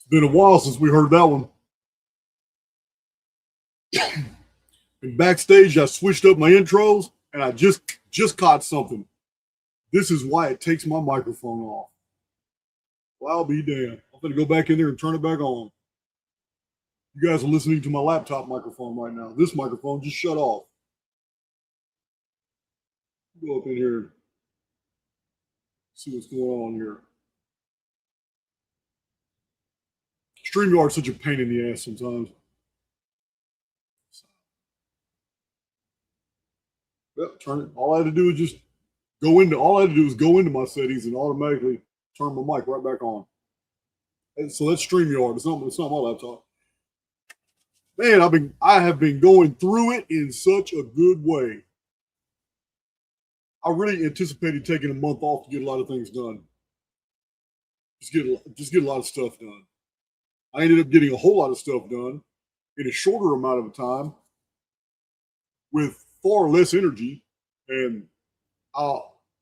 Been a while since we heard that one. And backstage, I switched up my intros, and I just caught something. This is why it takes my microphone off. Well, I'll be damned. I'm going to go back in there and turn it back on. You guys are listening to my laptop microphone right now. This microphone just shut off. Go up in here, see what's going on here. StreamYard's such a pain in the ass sometimes. Yep, turn it. All I had to do is just go into. All I had to do was go into my settings and automatically turn my mic right back on. And so that's StreamYard. It's not my laptop. Man, I have been going through it in such a good way. I really anticipated taking a month off to get a lot of things done. Just get a lot of stuff done. I ended up getting a whole lot of stuff done in a shorter amount of time with far less energy, and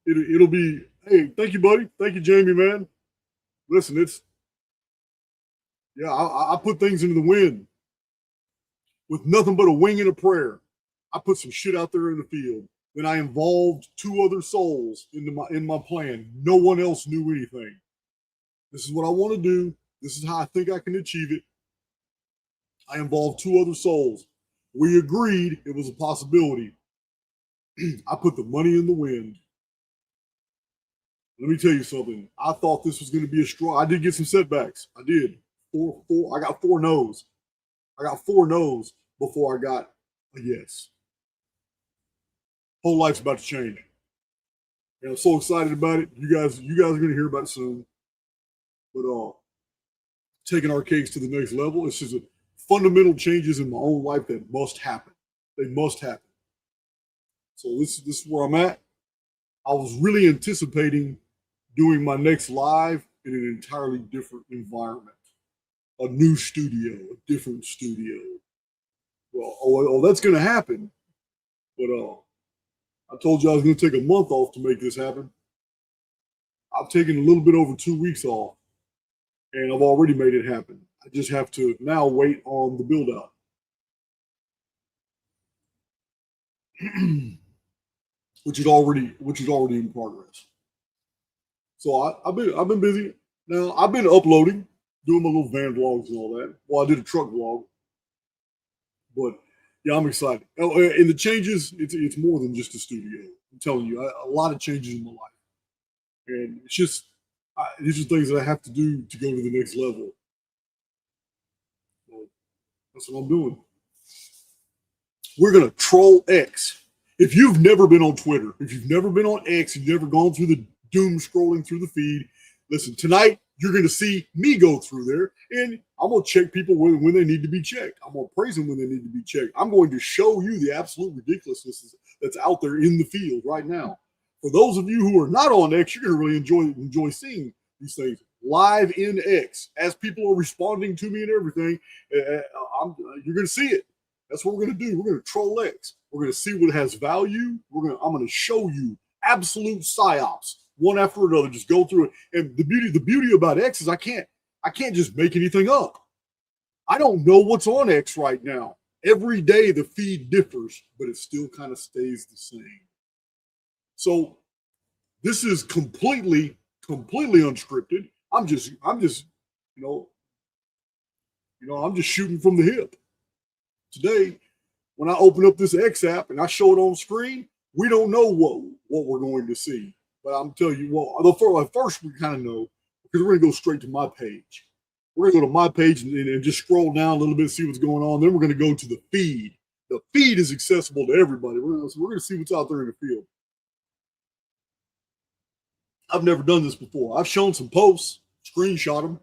it'll be. Hey, thank you, buddy. Thank you, Jamie, man. Listen, I put things into the wind with nothing but a wing and a prayer. I put some shit out there in the field. Then I involved two other souls in my plan. No one else knew anything. This is what I want to do. This is how I think I can achieve it. I involved two other souls. We agreed it was a possibility. I put the money in the wind. Let me tell you something. I thought this was going to be a strong. I did get some setbacks. I did. I got 4 no's. I got 4 no's before I got a yes. Whole life's about to change. And I'm so excited about it. You guys are going to hear about it soon. But taking our cakes to the next level, it's just a fundamental changes in my own life that must happen. They must happen. So this is where I'm at. I was really anticipating doing my next live in an entirely different environment, a new studio, a different studio. Well, that's going to happen. But I told you I was going to take a month off to make this happen. I've taken a little bit over 2 weeks off, and I've already made it happen. I just have to now wait on the build out. which is already in progress. So I've been busy. Now I've been uploading, doing my little van vlogs and all that. Well, I did a truck vlog, but yeah, I'm excited. And the changes, it's more than just a studio. I'm telling you, a lot of changes in my life, and these are things that I have to do to go to the next level. So that's what I'm doing. We're gonna troll X. If you've never been on Twitter, if you've never been on X, you've never gone through the doom scrolling through the feed, listen, tonight you're going to see me go through there, and I'm going to check people when they need to be checked. I'm going to praise them when they need to be checked. I'm going to show you the absolute ridiculousness that's out there in the field right now. For those of you who are not on X, you're going to really enjoy seeing these things live in X. As people are responding to me and everything, you're going to see it. That's what we're going to do. We're going to troll X. We're going to see what has value. I'm going to show you absolute psyops, one after another. Just go through it. And the beauty about X is I can't just make anything up. I don't know what's on X right now. Every day the feed differs, but it still kind of stays the same. So this is completely unscripted. I'm just I'm just shooting from the hip. Today, when I open up this X app and I show it on screen, we don't know what we're going to see. But I'm telling you, first we kind of know, because we're going to go straight to my page. We're going to go to my page and just scroll down a little bit, see what's going on. Then we're going to go to the feed. The feed is accessible to everybody. We're going to see what's out there in the field. I've never done this before. I've shown some posts, screenshot them,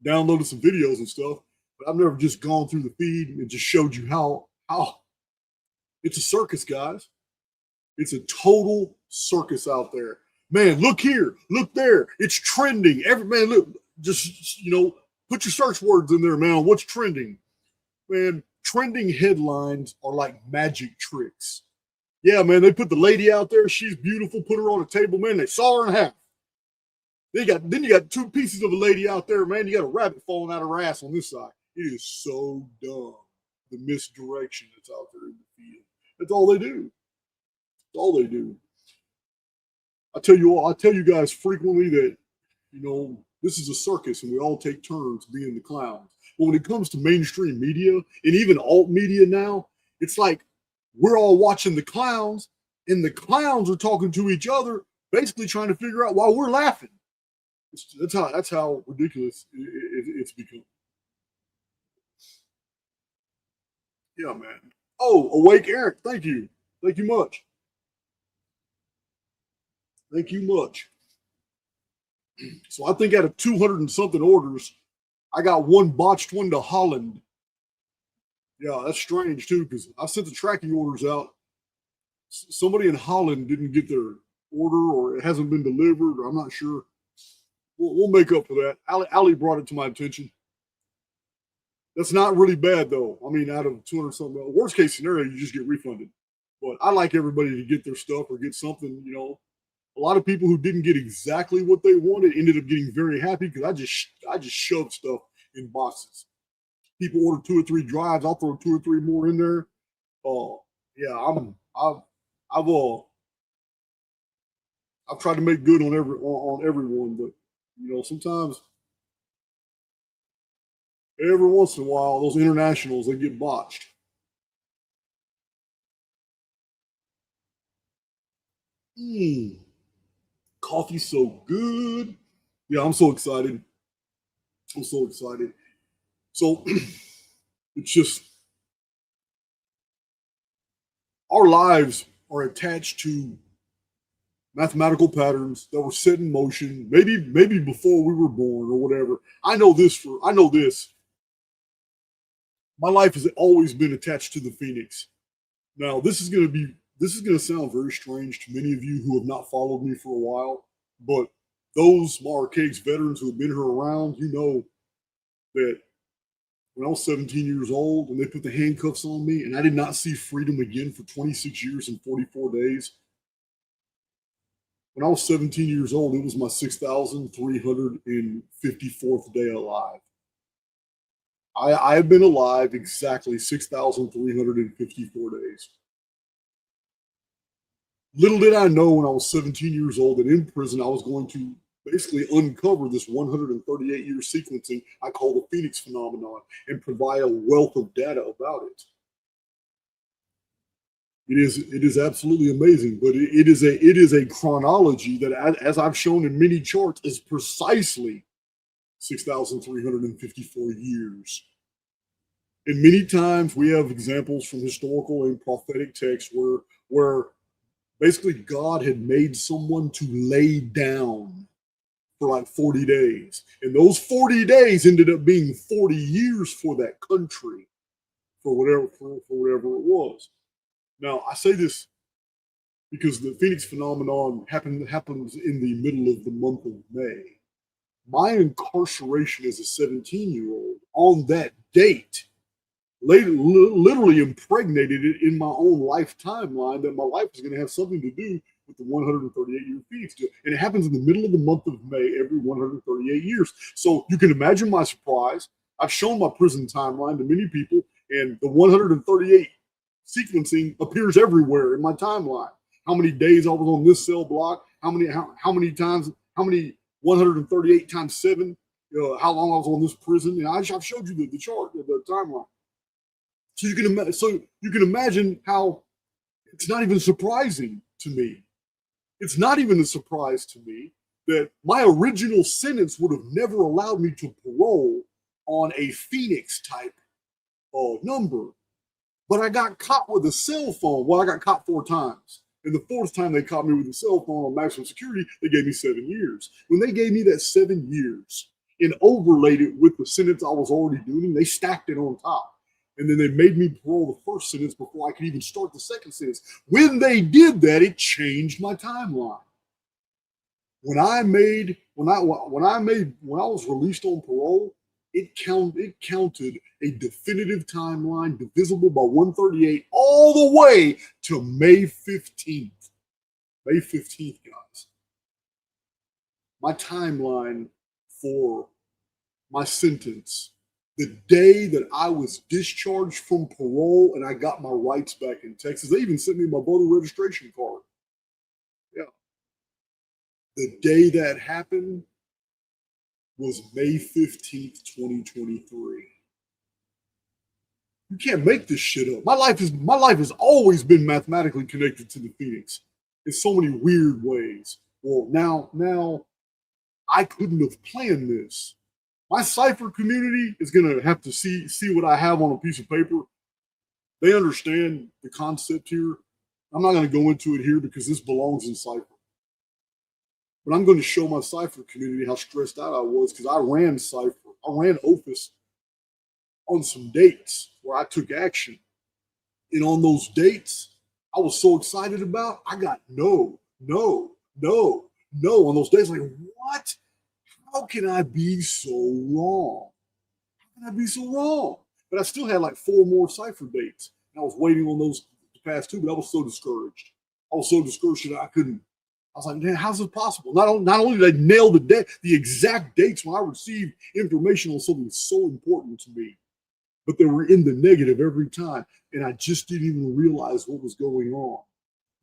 downloaded some videos and stuff. But I've never just gone through the feed and just showed you how it's a circus, guys. It's a total circus out there. Man, look here, look there. It's trending. Look, just put your search words in there, man. What's trending? Man, trending headlines are like magic tricks. Yeah, man, they put the lady out there. She's beautiful. Put her on a table, man. They saw her in half. Then you got two pieces of a lady out there, man. You got a rabbit falling out of her ass on this side. It is so dumb, the misdirection that's out there in the field. That's all they do. That's all they do. I tell you guys frequently that, this is a circus and we all take turns being the clowns. But when it comes to mainstream media and even alt media now, it's like we're all watching the clowns and the clowns are talking to each other, basically trying to figure out why we're laughing. That's how ridiculous it's become. Yeah, man. Oh, Awake Eric, thank you. Thank you much. Thank you much. So I think out of 200 and something orders, I got one botched one to Holland. Yeah, that's strange too, because I sent the tracking orders out. Somebody in Holland didn't get their order, or it hasn't been delivered, or I'm not sure. We'll make up for that. Ali brought it to my attention. That's not really bad though. I mean, out of 200 something, worst case scenario, you just get refunded. But I like everybody to get their stuff or get something. A lot of people who didn't get exactly what they wanted ended up getting very happy because I just shoved stuff in boxes. People order 2 or 3 drives, I'll throw 2 or 3 more in there. Yeah, I've tried to make good on everyone, but sometimes every once in a while those internationals, they get botched. Coffee's so good. Yeah, I'm so excited. I'm so excited. So it's just our lives are attached to mathematical patterns that were set in motion, maybe before we were born or whatever. I know this. My life has always been attached to the Phoenix. Now, this is going to sound very strange to many of you who have not followed me for a while, but those Archaics veterans who have been here around, you know that when I was 17 years old and they put the handcuffs on me and I did not see freedom again for 26 years and 44 days. When I was 17 years old, it was my 6,354th day alive. I have been alive exactly 6,354 days. Little did I know when I was 17 years old that in prison I was going to basically uncover this 138-year sequencing I call the Phoenix phenomenon and provide a wealth of data about it. It is absolutely amazing, but it is a chronology that, as I've shown in many charts, is precisely 6,354 years. And many times we have examples from historical and prophetic texts where basically God had made someone to lay down for like 40 days. And those 40 days ended up being 40 years for that country, for whatever it was. Now, I say this because the Phoenix phenomenon happens in the middle of the month of May. My incarceration as a 17-year-old on that date literally impregnated it in my own life timeline that my life is going to have something to do with the 138-year Phoenix deal. And it happens in the middle of the month of May every 138 years. So you can imagine my surprise. I've shown my prison timeline to many people, and the 138 sequencing appears everywhere in my timeline. How many days I was on this cell block, how many 138 times 7, how long I was on this prison. I've showed you the chart, the timeline. So you can imagine how it's not even surprising to me. It's not even a surprise to me that my original sentence would have never allowed me to parole on a Phoenix type number. But I got caught with a cell phone. Well, I got caught 4 times. And the 4th time they caught me with a cell phone on maximum security, they gave me 7 years. When they gave me that 7 years and overlaid it with the sentence I was already doing, they stacked it on top. And then they made me parole the first sentence before I could even start the second sentence. When they did that, it changed my timeline. When I was released on parole, it counted a definitive timeline divisible by 138 all the way to May 15th. May 15th, guys. my timeline for my sentence, the day that I was discharged from parole and I got my rights back in Texas. They even sent me my voter registration card. Yeah. The day that happened was May 15th, 2023. You can't make this shit up. My life has always been mathematically connected to the Phoenix in so many weird ways. Well, now I couldn't have planned this. My cipher community is gonna have to see what I have on a piece of paper. They understand the concept here. I'm not gonna go into it here because this belongs in cipher. But I'm going to show my cipher community how stressed out I was because I ran cipher. I ran Opus on some dates where I took action. And on those dates, I was so excited about, I got no on those days. Like, what? How can I be so wrong? How can I be so wrong? But I still had like 4 more cipher dates. And I was waiting on those to pass too, but I was so discouraged. I was so discouraged that I couldn't. I was like, man, how's this possible? Not only did I nail the exact dates when I received information on something so important to me, but they were in the negative every time. And I just didn't even realize what was going on.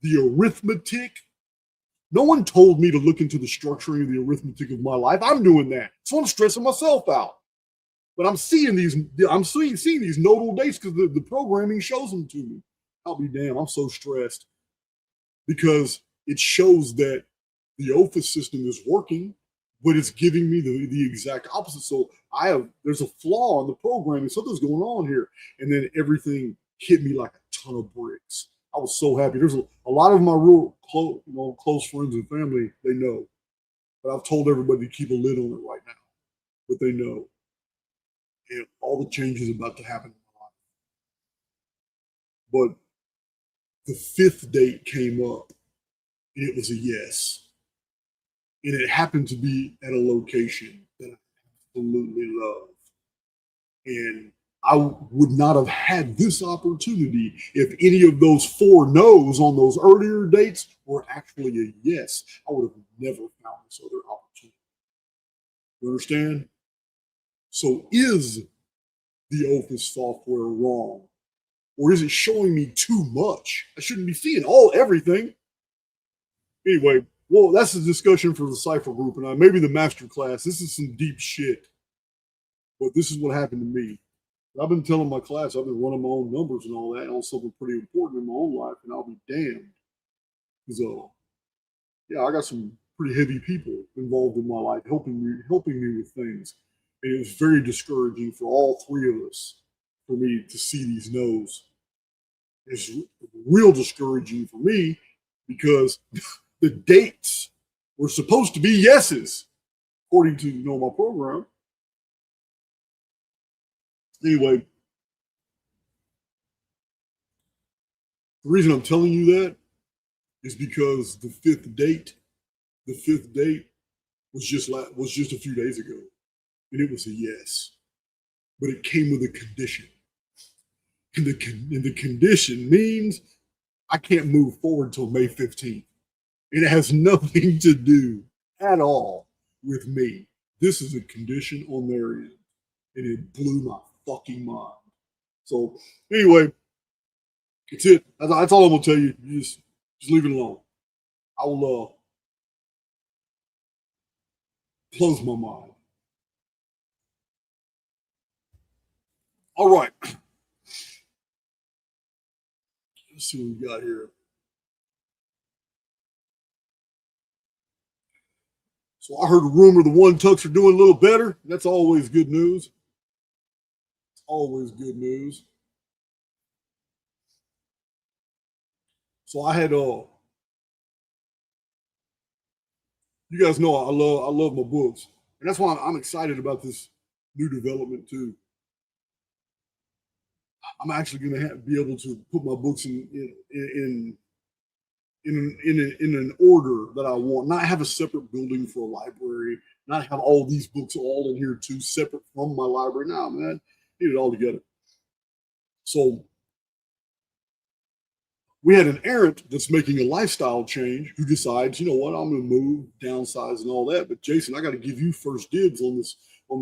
The arithmetic, no one told me to look into the structuring of the arithmetic of my life. I'm doing that. So I'm stressing myself out. But I'm seeing these nodal dates because the programming shows them to me. I'll be damned. I'm so stressed because it shows that the OFIS system is working, but it's giving me the exact opposite. So there's a flaw in the programming. Something's going on here. And then everything hit me like a ton of bricks. I was so happy. There's a lot of my real close friends and family, they know. But I've told everybody to keep a lid on it right now. But they know. And all the changes about to happen in my life. But the 5th date came up. And it was a yes. And it happened to be at a location that I absolutely love. And I would not have had this opportunity if any of those 4 no's on those earlier dates were actually a yes. I would have never found this other opportunity. You understand? So is the OFIS software wrong? Or is it showing me too much? I shouldn't be seeing everything. Anyway, well, that's a discussion for the Cypher group and maybe the master class. This is some deep shit. But this is what happened to me. I've been telling my class, I've been running my own numbers and all that, and on something pretty important in my own life, and I'll be damned. Because, I got some pretty heavy people involved in my life, helping me with things. And it was very discouraging for all 3 of us, for me to see these no's. It's real discouraging for me because the dates were supposed to be yeses, according to my program. Anyway, the reason I'm telling you that is because the fifth date was just a few days ago, and it was a yes, but it came with a condition, and the condition means I can't move forward until May 15th. It has nothing to do at all with me. This is a condition on their end, and it blew my fucking mind. So anyway, that's it. That's all I'm gonna tell you. Just leave it alone. I will close my mind. All right. Let's see what we got here. So I heard a rumor the One Tucks are doing a little better. That's always good news. It's always good news. So I had you guys know I love my books, and that's why I'm excited about this new development too. I'm actually going to be able to put my books in an order that I want, not have a separate building for a library, not have all these books all in here too, separate from my library. Now, man, need it all together. So We had an errant that's making a lifestyle change who decides, you know what, I'm going to move, downsize, and all that. But Jason, I got to give you first dibs on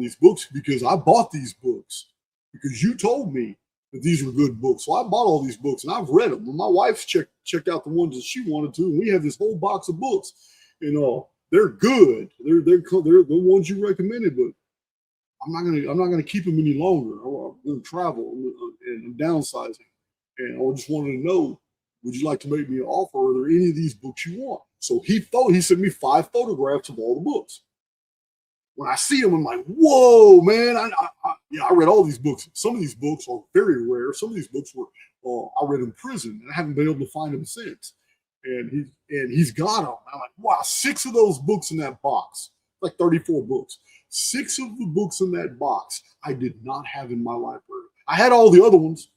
these books because I bought these books because you told me that these were good books. So I bought all these books and I've read them. And my wife's checked out the ones that she wanted to, and we have this whole box of books. You know, they're good. They're the ones you recommended, but I'm not gonna keep them any longer. I'm going to travel and I'm downsizing, and I just wanted to know, would you like to make me an offer? Are there any of these books you want? So he sent me 5 photographs of all the books. When I see them, I'm like, whoa, man! I read all these books. Some of these books are very rare. Some of these books were I read in prison, and I haven't been able to find them since. And he's got them. I'm like, wow, 6 of those books in that box, like 34 books. 6 of the books in that box I did not have in my library. I had all the other ones.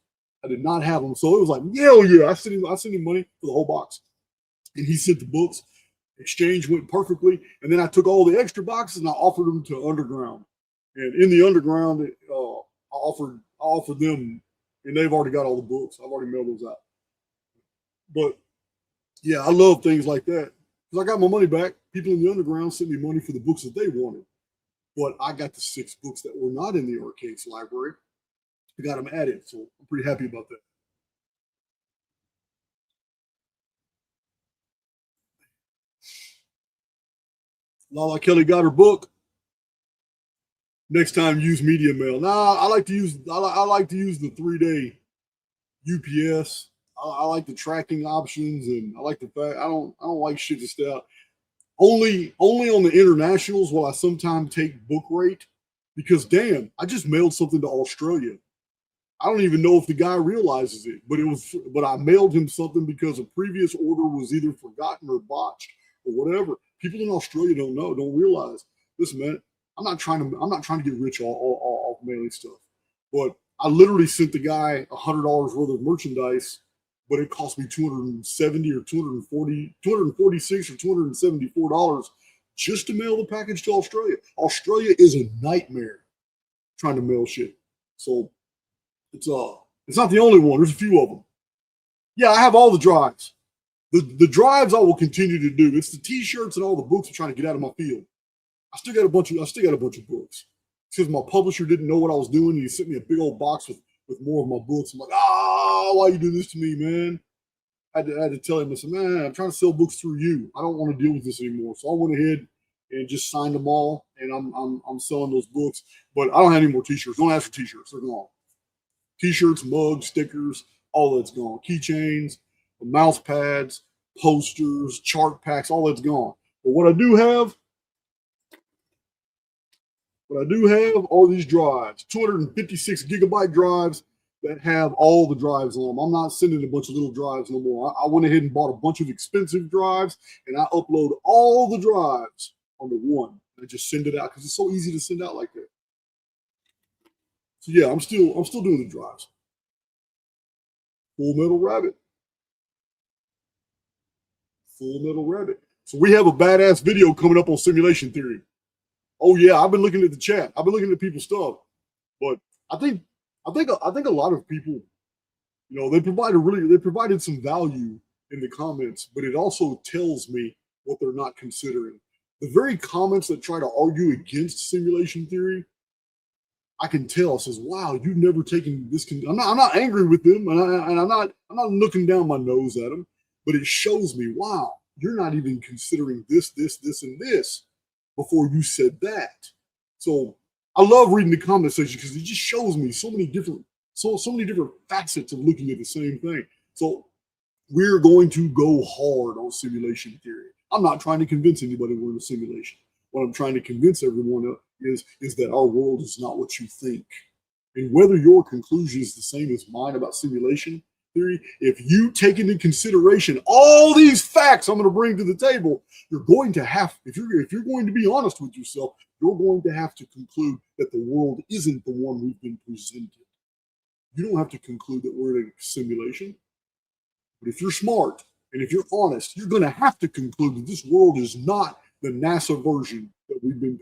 I did not have them. So it was like, hell yeah. I sent him money for the whole box. And he sent the books. Exchange went perfectly. And then I took all the extra boxes and I offered them to Underground. And in the Underground, I offered them, and they've already got all the books. I've already mailed those out. But yeah, I love things like that. Because I got my money back. People in the Underground sent me money for the books that they wanted. But I got the 6 books that were not in the Arcades library. I got them added, so I'm pretty happy about that. Lala Kelly got her book. Next time, use media mail. Nah, I like to use the 3-day UPS. I like the tracking options, and I like the fact I don't like shit to stay out. Only on the internationals will I sometimes take book rate because damn, I just mailed something to Australia. I don't even know if the guy realizes it, but I mailed him something because a previous order was either forgotten or botched or whatever. People in Australia don't realize. Listen, man, I'm not trying to get rich off mailing stuff, but I literally sent the guy $100 worth of merchandise, but it cost me $270 or $246 or $274 just to mail the package to Australia. Australia is a nightmare trying to mail shit. So it's not the only one. There's a few of them. Yeah, I have all the drives. The drives I will continue to do. It's the T-shirts and all the books I'm trying to get out of my field. I still got a bunch of books because my publisher didn't know what I was doing. He sent me a big old box with more of my books. I'm like, why you do this to me, man? I had to tell him, I said, man, I'm trying to sell books through you. I don't want to deal with this anymore. So I went ahead and just signed them all, and I'm selling those books. But I don't have any more T-shirts. Don't ask for T-shirts. They're gone. T-shirts, mugs, stickers, all that's gone. Keychains, mouse pads, posters, chart packs, all that's gone. But what I do have are these drives, 256 gigabyte drives that have all the drives on them. I'm not sending a bunch of little drives no more. I went ahead and bought a bunch of expensive drives, and I upload all the drives onto one. I just send it out because it's so easy to send out like that. So yeah, I'm still doing the drives. Full Metal Rabbit. Full Metal Rabbit. So we have a badass video coming up on simulation theory. Oh yeah, I've been looking at the chat. I've been looking at people's stuff, but I think a lot of people, they provided some value in the comments, but it also tells me what they're not considering. The very comments that try to argue against simulation theory, I can tell says, "Wow, you've never taken this." I'm not angry with them, and I'm not looking down my nose at them, but it shows me, wow, you're not even considering this, and this before you said that. So I love reading the comment section because it just shows me so many different facets of looking at the same thing. So we're going to go hard on simulation theory. I'm not trying to convince anybody we're in a simulation. What I'm trying to convince everyone is that our world is not what you think. And whether your conclusion is the same as mine about simulation theory, if you take into consideration all these facts I'm going to bring to the table, you're going to have, if you're going to be honest with yourself, you're going to have to conclude that the world isn't the one we've been presented. You don't have to conclude that we're in a simulation. But if you're smart and if you're honest, you're going to have to conclude that this world is not the NASA version that we've been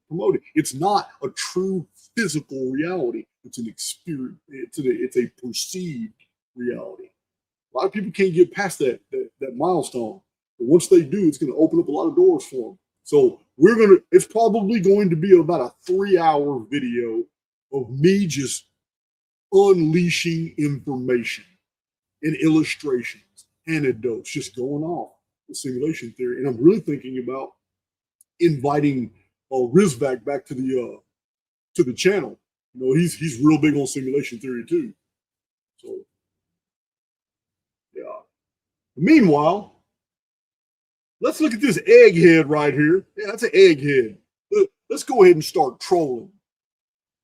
promoting. It's not a true physical reality. It's an experience. It's a perceived reality. A lot of people can't get past that milestone. But once they do, it's going to open up a lot of doors for them. So it's probably going to be about a 3-hour video of me just unleashing information and illustrations, anecdotes, just going off the simulation theory. And I'm really thinking about inviting Rizvac back to the channel. You know, he's real big on simulation theory too. So yeah. Meanwhile, let's look at this egghead right here. Yeah, that's an egghead. Let's go ahead and start trolling.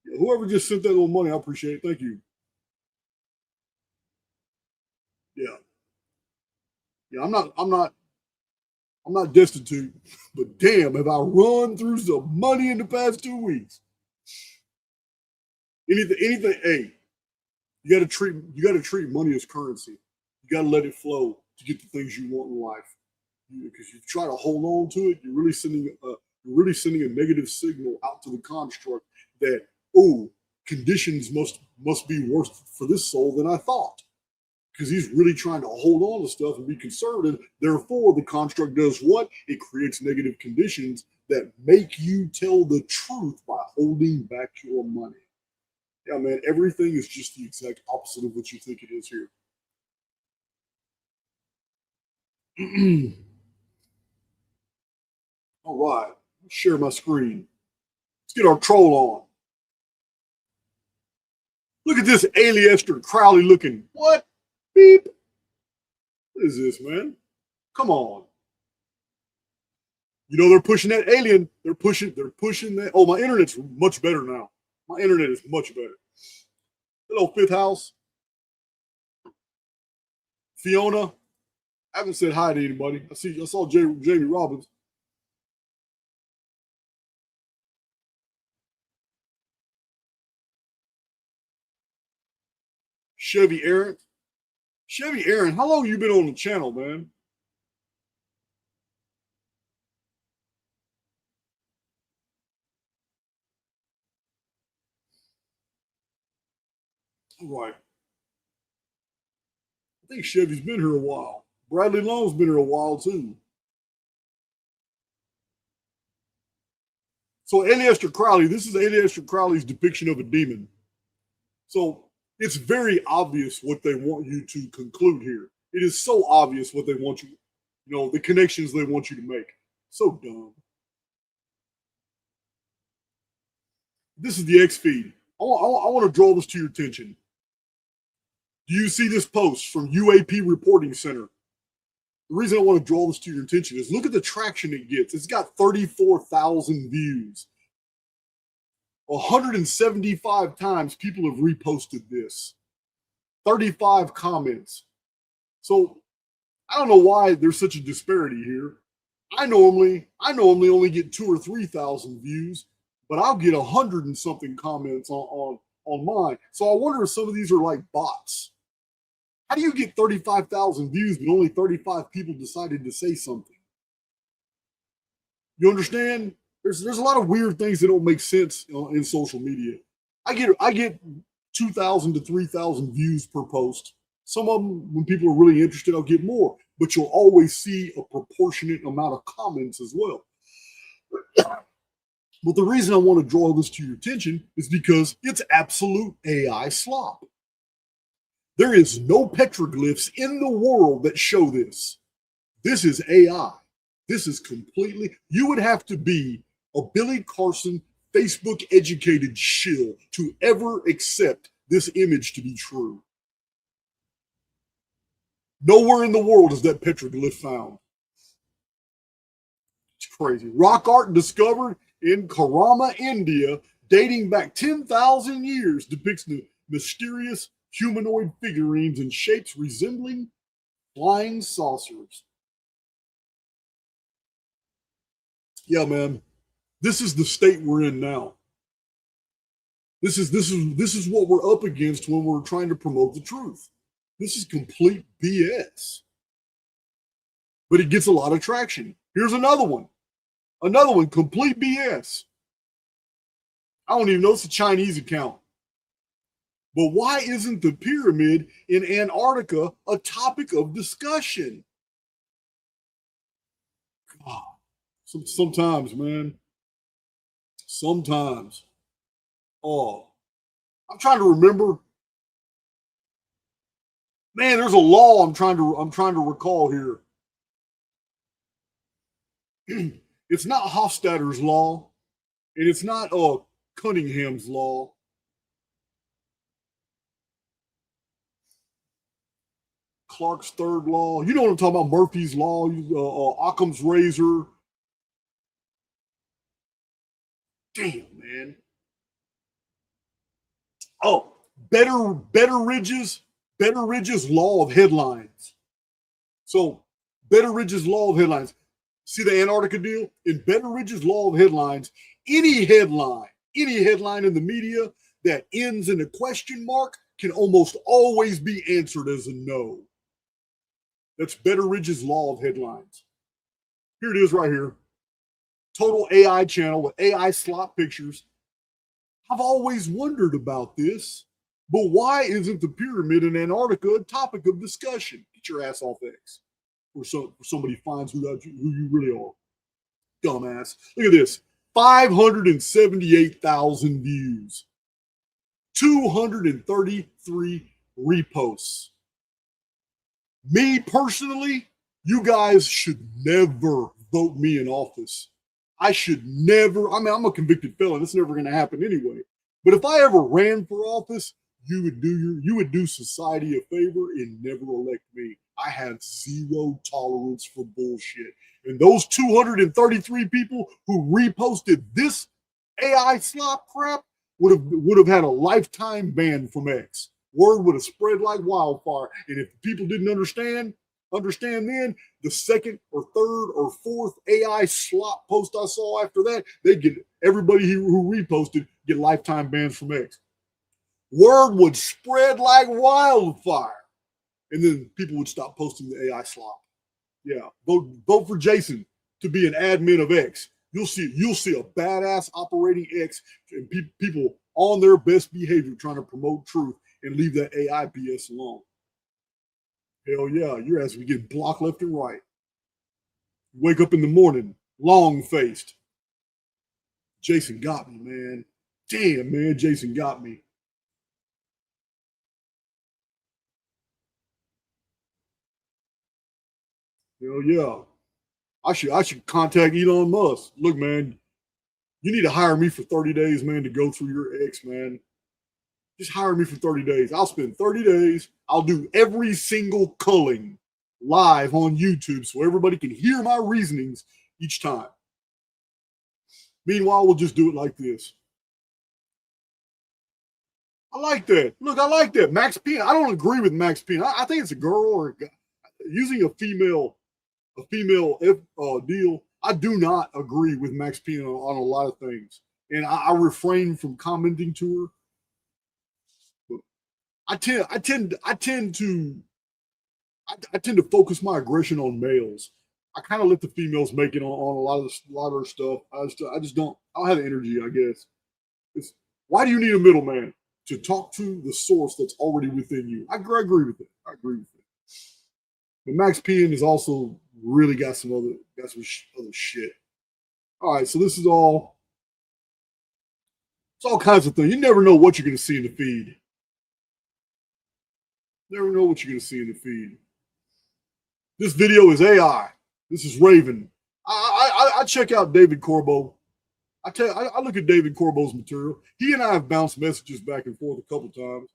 Yeah, whoever just sent that little money, I appreciate it. Thank you. Yeah. Yeah, I'm not destitute, but damn, have I run through some money in the past 2 weeks. Anything, hey, you gotta treat money as currency. You gotta let it flow to get the things you want in life. Because you try to hold on to it, you're really sending a negative signal out to the construct that, oh, conditions must be worse for this soul than I thought. Because he's really trying to hold on to stuff and be conservative. Therefore, the construct does what? It creates negative conditions that make you tell the truth by holding back your money. Yeah, man, everything is just the exact opposite of what you think it is here. All right, share my screen. Let's get our troll on. Look at this Aleister Crowley looking. What? Beep. What is this, man? Come on. You know they're pushing that alien. They're pushing that. Oh, my internet's much better now. My internet is much better. Hello, Fifth House. Fiona. I haven't said hi to anybody. I saw Jamie Robbins. Chevy Aaron. Chevy Aaron, how long have you been on the channel, man? All right. I think Chevy's been here a while. Bradley Long's been here a while too. So Aleister Crowley, this is Aleister Crowley's depiction of a demon. So it's very obvious what they want you to conclude here. It is so obvious what they want you, the connections they want you to make. So dumb. This is the X feed. I want to draw this to your attention. Do you see this post from UAP Reporting Center? The reason I want to draw this to your attention is look at the traction it gets. It's got 34,000 views. 175 times people have reposted this. 35 comments. So I don't know why there's such a disparity here. I normally only get 2,000 or 3,000 views, but I'll get 100 and something comments on mine. So I wonder if some of these are like bots. How do you get 35,000 views, but only 35 people decided to say something? You understand? There's a lot of weird things that don't make sense in social media. I get 2,000 to 3,000 views per post. Some of them, when people are really interested, I'll get more. But you'll always see a proportionate amount of comments as well. But the reason I want to draw this to your attention is because it's absolute AI slop. There is no petroglyphs in the world that show this. This is AI. This is completely, you would have to be a Billy Carson Facebook educated shill to ever accept this image to be true. Nowhere in the world is that petroglyph found. It's crazy. Rock art discovered in Kerala, India, dating back 10,000 years, depicts the mysterious humanoid figurines in shapes resembling flying saucers. Yeah, man. This is the state we're in now. This is what we're up against when we're trying to promote the truth. This is complete BS. But it gets a lot of traction. Here's another one. Another one, complete BS. I don't even know it's a Chinese account. But why isn't the pyramid in Antarctica a topic of discussion? God, sometimes, man, sometimes. Oh, I'm trying to remember. Man, there's a law I'm trying to recall here. It's not Hofstadter's law, and it's not Cunningham's law. Clark's third law. You know what I'm talking about? Murphy's law, Occam's razor. Damn, man. Oh, Betteridge's law of headlines. So Betteridge's law of headlines. See the Antarctica deal? In Betteridge's law of headlines, any headline in the media that ends in a question mark can almost always be answered as a no. That's Betteridge's law of headlines. Here it is right here. Total AI channel with AI slot pictures. I've always wondered about this, but why isn't the pyramid in Antarctica a topic of discussion? Get your ass off X. Or somebody finds who you really are. Dumbass. Look at this. 578,000 views. 233 reposts. Me personally, you guys should never vote me in office. I should never, I'm a convicted felon. It's never going to happen anyway. But if I ever ran for office, you would do society a favor and never elect me. I have zero tolerance for bullshit. And those 233 people who reposted this AI slop crap would have had a lifetime ban from X. Word would have spread like wildfire. And if people didn't understand then, the second or third or fourth AI slop post I saw after that, they'd get everybody who reposted get lifetime bans from X. Word would spread like wildfire. And then people would stop posting the AI slop. Yeah, vote for Jason to be an admin of X. You'll see a badass operating X and people on their best behavior trying to promote truth and leave that AI BS alone. Hell yeah, your ass will get blocked left and right. Wake up in the morning, long faced. Jason got me, man. Damn, man, Jason got me. Hell yeah. I should contact Elon Musk. Look, man, you need to hire me for 30 days, man, to go through your X, man. Just hire me for 30 days. I'll spend 30 days. I'll do every single culling live on YouTube so everybody can hear my reasonings each time. Meanwhile, we'll just do it like this. I like that. Look, I like that. Max Payne. I don't agree with Max Payne. I think it's a girl or a guy. Using a female deal. I do not agree with Max Payne on a lot of things, and I refrain from commenting to her. But I tend to focus my aggression on males. I kind of let the females make it on a lot of their stuff. I just don't have the energy. I guess. Why do you need a middleman to talk to the source that's already within you? I agree with it. I agree with it. But Max Payne has also really got some other shit. All right, so this is all. It's all kinds of things. You never know what you're going to see in the feed. Never know what you're going to see in the feed. This video is AI. This is Raven. I check out David Corbo. I look at David Corbo's material. He and I have bounced messages back and forth a couple times.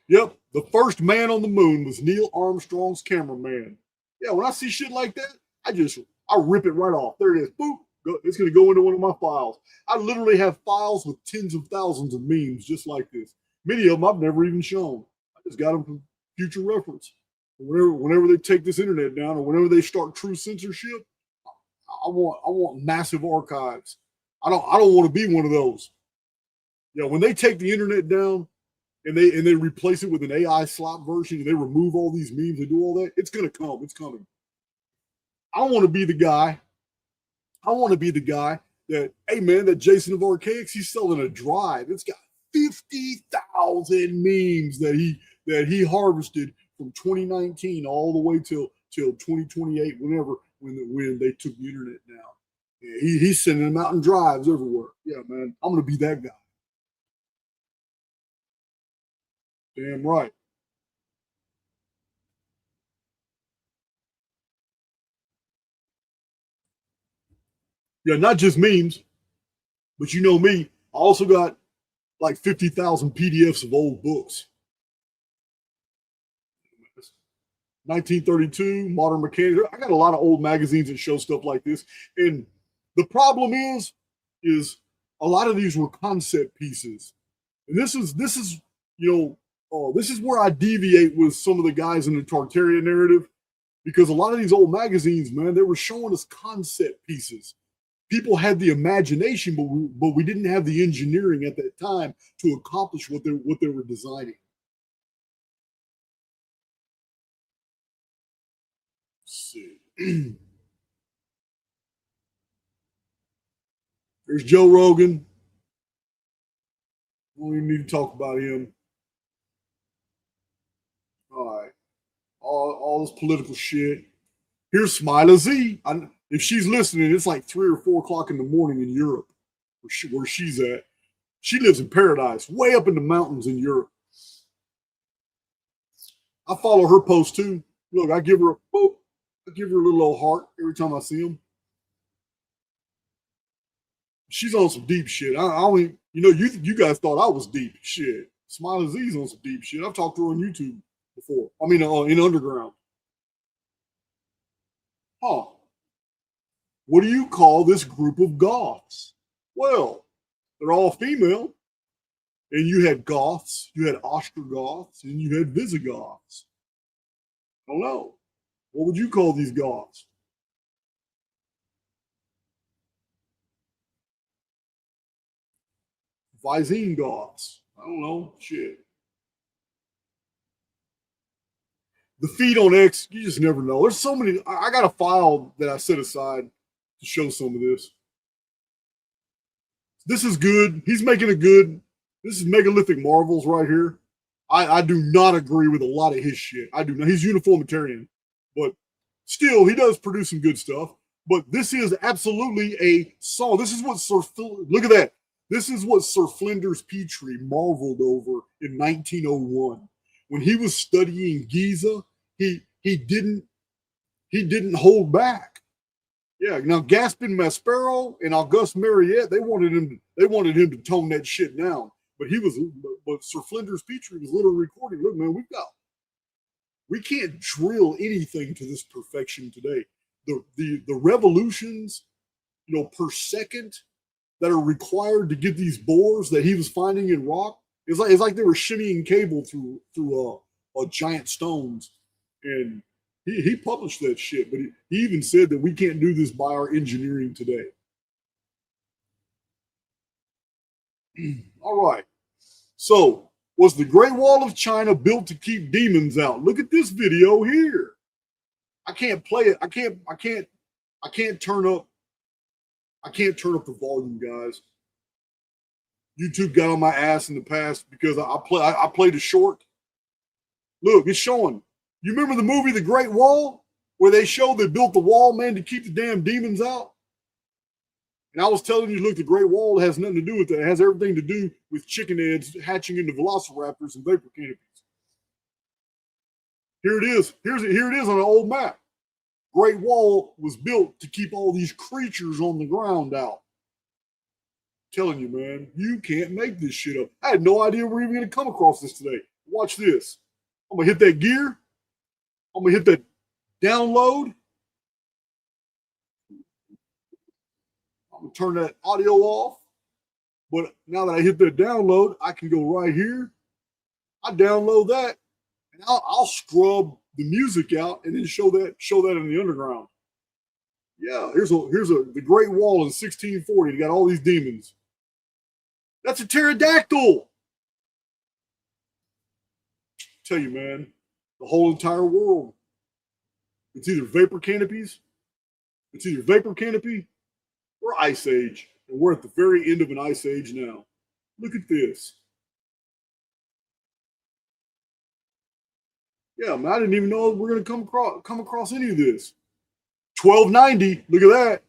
Yep, the first man on the moon was Neil Armstrong's cameraman. Yeah, when I see shit like that, I rip it right off. There it is. Boop. It's going to go into one of my files. I literally have files with tens of thousands of memes just like this. Many of them I've never even shown. I just got them for future reference. Whenever they take this internet down or whenever they start true censorship, I want massive archives. I don't want to be one of those. Yeah, when they take the internet down and they replace it with an AI slop version and they remove all these memes and do all that, it's gonna come. It's coming. I want to be the guy hey man, that Jason of Archaics, he's selling a drive. It's got 50,000 memes that he harvested from 2019 all the way till 2028, when they took the internet down. Yeah, he's sending them out in drives everywhere. Yeah, man, I'm gonna be that guy. Damn right. Yeah, not just memes, but you know me. I also got like 50,000 PDFs of old books. 1932, Modern Mechanics. I got a lot of old magazines that show stuff like this. And the problem is a lot of these were concept pieces. And this is, this is where I deviate with some of the guys in the Tartarian narrative, because a lot of these old magazines, man, they were showing us concept pieces. People had the imagination, but we didn't have the engineering at that time to accomplish what they were designing. Let's see. There's Joe Rogan. We don't even need to talk about him. All right. All this political shit. Here's Smiley Z. If she's listening, it's like 3 or 4 o'clock in the morning in Europe, where she's at. She lives in paradise, way up in the mountains in Europe. I follow her post too. Look, I give her a boop. I give her a little old heart every time I see him. She's on some deep shit. I only, you guys thought I was deep shit. Smiley Z's on some deep shit. I've talked to her on YouTube before. I mean, in underground. Huh. What do you call this group of goths? Well, they're all female. And you had Goths, you had Ostrogoths, and you had Visigoths. I don't know. What would you call these Goths? Viking Goths. I don't know. Shit. The feed on X, you just never know. There's so many. I got a file that I set aside to show some of this. This is good. He's making it good. This is megalithic marvels right here. I do not agree with a lot of his shit. I do not. He's uniformitarian, but still, he does produce some good stuff. But this is absolutely a song. This is what look at that. This is what Sir Flinders Petrie marveled over in 1901 when he was studying Giza. He didn't hold back. Yeah. Now Gaspin Maspero and Auguste Mariette, they wanted him to tone that shit down. But Sir Flinders Petrie was literally recording. Look, man, we can't drill anything to this perfection today. The revolutions, per second that are required to get these bores that he was finding in rock, it's like they were shimmying cable through giant stones. And he published that shit, but he even said that we can't do this by our engineering today. All right. So, was the Great Wall of China built to keep demons out? Look at this video here. I can't play it. I can't turn up the volume, guys. YouTube got on my ass in the past because I played a short. Look, it's showing. You remember the movie The Great Wall, where they showed they built the wall, man, to keep the damn demons out? And I was telling you, look, the Great Wall has nothing to do with that. It has everything to do with chicken eggs hatching into velociraptors and vapor canopies. Here it is. Here it is on an old map. Great Wall was built to keep all these creatures on the ground out. I'm telling you, man, you can't make this shit up. I had no idea we're even going to come across this today. Watch this. I'm going to hit that gear. I'm going to hit that download. I'm going to turn that audio off. But now that I hit that download, I can go right here. I download that, and I'll scrub the music out and then show that in the underground. Yeah, here's the Great Wall in 1640. You got all these demons. That's a pterodactyl. I tell you, man, the whole entire world. It's either vapor canopy or ice age. And we're at the very end of an ice age now. Look at this. Yeah, man, I didn't even know we're going to come across any of this. 1290, look at that.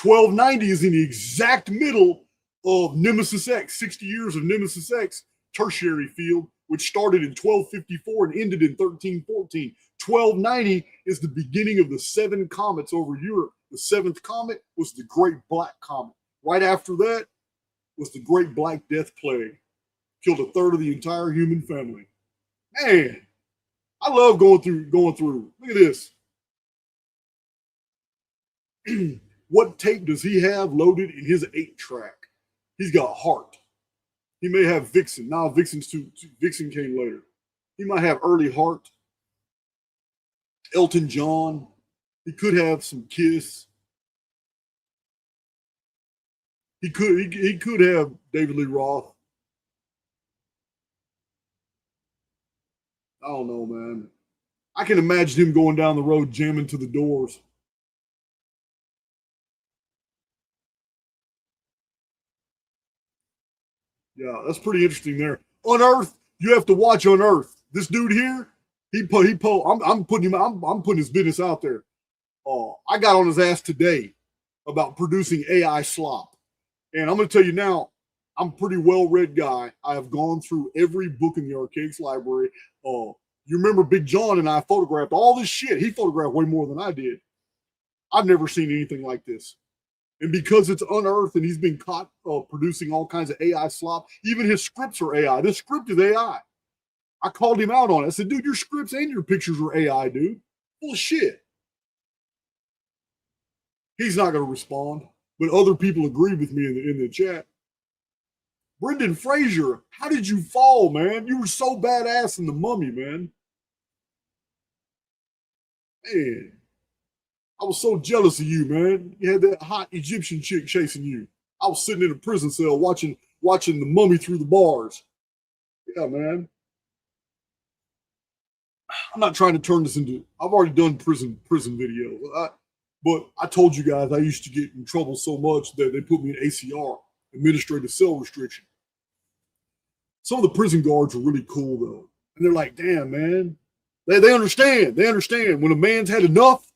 1290 is in the exact middle of Nemesis X, 60 years of Nemesis X tertiary field, which started in 1254 and ended in 1314. 1290 is the beginning of the 7 comets over Europe. The 7th comet was the Great Black Comet. Right after that was the Great Black Death Plague. Killed a third of the entire human family. Man, I love going through. Look at this. What tape does he have loaded in his 8-track? He's got Heart. He may have Vixen. Now Vixen came later. He might have early Heart. Elton John. He could have some Kiss. He could have David Lee Roth. I don't know, man. I can imagine him going down the road jamming to the Doors. Yeah, that's pretty interesting there. Unearthed, you have to watch Unearthed. This dude here, I'm putting his business out there. I got on his ass today about producing AI slop. And I'm going to tell you now, I'm a pretty well-read guy. I have gone through every book in the Archaics library. You remember Big John and I photographed all this shit. He photographed way more than I did. I've never seen anything like this. And because it's unearthed and he's been caught producing all kinds of AI slop, even his scripts are AI. This script is AI. I called him out on it. I said, dude, your scripts and your pictures are AI, dude. Full of shit. He's not going to respond, but other people agree with me in the chat. Brendan Fraser, how did you fall, man? You were so badass in The Mummy, man. Man, I was so jealous of you, man. You had that hot Egyptian chick chasing you. I was sitting in a prison cell watching The Mummy through the bars. Yeah, man. I'm not trying to turn this into. I've already done prison videos, but I told you guys I used to get in trouble so much that they put me in ACR, administrative cell restriction. Some of the prison guards are really cool though, and they're like, "Damn, man, they understand. They understand when a man's had enough,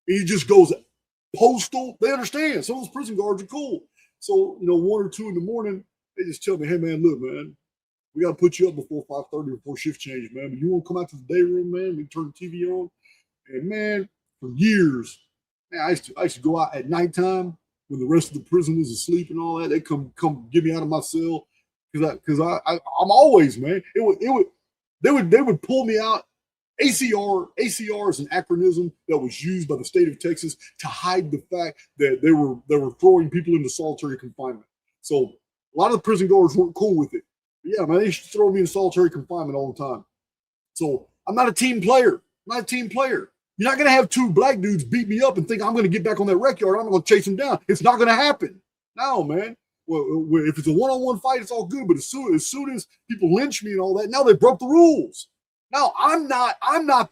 and he just goes postal. They understand. Some of those prison guards are cool. So 1 or 2 in the morning, they just tell me, "Hey, man, look, man, we got to put you up before 5:30 before shift change, man. But you want to come out to the day room, man? We turn the TV on." And man, for years, man, I used to go out at nighttime when the rest of the prison was asleep and all that. They come get me out of my cell because I'm always, man. They would pull me out. ACR is an acronym that was used by the state of Texas to hide the fact that they were throwing people into solitary confinement. So a lot of the prison guards weren't cool with it. But yeah, man, they used to throw me in solitary confinement all the time. So I'm not a team player. I'm not a team player. You're not going to have 2 black dudes beat me up and think I'm going to get back on that rec yard. I'm going to chase them down. It's not going to happen. No, man. Well, if it's a one-on-one fight, it's all good. But as soon as people lynch me and all that, now they broke the rules. Now I'm not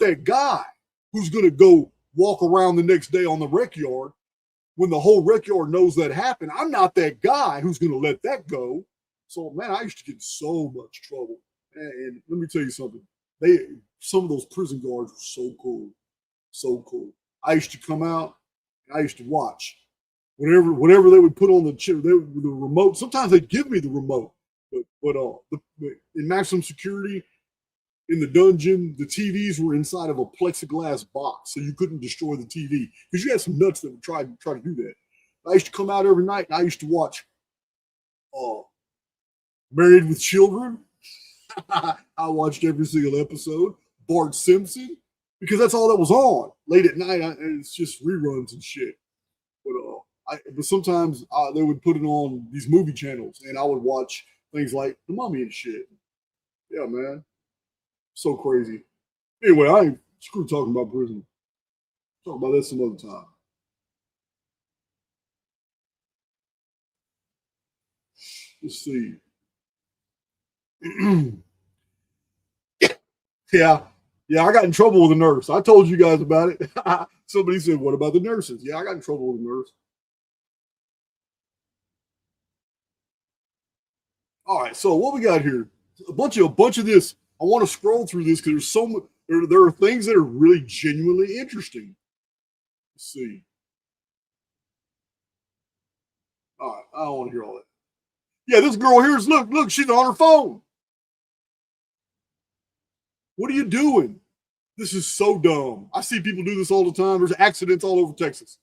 that guy who's going to go walk around the next day on the rec yard when the whole rec yard knows that happened. I'm not that guy who's going to let that go. So, man, I used to get in so much trouble. And let me tell you something. Some of those prison guards were so cool. So cool. I used to come out and I used to watch. Whatever they would put on the remote. Sometimes they'd give me the remote. But in maximum security, in the dungeon, the TVs were inside of a plexiglass box, so you couldn't destroy the TV because you had some nuts that would try to do that. I used to come out every night and I used to watch Married with Children. I watched every single episode. Bart Simpson, because that's all that was on late at night. It's just reruns and shit. But sometimes they would put it on these movie channels, and I would watch things like The Mummy and shit. Yeah, man. So crazy. Anyway, I ain't screw talking about prison. Talk about that some other time. Let's see. Yeah, I got in trouble with a nurse. I told you guys about it. Somebody said, "What about the nurses?" Yeah, I got in trouble with a nurse. All right, so what we got here? A bunch of this. I want to scroll through this because there's so much. There are things that are really genuinely interesting. Let's see. All right, I don't want to hear all that. Yeah, this girl here is look, she's on her phone. What are you doing? This is so dumb. I see people do this all the time. There's accidents all over Texas.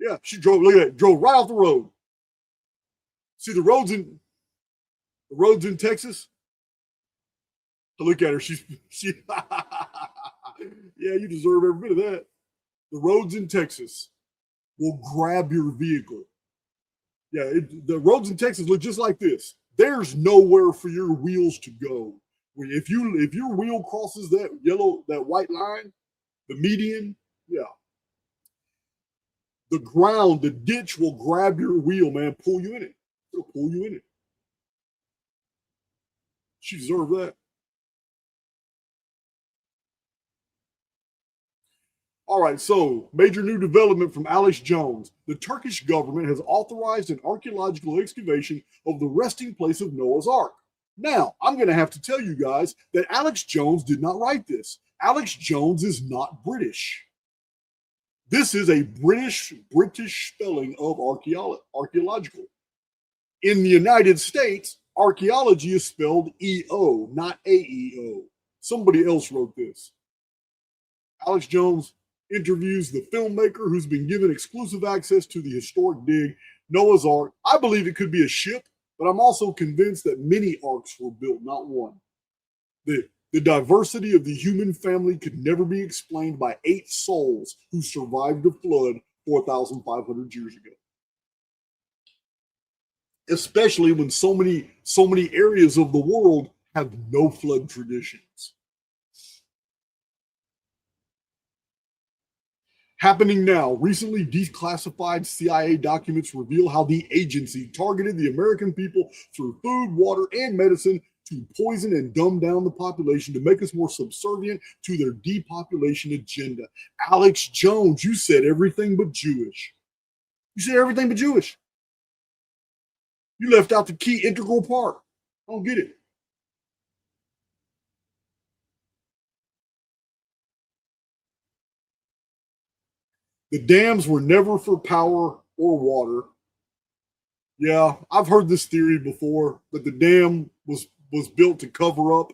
Yeah, she drove. Look at that. Drove right off the road. See the roads in Texas. Look at her. She. Yeah, you deserve every bit of that. The roads in Texas will grab your vehicle. Yeah, the roads in Texas look just like this. There's nowhere for your wheels to go. If your wheel crosses that white line, the median, yeah, the ground, the ditch will grab your wheel, man, pull you in it. It'll pull you in it. She deserved that. All right, so major new development from Alex Jones. The Turkish government has authorized an archaeological excavation of the resting place of Noah's Ark. Now, I'm going to have to tell you guys that Alex Jones did not write this. Alex Jones is not British. This is a British spelling of archaeological. In the United States, archaeology is spelled EO, not AEO. Somebody else wrote this. Alex Jones interviews the filmmaker who's been given exclusive access to the historic dig, Noah's Ark. I believe it could be a ship, but I'm also convinced that many arks were built, not one. The diversity of the human family could never be explained by 8 souls who survived the flood 4,500 years ago. Especially when so many areas of the world have no flood traditions. Happening now, recently declassified CIA documents reveal how the agency targeted the American people through food, water, and medicine to poison and dumb down the population to make us more subservient to their depopulation agenda. Alex Jones, you said everything but Jewish. You said everything but Jewish. You left out the key integral part. I don't get it. The dams were never for power or water. Yeah, I've heard this theory before that the dam was built to cover up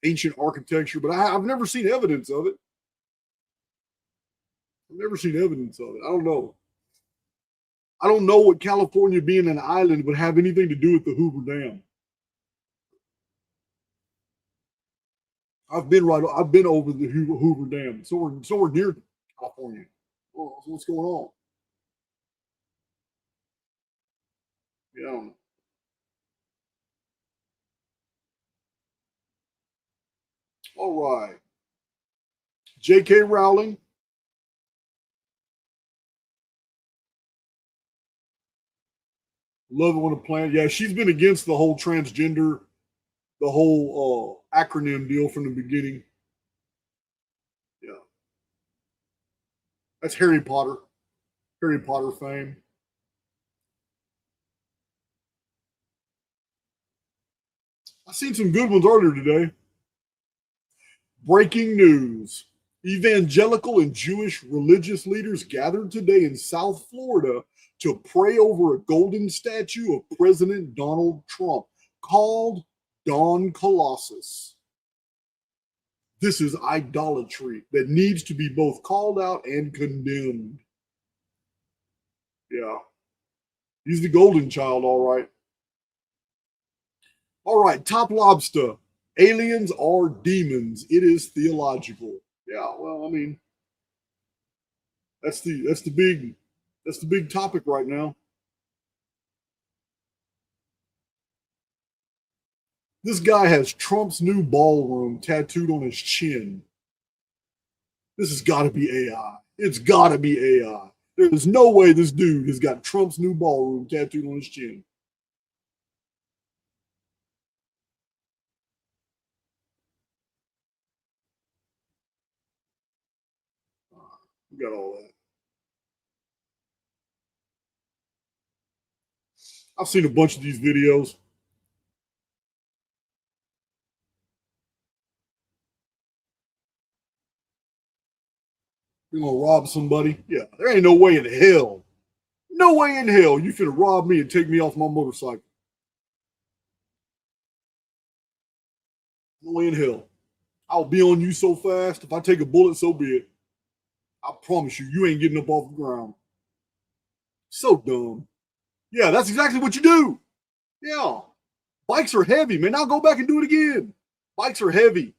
ancient architecture, but I've never seen evidence of it. I've never seen evidence of it. I don't know. I don't know what California being an island would have anything to do with the Hoover Dam. I've been over the Hoover Dam, somewhere near California. Oh, so what's going on? Yeah. All right. J.K. Rowling. Love it when a planet. Yeah, she's been against the whole transgender, the whole acronym deal from the beginning. Yeah. That's Harry Potter. Harry Potter fame. I seen some good ones earlier today. Breaking news. Evangelical and Jewish religious leaders gathered today in South Florida to pray over a golden statue of President Donald Trump called Don Colossus. This is idolatry that needs to be both called out and condemned. Yeah. He's the golden child, all right. All right, top lobster. Aliens are demons. It is theological. Yeah, well, I mean, that's the big topic right now. This guy has Trump's new ballroom tattooed on his chin. This has got to be AI. It's got to be AI. There's no way this dude has got Trump's new ballroom tattooed on his chin. We got all that. I've seen a bunch of these videos. You're gonna rob somebody? Yeah, there ain't no way in hell. No way in hell you finna rob me and take me off my motorcycle. No way in hell. I'll be on you so fast. If I take a bullet, so be it. I promise you, you ain't getting up off the ground. So dumb. Yeah, that's exactly what you do. Yeah. Bikes are heavy, man. I'll go back and do it again. Bikes are heavy.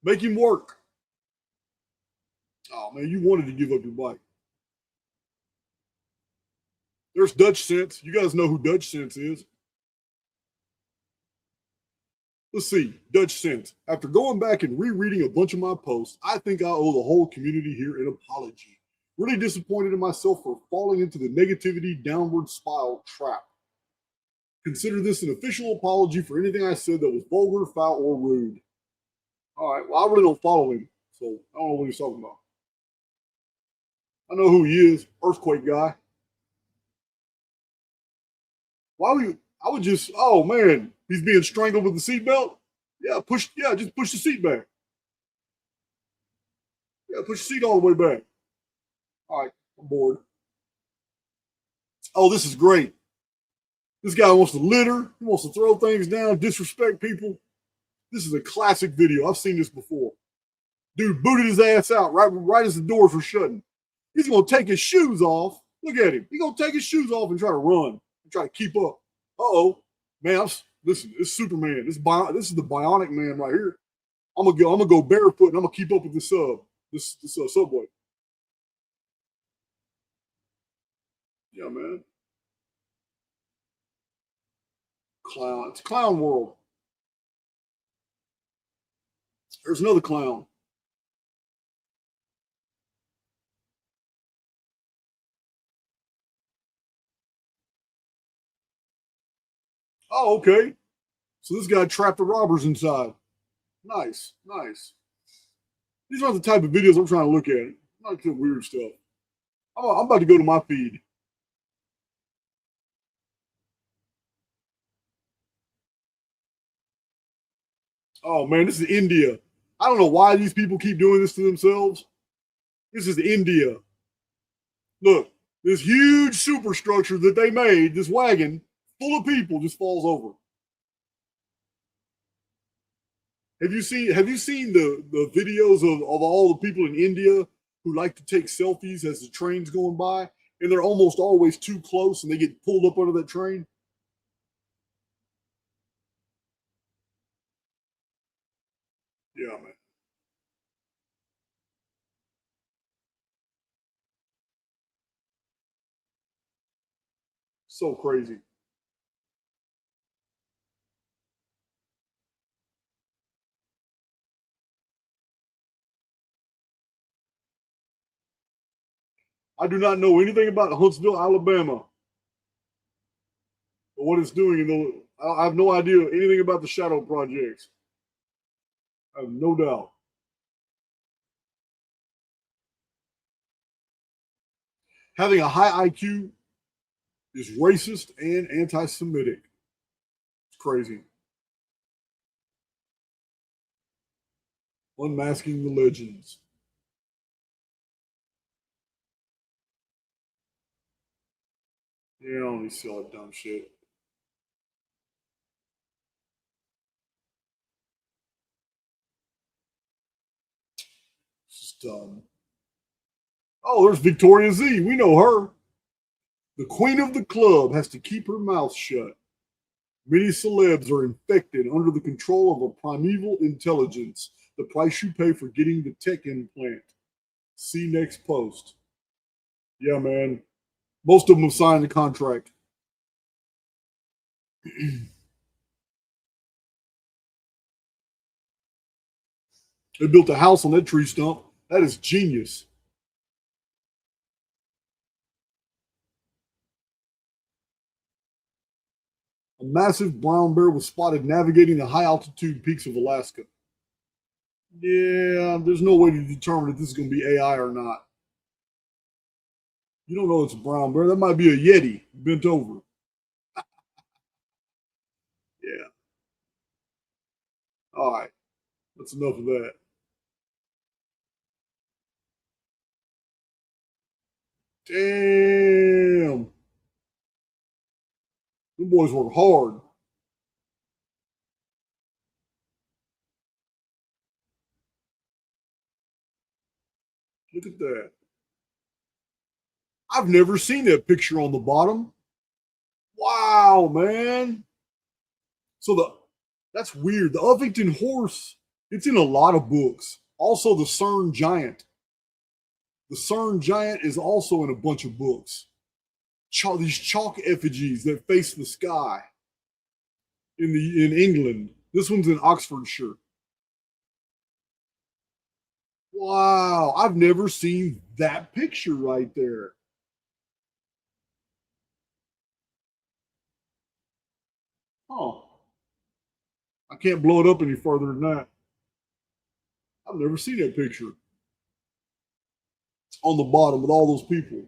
Make him work. Oh, man, you wanted to give up your bike. There's Dutch Sense. You guys know who Dutch Sense is. Let's see, Dutch Sense. After going back and rereading a bunch of my posts, I think I owe the whole community here an apology. Really disappointed in myself for falling into the negativity downward spiral trap. Consider this an official apology for anything I said that was vulgar, foul, or rude. All right, well, I really don't follow him, so I don't know what he's talking about. I know who he is, Earthquake guy. Why would you? I would just, oh man, he's being strangled with the seatbelt. Yeah, just push the seat back. Yeah, push the seat all the way back. All right, I'm bored. Oh, this is great. This guy wants to litter. He wants to throw things down, disrespect people. This is a classic video. I've seen this before. Dude booted his ass out right as the doors were shutting. He's gonna take his shoes off. Look at him. He's gonna take his shoes off and try to run and try to keep up. Uh-oh. Man, listen, it's Superman. This is the bionic man right here. I'm gonna go barefoot and I'm gonna keep up with this subway. Yeah, man. Clown. It's clown world. There's another clown. Oh, okay. So this guy trapped the robbers inside. Nice, nice. These aren't the type of videos I'm trying to look at. Not the weird stuff. I'm about to go to my feed. Oh man, this is India. I don't know why these people keep doing this to themselves. This is India. Look, this huge superstructure that they made, this wagon full of people, just falls over. Have you seen the videos of all the people in India who like to take selfies as the train's going by, and they're almost always too close and they get pulled up under that train? Yeah, man. So crazy. I do not know anything about Huntsville, Alabama, or what it's doing. I have no idea anything about the shadow projects. I have no doubt. Having a high IQ is racist and anti-Semitic. It's crazy. Unmasking the legends. Yeah, I don't need to see all that dumb shit. It's just dumb. Oh, there's Victoria Z. We know her. The queen of the club has to keep her mouth shut. Many celebs are infected under the control of a primeval intelligence. The price you pay for getting the tech implant. See next post. Yeah, man. Most of them have signed the contract. They built a house on that tree stump. That is genius. A massive brown bear was spotted navigating the high altitude peaks of Alaska. Yeah, there's no way to determine if this is going to be AI or not. You don't know it's a brown bear. That might be a Yeti bent over. Yeah. All right. That's enough of that. Damn. Them boys work hard. Look at that. I've never seen that picture on the bottom. Wow, man. So that's weird. The Uffington horse, it's in a lot of books. Also, the CERN giant. The CERN giant is also in a bunch of books. These chalk effigies that face the sky in England. This one's in Oxfordshire. Wow, I've never seen that picture right there. Oh, I can't blow it up any further than that. I've never seen that picture on the bottom with all those people.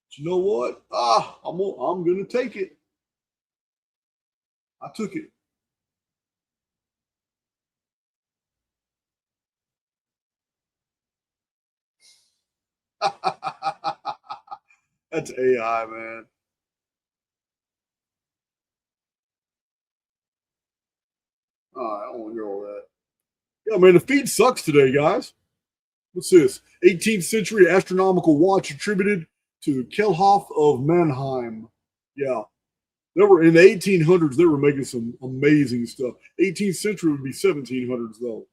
But you know what? I'm gonna take it. I took it. That's AI, man. I don't want to hear all that. Yeah, man, the feed sucks today, guys. What's this? 18th century astronomical watch attributed to Kelhoff of Mannheim. Yeah, they were in the 1800s. They were making some amazing stuff. 18th century would be 1700s, though.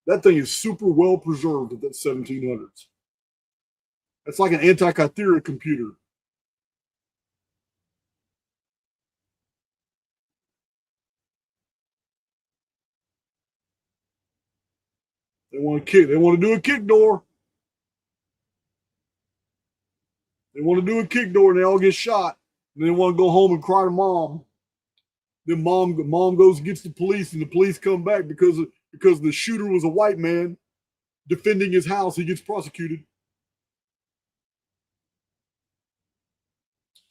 That thing is super well preserved at that 1700s. It's like an anti-Kythera computer. They want to kick. They want to do a kick door. They want to do a kick door, and they all get shot. And they want to go home and cry to mom. Then mom goes and gets the police, and the police come back because the shooter was a white man defending his house. He gets prosecuted.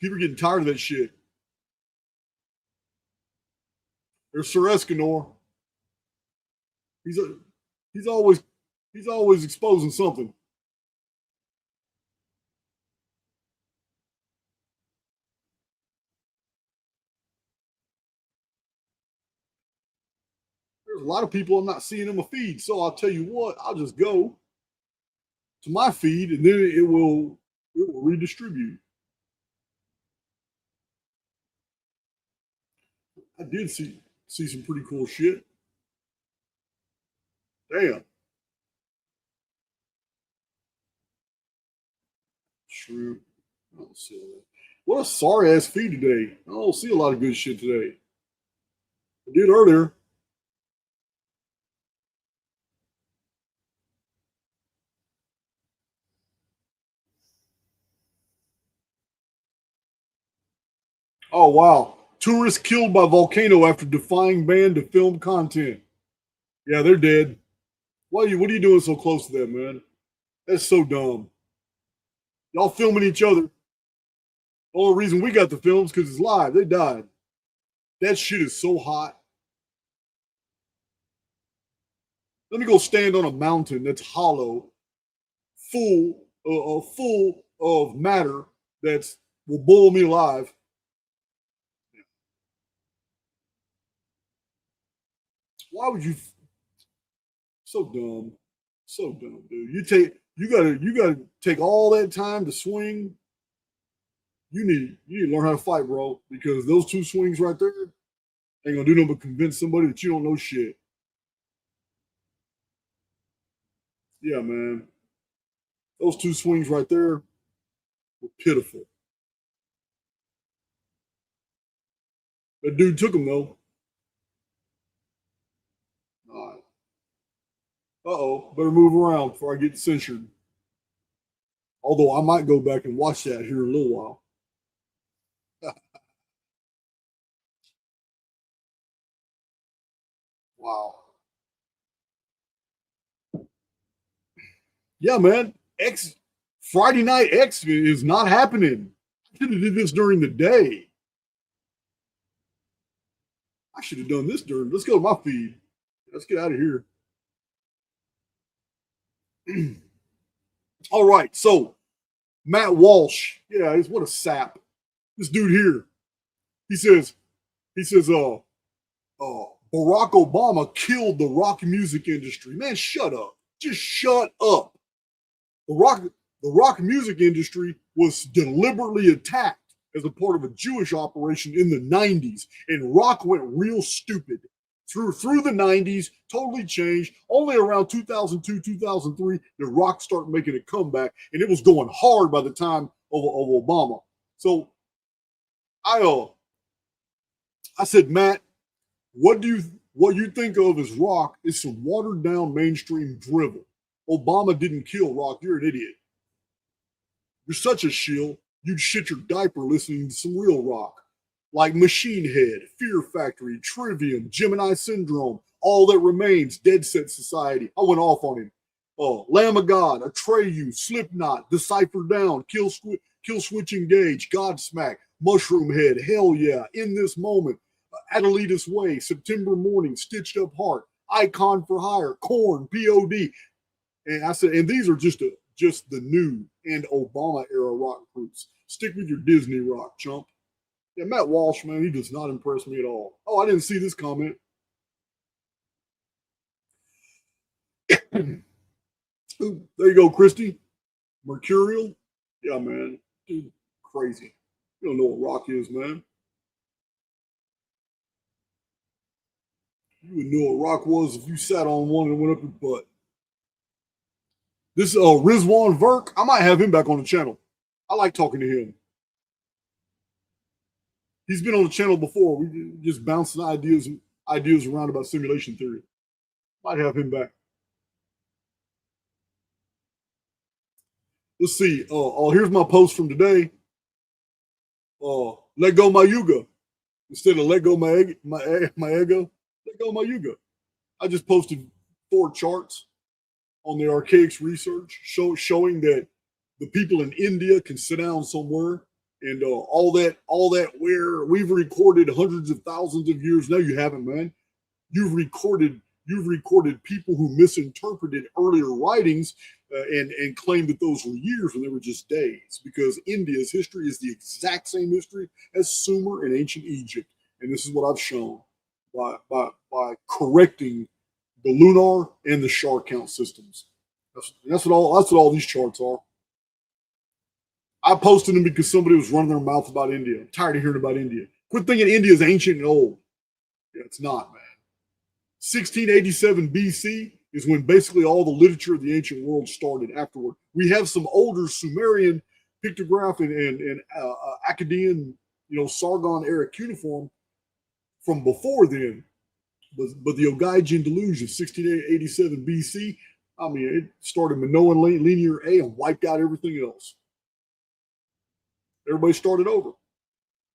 People are getting tired of that shit. There's Sir Escanor. He's a, he's always he's always exposing something. There's a lot of people I'm not seeing in my feed, so I'll tell you what. I'll just go to my feed, and then it will redistribute. I did see some pretty cool shit. Damn. True. I don't see all that. What a sorry ass feed today. I don't see a lot of good shit today. I did earlier. Oh wow. Tourists killed by volcano after defying ban to film content. Yeah, they're dead. What are you doing so close to that, man? That's so dumb. Y'all filming each other. The only reason we got the films because it's live. They died. That shit is so hot. Let me go stand on a mountain that's hollow, full of matter that's will boil me alive. Why would you? So dumb, so dumb, dude. You gotta take all that time to swing. You need to learn how to fight, bro, because those two swings right there ain't gonna do nothing but convince somebody that you don't know shit. Yeah, man. Those two swings right there were pitiful. That dude took them though. All right. Uh-oh. Better move around before I get censored. Although I might go back and watch that here in a little while. Wow. Yeah, man. X Friday night X is not happening. I should have did this during the day. I should have done this during. Let's go to my feed. Let's get out of here. All right, so Matt Walsh, yeah, what a sap. This dude here, he says, Barack Obama killed the rock music industry. Man, shut up. Just shut up. The rock, the rock music industry was deliberately attacked as a part of a Jewish operation in the 90s, and rock went real stupid. Through the 90s, totally changed. Only around 2002, 2003, did rock start making a comeback, and it was going hard by the time of Obama. So I I said, Matt, what you think of as rock is some watered down mainstream drivel. Obama didn't kill rock. You're an idiot. You're such a shill. You'd shit your diaper listening to some real rock, like Machine Head, Fear Factory, Trivium, Gemini Syndrome, All That Remains, Dead Set Society. I went off on him. Lamb of God, Atreyu, Slipknot, Decipher Down, Kill Switch Engage, Godsmack, Mushroom Head, Hell Yeah, In This Moment, Adelita's Way, September Morning, Stitched Up Heart, Icon for Hire, Korn, POD. And I said, and these are just the new and Obama era rock groups. Stick with your Disney rock, chump. Yeah, Matt Walsh, man, he does not impress me at all. Oh, I didn't see this comment. Ooh, there you go, Christy. Mercurial. Yeah, man. Dude, crazy. You don't know what rock is, man. You would know what rock was if you sat on one and went up your butt. This Rizwan Verk, I might have him back on the channel. I like talking to him. He's been on the channel before. We just bouncing ideas around about simulation theory. Might have him back. Let's see. Here's my post from today. Let go my yuga instead of let go my ego. Let go my yuga. I just posted 4 charts on the archaics research showing that the people in India can sit down somewhere and all that where we've recorded hundreds of thousands of years. No, you haven't, man. You've recorded people who misinterpreted earlier writings and claimed that those were years when they were just days, because India's history is the exact same history as Sumer and ancient Egypt. And this is what I've shown by correcting the lunar and the star count systems. That's what all these charts are. I posted them because somebody was running their mouth about India. I'm tired of hearing about India. Quit thinking India is ancient and old. Yeah, it's not, man. 1687 BC is when basically all the literature of the ancient world started afterward. We have some older Sumerian pictograph and Akkadian, Sargon era cuneiform from before then. But the Ogygian deluge of 1687 BC, I mean, it started Minoan linear A and wiped out everything else. Everybody started over.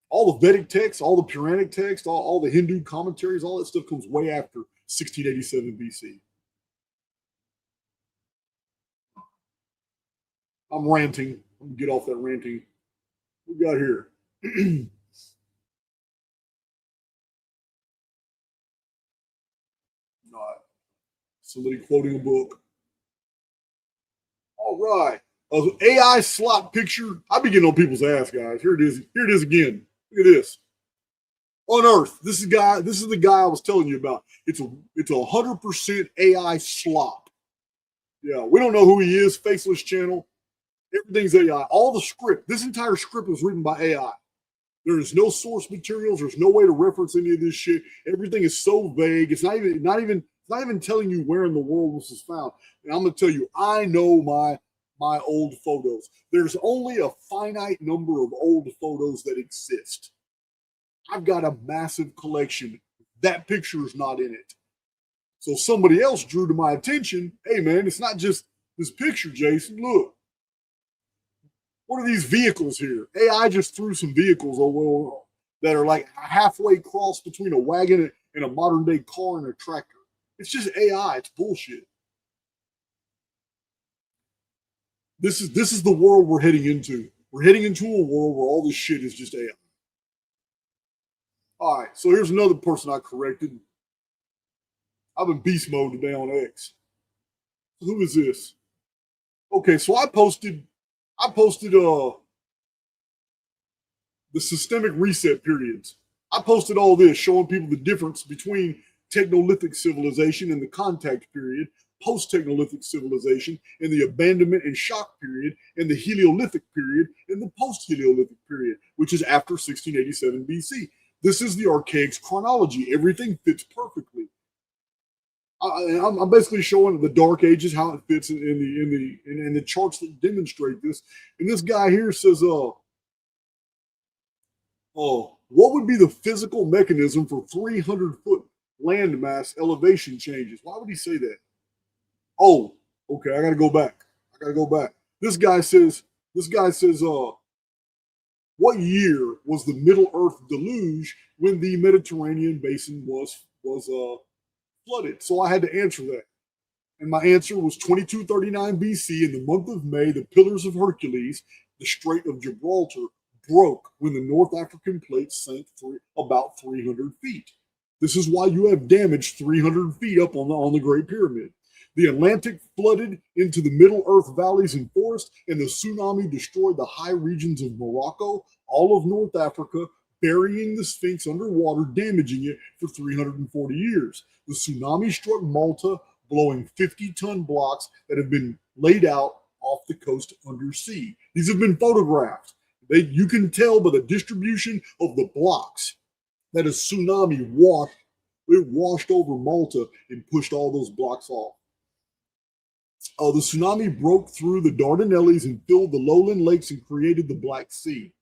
All the Vedic texts, all the Puranic texts, all the Hindu commentaries, all that stuff comes way after 1687 BC. I'm ranting. I'm going to get off that ranting. What we got here? Not somebody quoting a book. All right. AI slot picture. I be getting on people's ass, guys. Here it is. Here it is again. Look at this. On Earth, this is the guy I was telling you about. It's a 100% AI slop. Yeah, we don't know who he is. Faceless channel. Everything's AI. All the script. This entire script was written by AI. There is no source materials. There's no way to reference any of this shit. Everything is so vague. It's not even telling you where in the world this is found. And I'm gonna tell you, I know my old photos. There's only a finite number of old photos that exist. I've got a massive collection. That picture is not in it. So somebody else drew to my attention, hey man, it's not just this picture, Jason. Look. What are these vehicles here? AI just threw some vehicles over that are like halfway cross between a wagon and a modern day car and a tractor. It's just AI. It's bullshit. This is the world we're heading into. We're heading into a world where all this shit is just AI. All right, so here's another person I corrected. I'm in beast mode today on X. Who is this? Okay, so I posted the systemic reset periods. I posted all this showing people the difference between technolithic civilization and the contact period, post-technolithic civilization and the abandonment and shock period, and the Heliolithic period and the post-Heliolithic period, which is after 1687 BC. This is the archaic's chronology. Everything fits perfectly. I'm basically showing the Dark Ages how it fits in the charts that demonstrate this. And this guy here says, what would be the physical mechanism for 300-foot landmass elevation changes? Why would he say that? Oh, okay, I gotta go back. This guy says, what year was the Middle Earth deluge when the Mediterranean basin was flooded? So I had to answer that. And my answer was 2239 BC. In the month of May, the Pillars of Hercules, the Strait of Gibraltar, broke when the North African plate sank about 300 feet. This is why you have damage 300 feet up on the Great Pyramid. The Atlantic flooded into the Middle Earth valleys and forests, and the tsunami destroyed the high regions of Morocco, all of North Africa, burying the Sphinx underwater, damaging it for 340 years. The tsunami struck Malta, blowing 50-ton blocks that have been laid out off the coast undersea. These have been photographed. You can tell by the distribution of the blocks that a tsunami washed over Malta and pushed all those blocks off. The tsunami broke through the Dardanelles and filled the lowland lakes and created the Black Sea.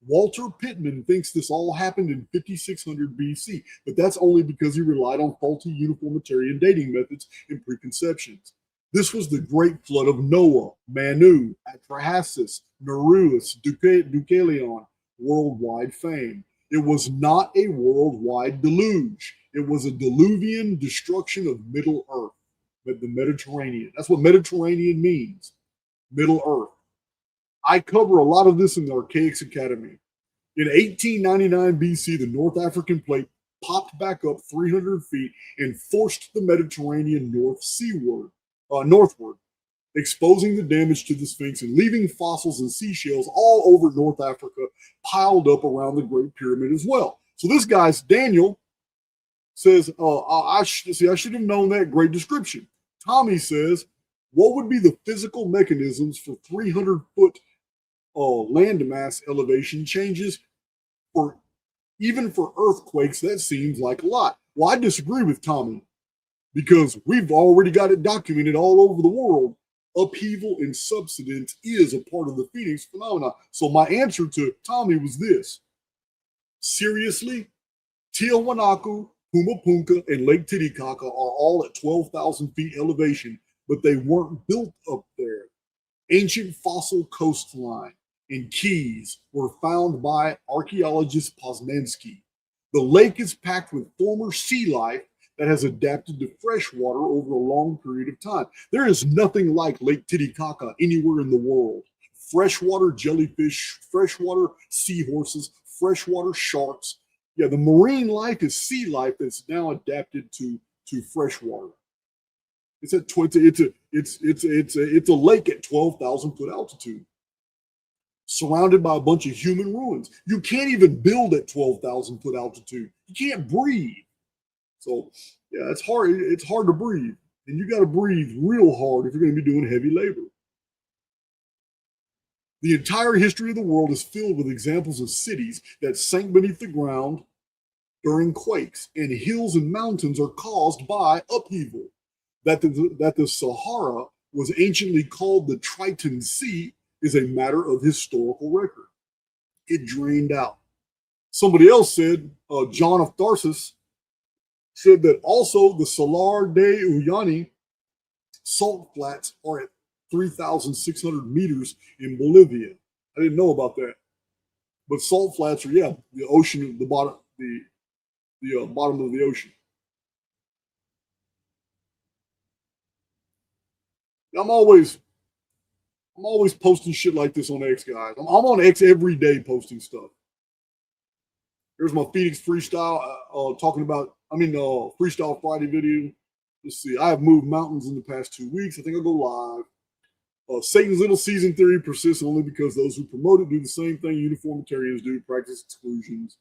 Walter Pittman thinks this all happened in 5600 BC, but that's only because he relied on faulty uniformitarian dating methods and preconceptions. This was the great flood of Noah, Manu, Atrahasis, Nereus, Deucalion, worldwide fame. It was not a worldwide deluge. It was a diluvian destruction of Middle Earth, the Mediterranean. That's what Mediterranean means, Middle Earth. I cover a lot of this in the Archaics Academy. In 1899 BC, the North African plate popped back up 300 feet and forced the Mediterranean northward, exposing the damage to the Sphinx and leaving fossils and seashells all over North Africa piled up around the Great Pyramid as well. So this guy's Daniel says, I should have known that. Great description. Tommy says, what would be the physical mechanisms for 300-foot landmass elevation changes? Even for earthquakes, that seems like a lot. Well, I disagree with Tommy because we've already got it documented all over the world. Upheaval and subsidence is a part of the Phoenix phenomena. So my answer to Tommy was this. Seriously, Tiahuanaco, Pumapunka, and Lake Titicaca are all at 12,000 feet elevation, but they weren't built up there. Ancient fossil coastline and keys were found by archaeologist Poznansky. The lake is packed with former sea life that has adapted to fresh water over a long period of time. There is nothing like Lake Titicaca anywhere in the world. Freshwater jellyfish, freshwater seahorses, freshwater sharks. Yeah, the marine life is sea life that's now adapted to freshwater. It's a lake at 12,000 foot altitude, surrounded by a bunch of human ruins. You can't even build at 12,000 foot altitude. You can't breathe. So yeah, it's hard. It's hard to breathe, and you got to breathe real hard if you're going to be doing heavy labor. The entire history of the world is filled with examples of cities that sank beneath the ground during quakes, and hills and mountains are caused by upheaval. That the Sahara was anciently called the Triton Sea is a matter of historical record. It drained out. Somebody else said, John of Tarsus said that also the Salar de Uyuni salt flats are at 3,600 meters in Bolivia. I didn't know about that. But salt flats are, the ocean, the bottom of the ocean. I'm always posting shit like this on X, guys. I'm on X every day posting stuff. Here's my Phoenix freestyle Freestyle Friday video. Let's see. I have moved mountains in the past 2 weeks. I think I'll go live. Satan's little season theory persists only because those who promote it do the same thing uniformitarians do, practice exclusions.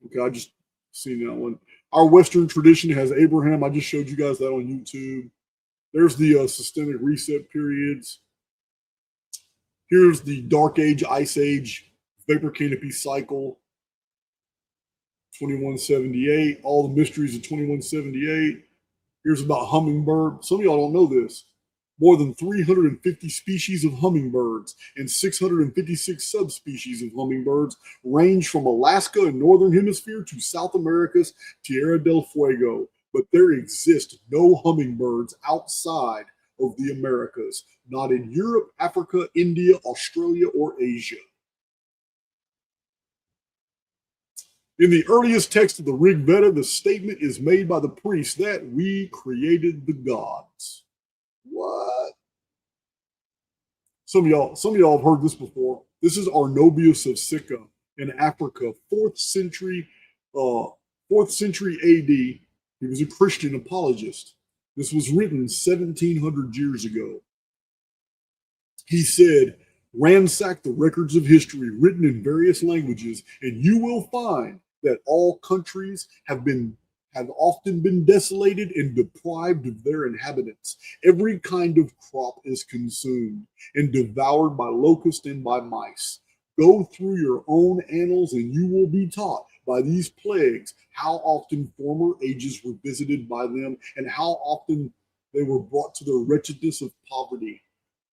Okay, I just seen that one. Our Western tradition has Abraham. I just showed you guys that on YouTube. There's the systemic reset periods. Here's the Dark Age, Ice Age, Vapor Canopy cycle, 2178, all the mysteries of 2178. Here's about hummingbird. Some of y'all don't know this. More than 350 species of hummingbirds and 656 subspecies of hummingbirds range from Alaska and Northern Hemisphere to South America's Tierra del Fuego. But there exist no hummingbirds outside of the Americas, not in Europe, Africa, India, Australia, or Asia. In the earliest text of the Rig Veda, the statement is made by the priest that we created the gods. What? Some of y'all have heard this before. This is Arnobius of Sicca in Africa, 4th century AD. He was a Christian apologist. This was written 1700 years ago. He said, ransack the records of history written in various languages, and you will find that all countries have often been desolated and deprived of their inhabitants. Every kind of crop is consumed and devoured by locusts and by mice. Go through your own annals, and you will be taught by these plagues how often former ages were visited by them and how often they were brought to the wretchedness of poverty.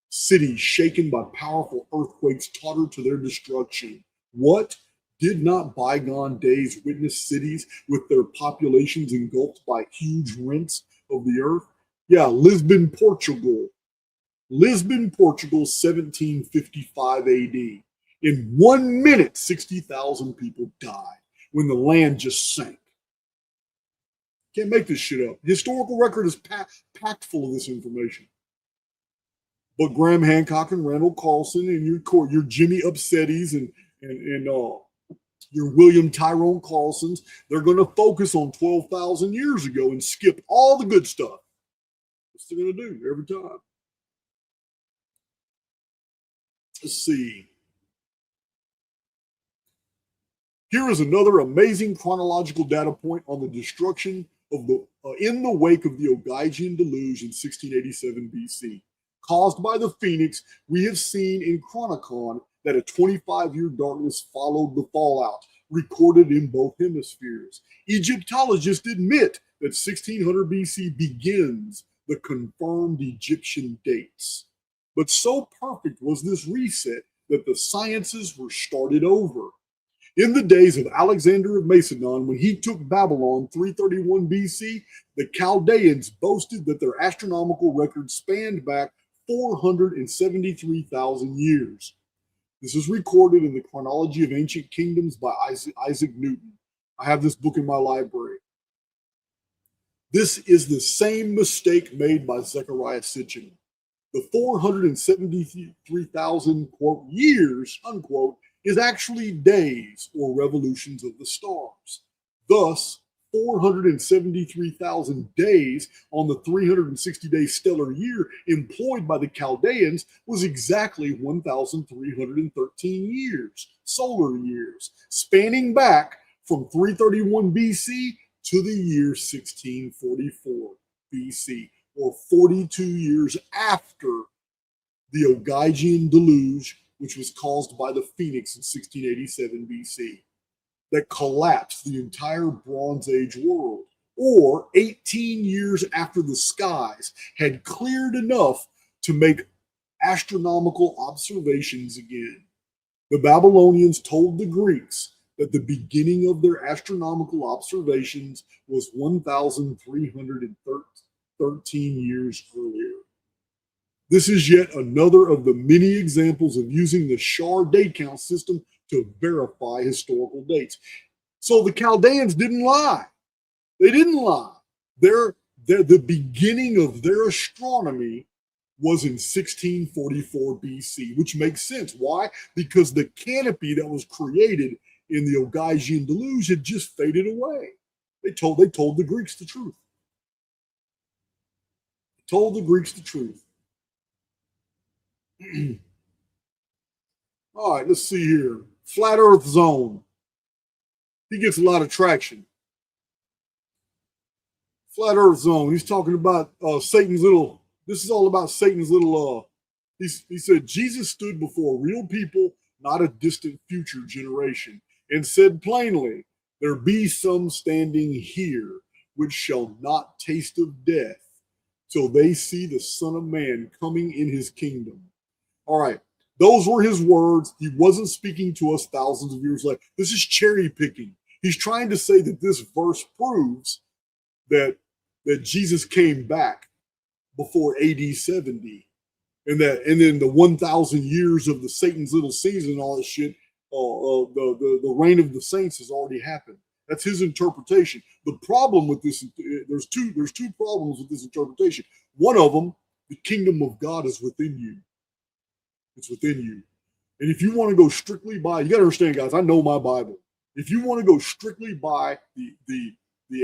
Cities shaken by powerful earthquakes totter to their destruction. What? Did not bygone days witness cities with their populations engulfed by huge rents of the earth? Yeah, Lisbon, Portugal. Lisbon, Portugal, 1755 AD. In 1 minute, 60,000 people died when the land just sank. Can't make this shit up. Historical record is packed full of this information. But Graham Hancock and Randall Carlson and your Jimmy Upsetties and your William Tyrone Carlsons, they're going to focus on 12,000 years ago and skip all the good stuff. That's what they're going to do every time. Let's see. Here is another amazing chronological data point on the destruction of in the wake of the Ogygian deluge in 1687 BC. Caused by the Phoenix, we have seen in Chronicon that a 25-year darkness followed the fallout, recorded in both hemispheres. Egyptologists admit that 1600 BC begins the confirmed Egyptian dates. But so perfect was this reset that the sciences were started over. In the days of Alexander of Macedon, when he took Babylon 331 BC, the Chaldeans boasted that their astronomical record spanned back 473,000 years. This is recorded in the Chronology of Ancient Kingdoms by Isaac Newton. I have this book in my library. This is the same mistake made by Zechariah Sitchin. The 473,000, quote, years, unquote, is actually days or revolutions of the stars. Thus, 473,000 days on the 360-day stellar year employed by the Chaldeans was exactly 1,313 years, solar years, spanning back from 331 BC to the year 1644 BC, or 42 years after the Ogygian deluge, which was caused by the Phoenix in 1687 BC, that collapsed the entire Bronze Age world, or 18 years after the skies had cleared enough to make astronomical observations again. The Babylonians told the Greeks that the beginning of their astronomical observations was 1,313 years earlier. This is yet another of the many examples of using the Shar date count system to verify historical dates. So the Chaldeans didn't lie. They didn't lie. The beginning of their astronomy was in 1644 BC, which makes sense. Why? Because the canopy that was created in the Ogygian deluge had just faded away. They told the Greeks the truth. Told the Greeks the truth. All right, let's see here. Flat Earth Zone. He gets a lot of traction. Flat Earth Zone. He's talking about Satan's little. This is all about Satan's little. He said Jesus stood before real people, not a distant future generation, and said plainly, "There be some standing here which shall not taste of death till they see the Son of Man coming in his kingdom." All right. Those were his words. He wasn't speaking to us thousands of years later. This is cherry picking. He's trying to say that this verse proves that Jesus came back before AD 70, and then the 1,000 years of the Satan's little season, all that shit, the reign of the saints has already happened. That's his interpretation. The problem with this, there's two problems with this interpretation. One of them, the kingdom of God is within you. It's within you. And if you want to go strictly by, you got to understand, guys, I know my Bible. If you want to go strictly by the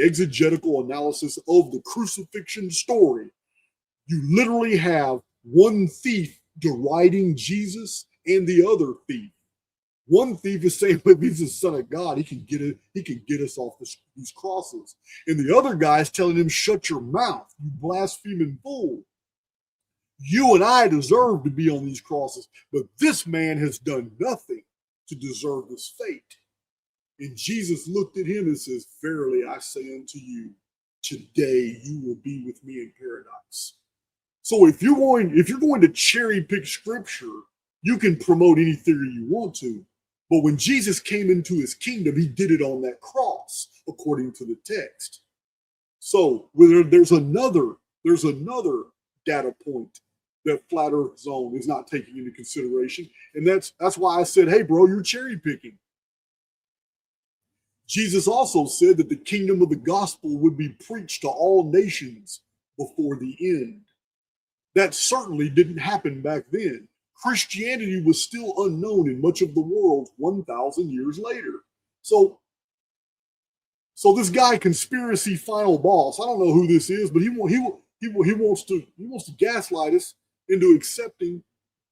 exegetical analysis of the crucifixion story, you literally have one thief deriding Jesus and the other thief. One thief is saying, if he's the Son of God, he can get us off these crosses. And the other guy is telling him, shut your mouth, you blaspheming fool. You and I deserve to be on these crosses, but this man has done nothing to deserve this fate. And Jesus looked at him and says, verily I say unto you, today you will be with me in paradise. So if you're going to cherry pick scripture, you can promote any theory you want to. But when Jesus came into his kingdom, he did it on that cross, according to the text. So there's another data point that Flat Earth Zone is not taking into consideration. And that's why I said, hey, bro, you're cherry picking. Jesus also said that the kingdom of the gospel would be preached to all nations before the end. That certainly didn't happen back then. Christianity was still unknown in much of the world 1,000 years later. So this guy, conspiracy final boss, I don't know who this is, but he wants to gaslight us into accepting,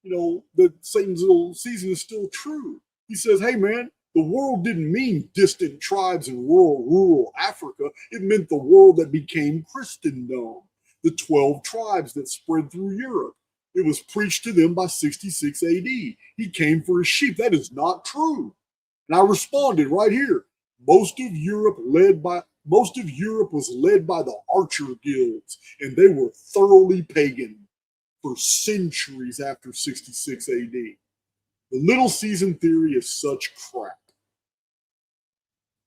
that Satan's little season is still true. He says, hey, man, the world didn't mean distant tribes in rural Africa. It meant the world that became Christendom, the 12 tribes that spread through Europe. It was preached to them by 66 AD. He came for his sheep. That is not true. And I responded right here. Most of Europe was led by the archer guilds, and they were thoroughly pagan for centuries after 66 AD. The little season theory is such crap.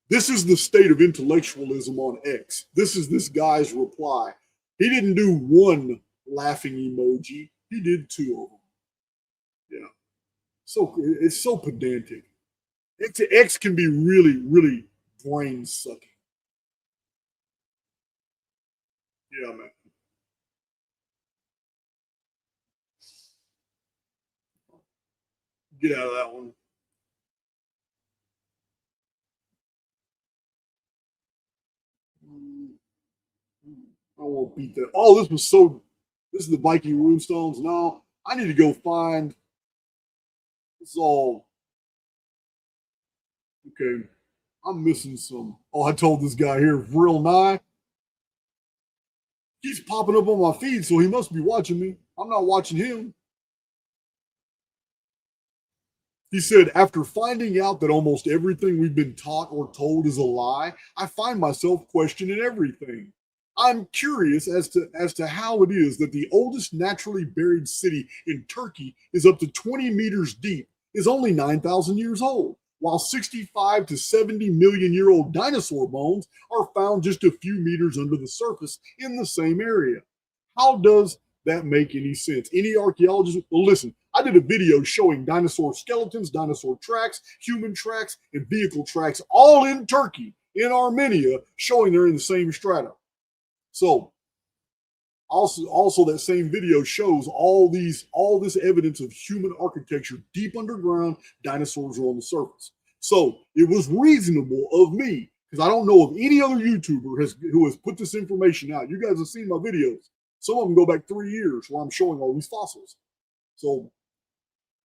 This is the state of intellectualism on X. This is this guy's reply. He didn't do one laughing emoji. He did two of them. Yeah. So it's so pedantic. X can be really, really brain sucking. Yeah, man. Get out of that one. I won't beat that. Oh, this is the Viking runestones. No, I need to go find. This is all. Okay. I'm missing some. Oh, I told this guy here, real nigh. He's popping up on my feed, so he must be watching me. I'm not watching him. He said, after finding out that almost everything we've been taught or told is a lie, I find myself questioning everything. I'm curious as to how it is that the oldest naturally buried city in Turkey is up to 20 meters deep, is only 9,000 years old, while 65 to 70 million year old dinosaur bones are found just a few meters under the surface in the same area. How does that make any sense? Any archaeologist? Well, listen, I did a video showing dinosaur skeletons, dinosaur tracks, human tracks, and vehicle tracks, all in Turkey, in Armenia, showing they're in the same strata. So, also that same video shows all this evidence of human architecture deep underground. Dinosaurs are on the surface. So it was reasonable of me, because I don't know of any other YouTuber who has put this information out. You guys have seen my videos. Some of them go back 3 years where I'm showing all these fossils. So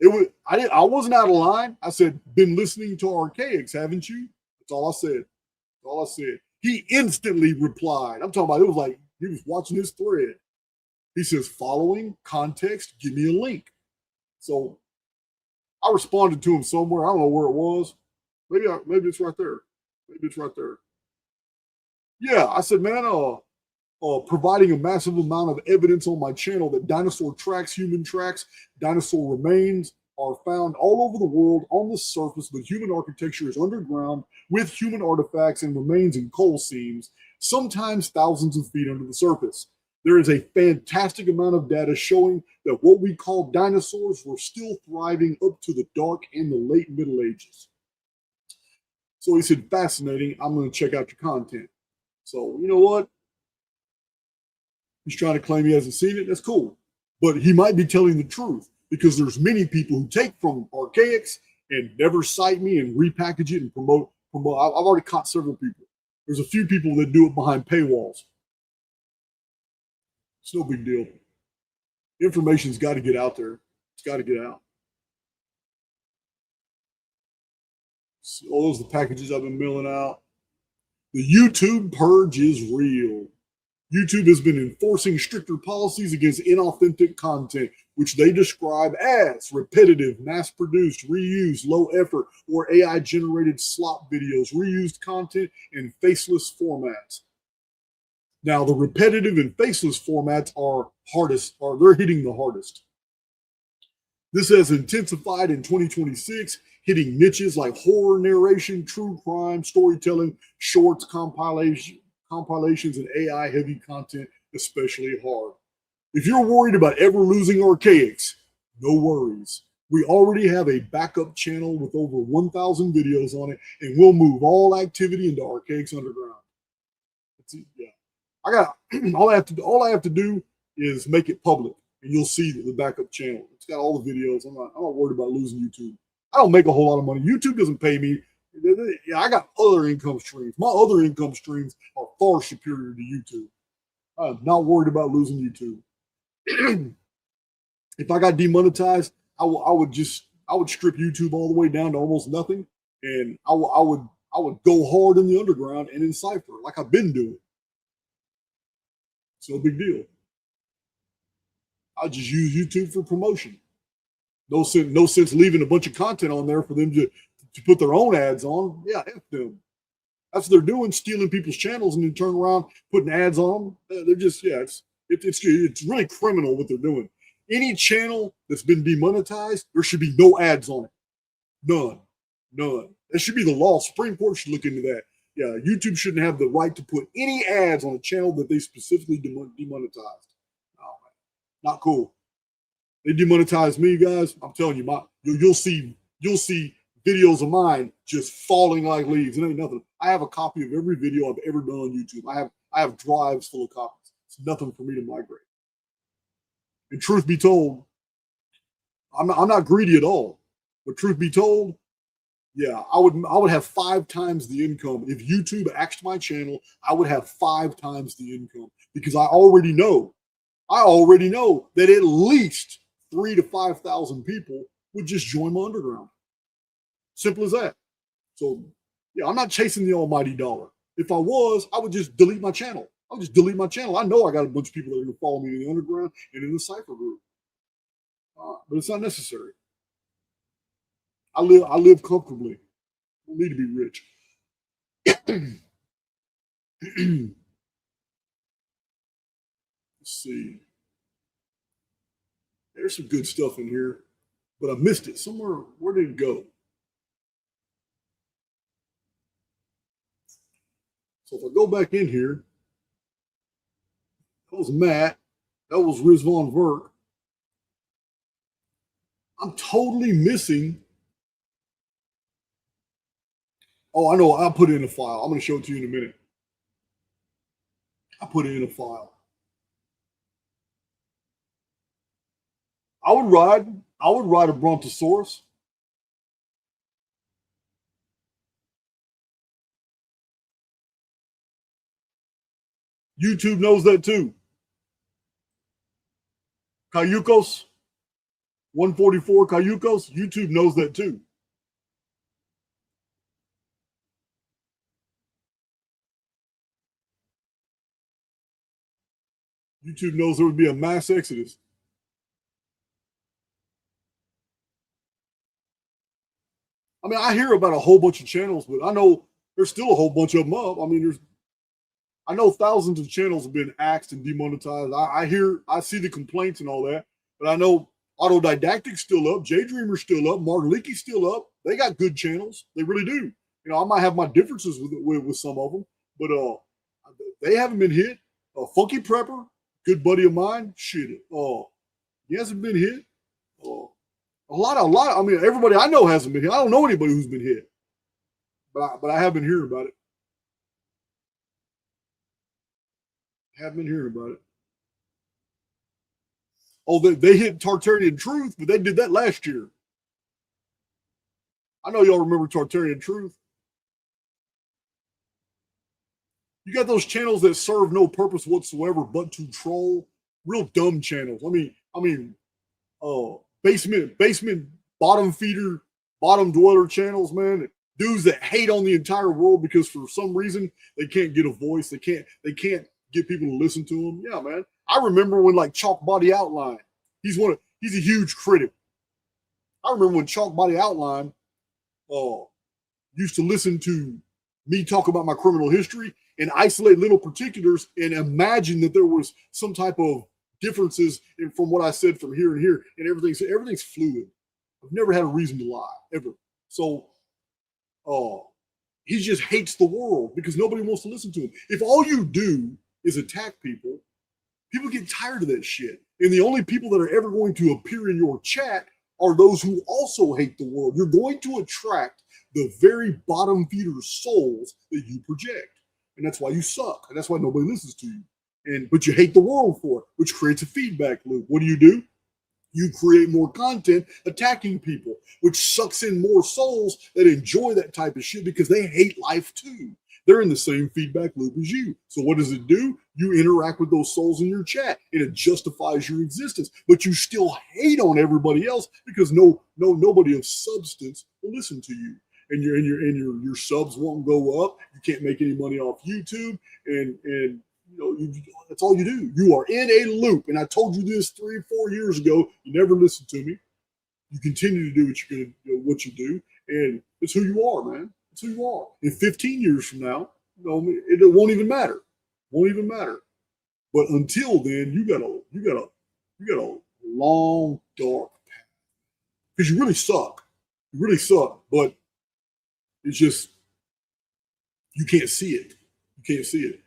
it was I wasn't out of line. I said, been listening to archaics, haven't you? That's all I said. That's all I said. He instantly replied. I'm talking about it was like he was watching this thread. He says, following context, give me a link. So I responded to him somewhere. I don't know where it was. Maybe it's right there. Maybe it's right there. Yeah, I said, man, providing a massive amount of evidence on my channel that dinosaur tracks, human tracks, dinosaur remains are found all over the world on the surface, but human architecture is underground with human artifacts and remains in coal seams, sometimes thousands of feet under the surface. There is a fantastic amount of data showing that what we call dinosaurs were still thriving up to the dark and the late Middle Ages. So he said, fascinating. I'm going to check out your content. So, you know what? He's trying to claim he hasn't seen it. That's cool. But he might be telling the truth because there's many people who take from archaics and never cite me and repackage it and promote. I've already caught several people. There's a few people that do it behind paywalls. It's no big deal. Information's got to get out there. It's got to get out. So all those are the packages I've been mailing out. The YouTube purge is real. YouTube has been enforcing stricter policies against inauthentic content, which they describe as repetitive, mass-produced, reused, low-effort, or AI-generated slop videos, reused content, and faceless formats. Now, the repetitive and faceless formats are they're hitting the hardest. This has intensified in 2026, hitting niches like horror narration, true crime, storytelling, shorts, compilations, and AI-heavy content especially hard. If you're worried about ever losing archaics, no worries. We already have a backup channel with over 1,000 videos on it, and we'll move all activity into Archaics Underground. That's it. Yeah, I got all I have to do is make it public, and you'll see the backup channel. It's got all the videos. I'm not worried about losing YouTube. I don't make a whole lot of money. YouTube doesn't pay me. Yeah, I got other income streams. My other income streams are far superior to YouTube. I'm not worried about losing YouTube. If I got demonetized, I would strip YouTube all the way down to almost nothing, and I would go hard in the underground and in Cypher like I've been doing. It's no big deal. I just use YouTube for promotion. No sense leaving a bunch of content on there for them to put their own ads on. Yeah, F them. That's what they're doing, stealing people's channels and then turn around putting ads on them. They're just it's really criminal what they're doing. Any channel that's been demonetized, there should be no ads on it. None. That should be the law. Supreme Court should look into that. Yeah, YouTube shouldn't have the right to put any ads on a channel that they specifically demonetized. Oh, not cool. They demonetized me, guys. I'm telling you, you'll see videos of mine just falling like leaves. It ain't nothing. I have a copy of every video I've ever done on YouTube. I have drives full of copies. It's nothing for me to migrate. And truth be told, I'm not greedy at all. But truth be told, yeah, I would have 5 times the income. If YouTube axed my channel, I would have 5 times the income because I already know that at least 3,000 to 5,000 people would just join my underground. Simple as that. So yeah, I'm not chasing the almighty dollar. If I was, I would just delete my channel. I know I got a bunch of people that are going to follow me in the underground and in the Cypher group. But it's not necessary. I live comfortably. I don't need to be rich. Let's see. There's some good stuff in here, but I missed it somewhere. Where did it go? So if I go back in here, that was Matt. That was Riz Von Verk. I'm totally missing. Oh, I know. I'll put it in a file. I'm going to show it to you in a minute. I put it in a file. I would ride a Brontosaurus. YouTube knows that too. Cayucos, 144 Cayucos. YouTube knows that too. YouTube knows there would be a mass exodus. I mean, I hear about a whole bunch of channels, but I know there's still a whole bunch of them up. I mean, I know thousands of channels have been axed and demonetized. I see the complaints and all that, but I know Autodidactic's still up, J-Dreamer's still up, Mark Leakey's still up. They got good channels. They really do. You know, I might have my differences with some of them, but they haven't been hit. Funky Prepper, good buddy of mine, shit. He hasn't been hit. A lot. I mean, everybody I know hasn't been hit. I don't know anybody who's been hit, but I have been hearing about it. Have been hearing about it. Oh, they hit Tartarian Truth, but they did that last year. I know y'all remember Tartarian Truth. You got those channels that serve no purpose whatsoever but to troll. Real dumb channels. I mean, basement bottom feeder, bottom dweller channels, man. Dudes that hate on the entire world because for some reason they can't get a voice. They can't get people to listen to them. Yeah, man. I remember when like Chalk Body Outline. He's a huge critic. I remember when Chalk Body Outline used to listen to me talk about my criminal history and isolate little particulars and imagine that there was some type of differences from what I said from here and here, and everything's fluid. I've never had a reason to lie, ever. So he just hates the world because nobody wants to listen to him. If all you do is attack people, people get tired of that shit. And the only people that are ever going to appear in your chat are those who also hate the world. You're going to attract the very bottom feeder souls that you project. And that's why you suck. And that's why nobody listens to you. But you hate the world for it, which creates a feedback loop. What do? You create more content attacking people, which sucks in more souls that enjoy that type of shit because they hate life too. They're in the same feedback loop as you. So what does it do? You interact with those souls in your chat and it justifies your existence, but you still hate on everybody else because nobody of substance will listen to you. And your subs won't go up. You can't make any money off YouTube, and that's all you do. You are in a loop. And I told you this 3 or 4 years ago. You never listened to me. You continue to do what you do, and it's who you are, man. It's who you are. In 15 years from now, it won't even matter. Won't even matter. But until then, you got a long dark path because you really suck. You really suck. But it's just you can't see it. You can't see it.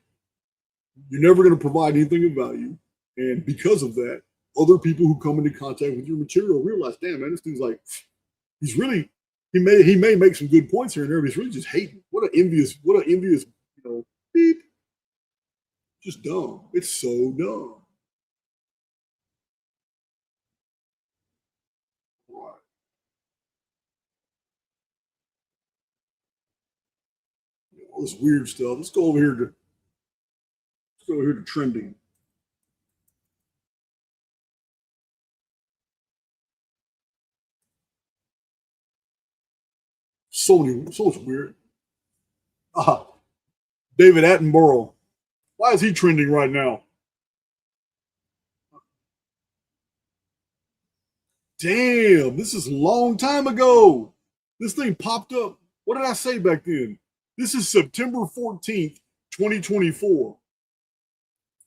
You're never going to provide anything of value, and because of that, other people who come into contact with your material realize, damn man, this dude's like, he may make some good points here and there, but he's really just hating. What an envious, beep. Just dumb. It's so dumb. Right. All this weird stuff. Let's go over here to trending. So much weird. David Attenborough. Why is he trending right now? Damn, this is a long time ago. This thing popped up. What did I say back then? This is September 14th, 2024.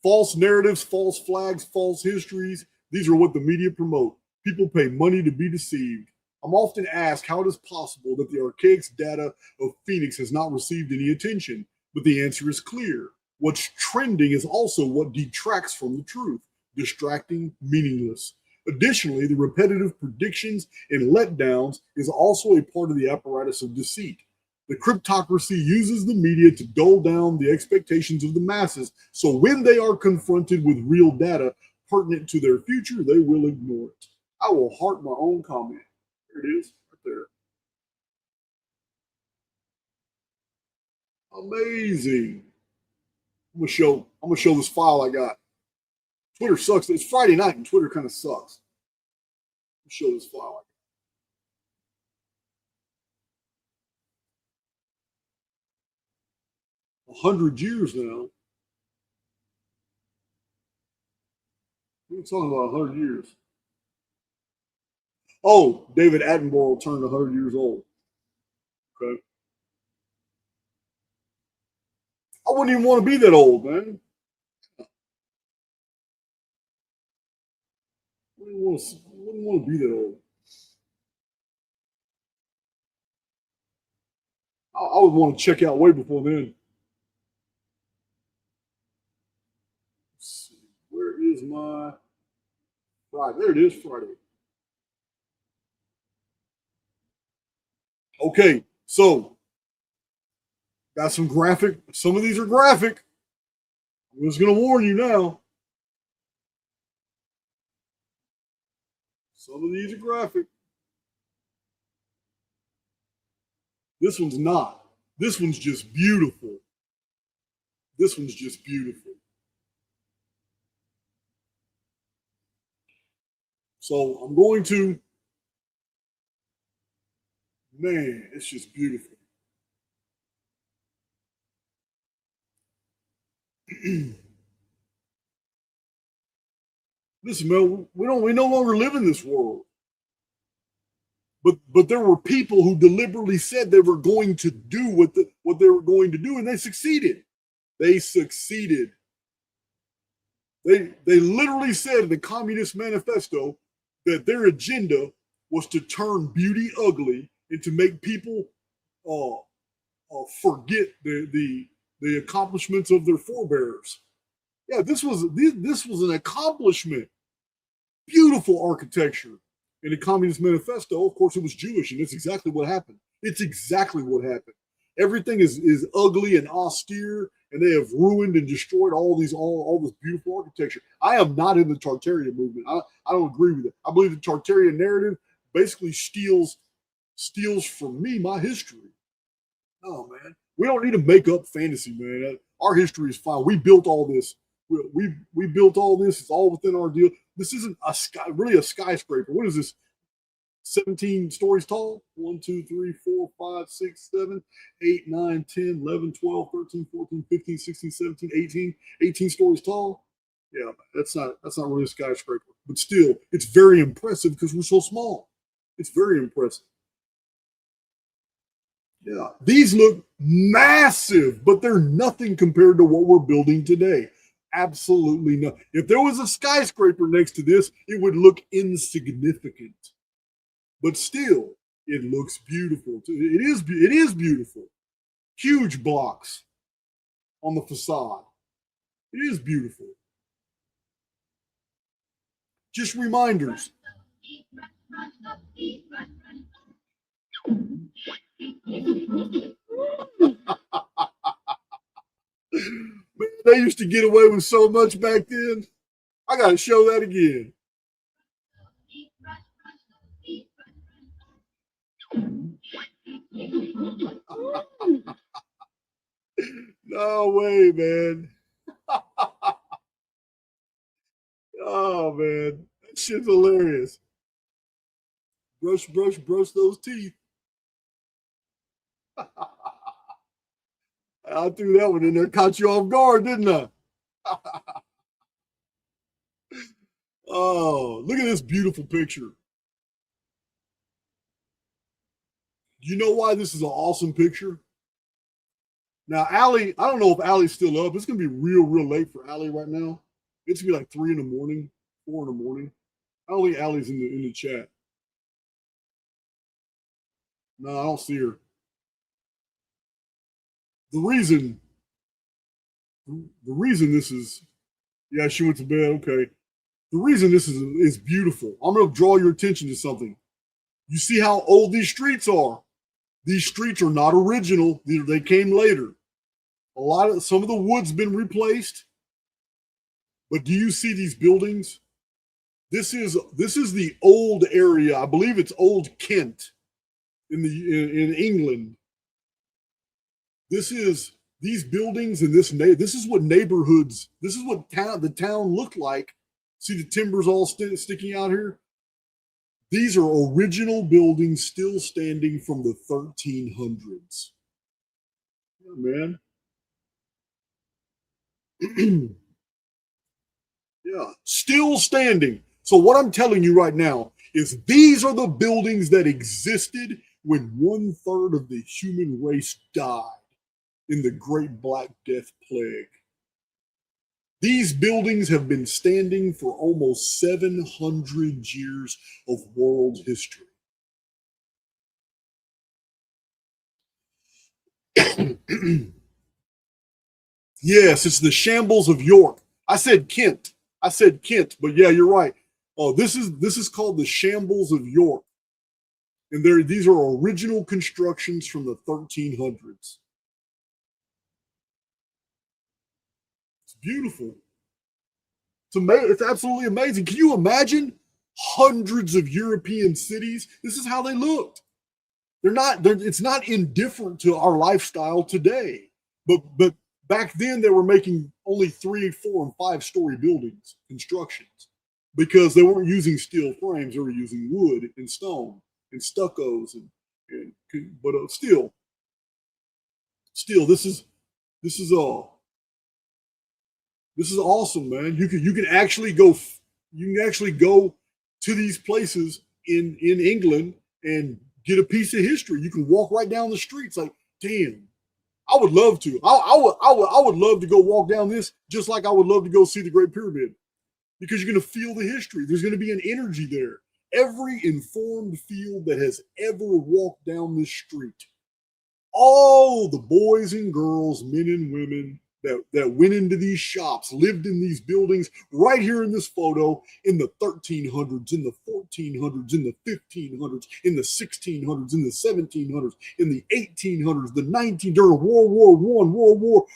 False narratives, false flags, false histories. These are what the media promote. People pay money to be deceived. I'm often asked how it is possible that the archaic data of Phoenix has not received any attention, but the answer is clear. What's trending is also what detracts from the truth, distracting, meaningless. Additionally, the repetitive predictions and letdowns is also a part of the apparatus of deceit. The cryptocracy uses the media to dull down the expectations of the masses, so when they are confronted with real data pertinent to their future, they will ignore it. I will heart my own comment. There it is, right there. Amazing. I'm gonna show this file I got. Twitter sucks. It's Friday night and Twitter kind of sucks. Let me show this file. 100 years now. We're talking about 100 years. Oh, David Attenborough turned 100 years old. Okay. I wouldn't even want to be that old, man. I wouldn't want to be that old. I would want to check out way before then. Let's see. Where is my Friday? There it is, Friday. Okay, so got some graphic. Some of these are graphic. I'm just going to warn you now. Some of these are graphic. This one's not. This one's just beautiful. This one's just beautiful. So I'm going to, man, it's just beautiful. Listen, man, we no longer live in this world. But there were people who deliberately said they were going to do what they were going to do, and they succeeded. They succeeded. They literally said in the Communist Manifesto that their agenda was to turn beauty ugly and to make people forget the accomplishments of their forebears. Yeah, this was an accomplishment. Beautiful architecture. In the Communist Manifesto, of course, it was Jewish, and that's exactly what happened. It's exactly what happened. Everything is ugly and austere, and they have ruined and destroyed all this beautiful architecture. I am not in the Tartarian movement. I don't agree with it. I believe the Tartarian narrative basically steals from me my history. Oh man, we don't need to make up fantasy, man. Our history is fine. We built all this. We built all this. It's all within our deal. This isn't really a skyscraper. What is this? 17 stories tall? 1, 2, 3, 4, 5, 6, 7, 8, 9, 10, 11, 12, 13, 14, 15, 16, 17, 18 stories tall. Yeah, that's not really a skyscraper. But still, it's very impressive because we're so small. It's very impressive. Yeah, these look massive, but they're nothing compared to what we're building today. Absolutely not. If there was a skyscraper next to this, it would look insignificant. But still, it looks beautiful. It is beautiful. Huge blocks on the facade. It is beautiful. Just reminders. Man, they used to get away with so much back then. I got to show that again. No way, man. Oh, man. That shit's hilarious. Brush those teeth. I threw that one in there, caught you off guard, didn't I? Oh, look at this beautiful picture. Do you know why this is an awesome picture? Now, Allie, I don't know if Allie's still up. It's going to be real late for Allie right now. It's going to be like 3 in the morning, 4 in the morning. I don't think Allie's in the chat. No, I don't see her. The reason this is, yeah, she went to bed. Okay. The reason this is beautiful. I'm going to draw your attention to something. You see how old these streets are. These streets are not original. They came later. Some of the wood's been replaced. But do you see these buildings? This is the old area. I believe it's Old Kent in England. This is these buildings and this is what neighborhoods. This is what the town looked like See the timbers all sticking out here? These are original buildings still standing from the 1300s. Yeah, man. Yeah, still standing. So what I'm telling you right now is these are the buildings that existed when 1/3 of the human race died in the Great Black Death Plague. These buildings have been standing for almost 700 years of world history. Yes, it's the shambles of York. I said Kent. But yeah, you're right. Oh, this is called the shambles of York. And these are original constructions from the 1300s. It's beautiful. It's absolutely amazing. Can you imagine hundreds of European cities? This is how they looked. It's not indifferent to our lifestyle today. But back then they were making only 3, 4, and 5-story buildings, constructions, because they weren't using steel frames, they were using wood and stone and stuccos but still this is all this is awesome, man. You can actually go to these places in England and get a piece of history. You can walk right down the streets. Like, damn, I would love to. I would love to go walk down this, just like I would love to go see the Great Pyramid, because you're going to feel the history. There's going to be an energy there. Every informed field that has ever walked down this street, all the boys and girls, men and women that went into these shops, lived in these buildings right here in this photo in the 1300s, in the 1400s, in the 1500s, in the 1600s, in the 1700s, in the 1800s, the 19 during World War I, World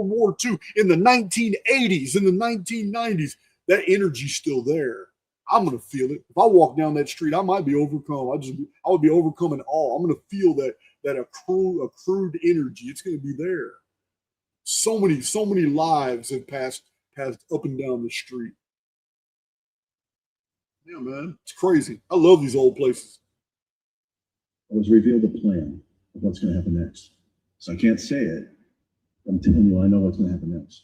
War II, in the 1980s, in the 1990s. That energy's still there. I'm gonna feel it. If I walk down that street, I might be overcome. I would be overcome in awe. I'm gonna feel that accrued energy. It's gonna be there. So many lives have passed up and down the street. Yeah, man, it's crazy. I love these old places. I was revealed a plan of what's going to happen next. So I can't say it. I'm telling you, I know what's going to happen next.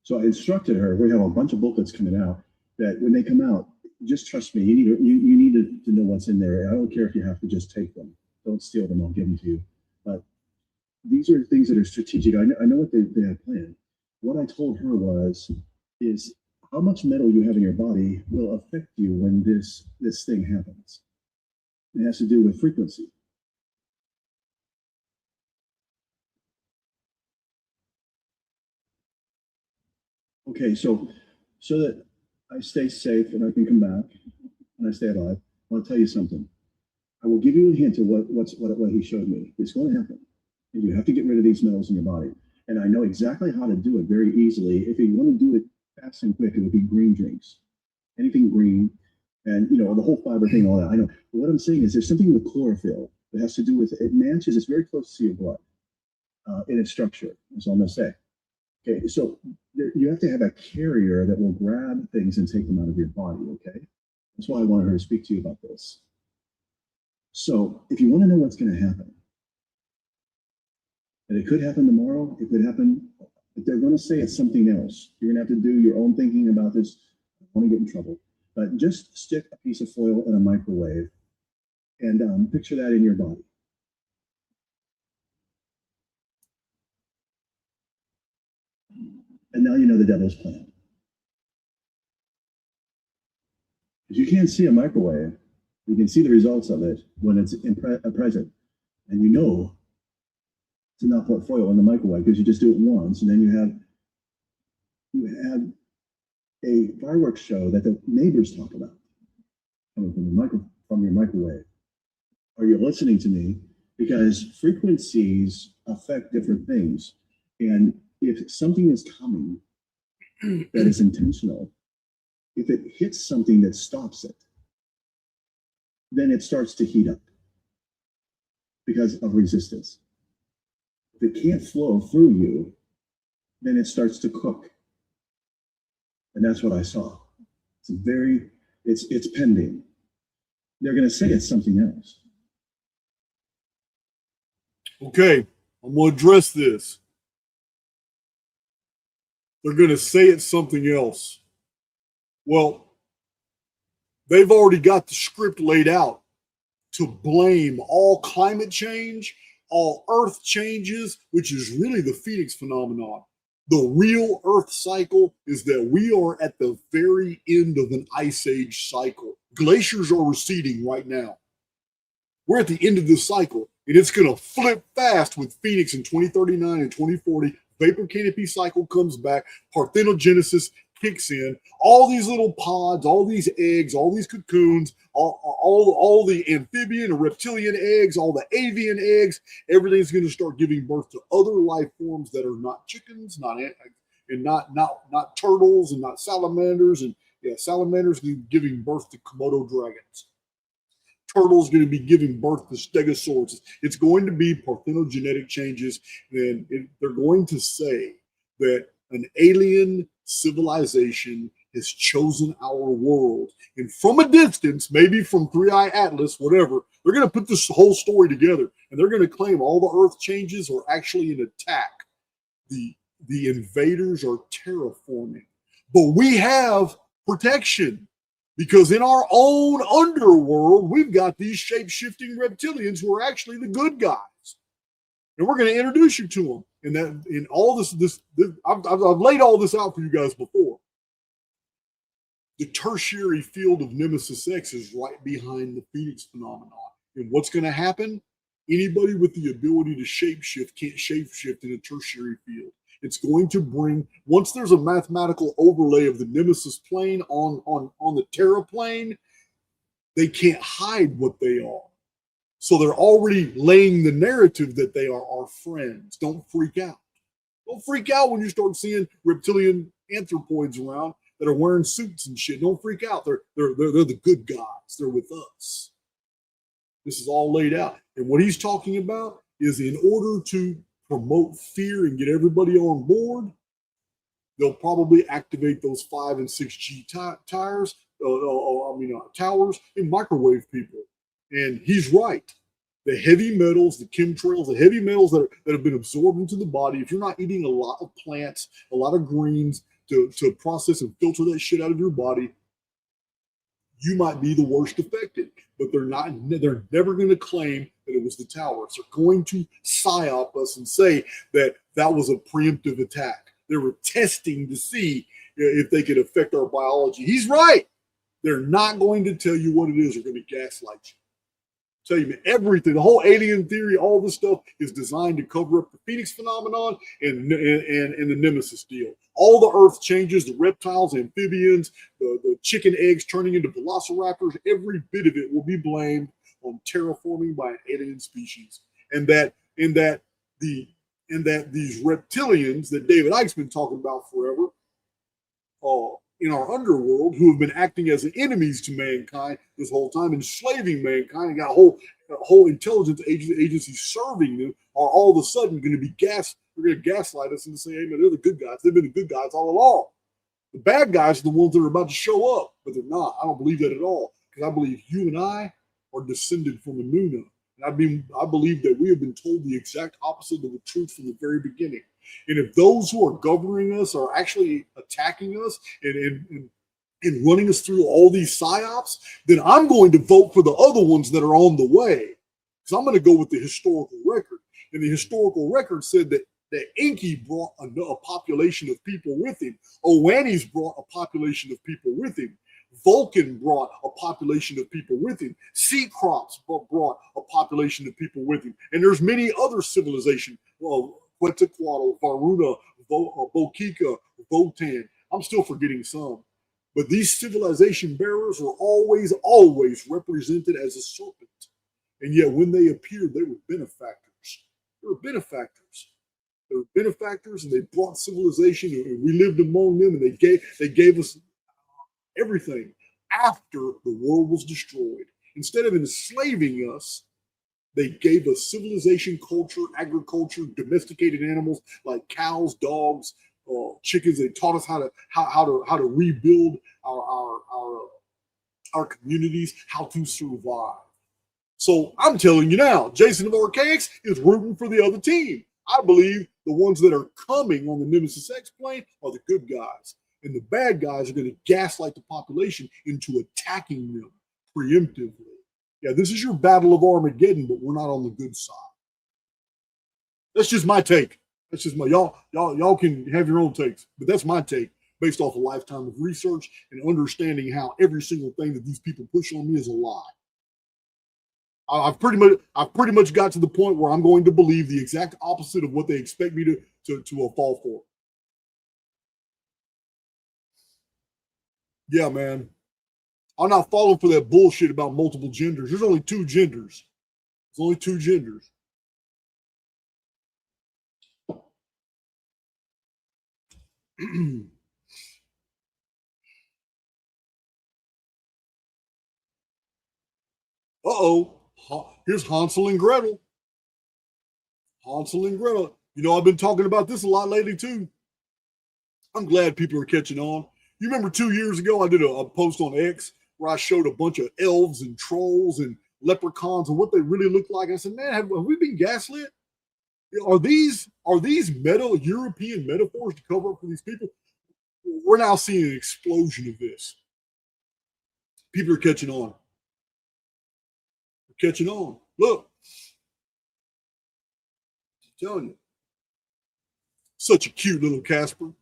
So I instructed her. We have a bunch of booklets coming out that when they come out, just trust me. You need to know what's in there. I don't care if you have to just take them. Don't steal them. I'll give them to you. But these are things that are strategic. I know what they had planned. What I told her is how much metal you have in your body will affect you when this thing happens. It has to do with frequency. Okay, so that I stay safe and I can come back and I stay alive, I'll tell you something. I will give you a hint of what he showed me. It's going to happen. And you have to get rid of these metals in your body. And I know exactly how to do it very easily. If you want to do it fast and quick, it would be green drinks. Anything green, and the whole fiber thing, all that. I know. But what I'm saying is there's something with chlorophyll that has to do with it matches. It's very close to your blood in its structure. That's all I'm going to say. Okay, so you have to have a carrier that will grab things and take them out of your body. Okay, that's why I wanted her to speak to you about this. So if you want to know what's going to happen, and it could happen tomorrow, it could happen, but they're going to say it's something else. You're going to have to do your own thinking about this. I don't want to get in trouble, but just stick a piece of foil in a microwave and picture that in your body. And now you know the devil's plan. Because you can't see a microwave, you can see the results of it when it's present. And you know to not put foil in the microwave because you just do it once, and then you have a fireworks show that the neighbors talk about coming from your microwave. Are you listening to me? Because frequencies affect different things. And if something is coming that is intentional, if it hits something that stops it, then it starts to heat up because of resistance. If it can't flow through you, then it starts to cook. And that's what I saw. It's pending. They're going to say it's something else. Okay, I'm going to address this. They're going to say it's something else. Well, they've already got the script laid out to blame all climate change, all earth changes, which is really the Phoenix phenomenon. The real earth cycle is that we are at the very end of an ice age cycle. Glaciers are receding right now. We're at the end of this cycle, and it's going to flip fast with Phoenix in 2039 and 2040. Vapor canopy cycle comes back, parthenogenesis kicks in. All these little pods, all these eggs, all these cocoons, all the amphibian and reptilian eggs, all the avian eggs, everything's going to start giving birth to other life forms that are not chickens, not turtles, and not salamanders. And salamanders giving birth to Komodo dragons. Turtles going to be giving birth to stegosaurs. It's going to be parthenogenetic changes, and they're going to say that an alien civilization has chosen our world. And from a distance, maybe from Three-Eye Atlas, whatever, they're going to put this whole story together, and they're going to claim all the Earth changes are actually an attack. The invaders are terraforming. But we have protection. Because in our own underworld, we've got these shape-shifting reptilians who are actually the good guys, and we're going to introduce you to them. And that in all this I've laid all this out for you guys before. The tertiary field of Nemesis X is right behind the Phoenix phenomenon. And what's going to happen? Anybody with the ability to shapeshift can't shapeshift in a tertiary field. It's going to bring, once there's a mathematical overlay of the Nemesis plane on the Terra plane, they can't hide what they are. So they're already laying the narrative that they are our friends. Don't freak out. Don't freak out when you start seeing reptilian anthropoids around that are wearing suits and shit. Don't freak out. They're the good guys. They're with us. This is all laid out. And what he's talking about is in order to promote fear and get everybody on board, they'll probably activate those 5 and 6G towers and microwave people. And he's right. The heavy metals, the chemtrails, the heavy metals that have been absorbed into the body, if you're not eating a lot of plants, a lot of greens to process and filter that shit out of your body, you might be the worst affected. But they're never going to claim that it was the towers. They're going to psyop us and say that was a preemptive attack. They were testing to see if they could affect our biology. He's right. They're not going to tell you what it is. They're going to gaslight you. Tell you everything. The whole alien theory, all this stuff is designed to cover up the Phoenix phenomenon and the Nemesis deal. All the Earth changes, the reptiles, amphibians, the chicken eggs turning into velociraptors, every bit of it will be blamed on terraforming by an alien species. And that these reptilians that David Icke's been talking about forever, in our underworld, who have been acting as enemies to mankind this whole time, enslaving mankind, and got whole intelligence agencies serving them, are all of a sudden going to be they're going to gaslight us and say, hey, man, they're the good guys. They've been the good guys all along. The bad guys are the ones that are about to show up, but they're not. I don't believe that at all, because I believe you and I are descended from a Nuna. And I believe that we have been told the exact opposite of the truth from the very beginning. And if those who are governing us are actually attacking us and running us through all these psyops, then I'm going to vote for the other ones that are on the way. Because I'm going to go with the historical record. And the historical record said that Enki brought a population of people with him. Oannes brought a population of people with him. Vulcan brought a population of people with him. Cecrops brought a population of people with him. And there's many other civilizations. Quetzalcoatl, Varuna, Bokika, Votan. I'm still forgetting some. But these civilization bearers were always represented as a serpent. And yet when they appeared, they were benefactors. They were benefactors. They were benefactors, and they brought civilization, and we lived among them, and they gave us everything after the world was destroyed. Instead of enslaving us, they gave us civilization, culture, agriculture, domesticated animals like cows, dogs, chickens. They taught us how to rebuild our communities, how to survive. So I'm telling you now, Jason of Archaics is rooting for the other team. I believe the ones that are coming on the Nemesis X plane are the good guys. And the bad guys are going to gaslight the population into attacking them preemptively. Yeah, this is your battle of Armageddon, but we're not on the good side. That's just my take. That's just my y'all can have your own takes, but that's my take based off a lifetime of research and understanding how every single thing that these people push on me is a lie. I've pretty much got to the point where I'm going to believe the exact opposite of what they expect me to fall for. Yeah, man. I'm not falling for that bullshit about multiple genders. There's only two genders. There's only two genders. Uh-oh. Here's Hansel and Gretel. Hansel and Gretel. You know, I've been talking about this a lot lately, too. I'm glad people are catching on. You remember 2 years ago, I did a post on X where I showed a bunch of elves and trolls and leprechauns and what they really look like. I said, man, have we been gaslit? Are these European metaphors to cover up for these people? We're now seeing an explosion of this. People are catching on. They're catching on. Look. I'm telling you. Such a cute little Casper.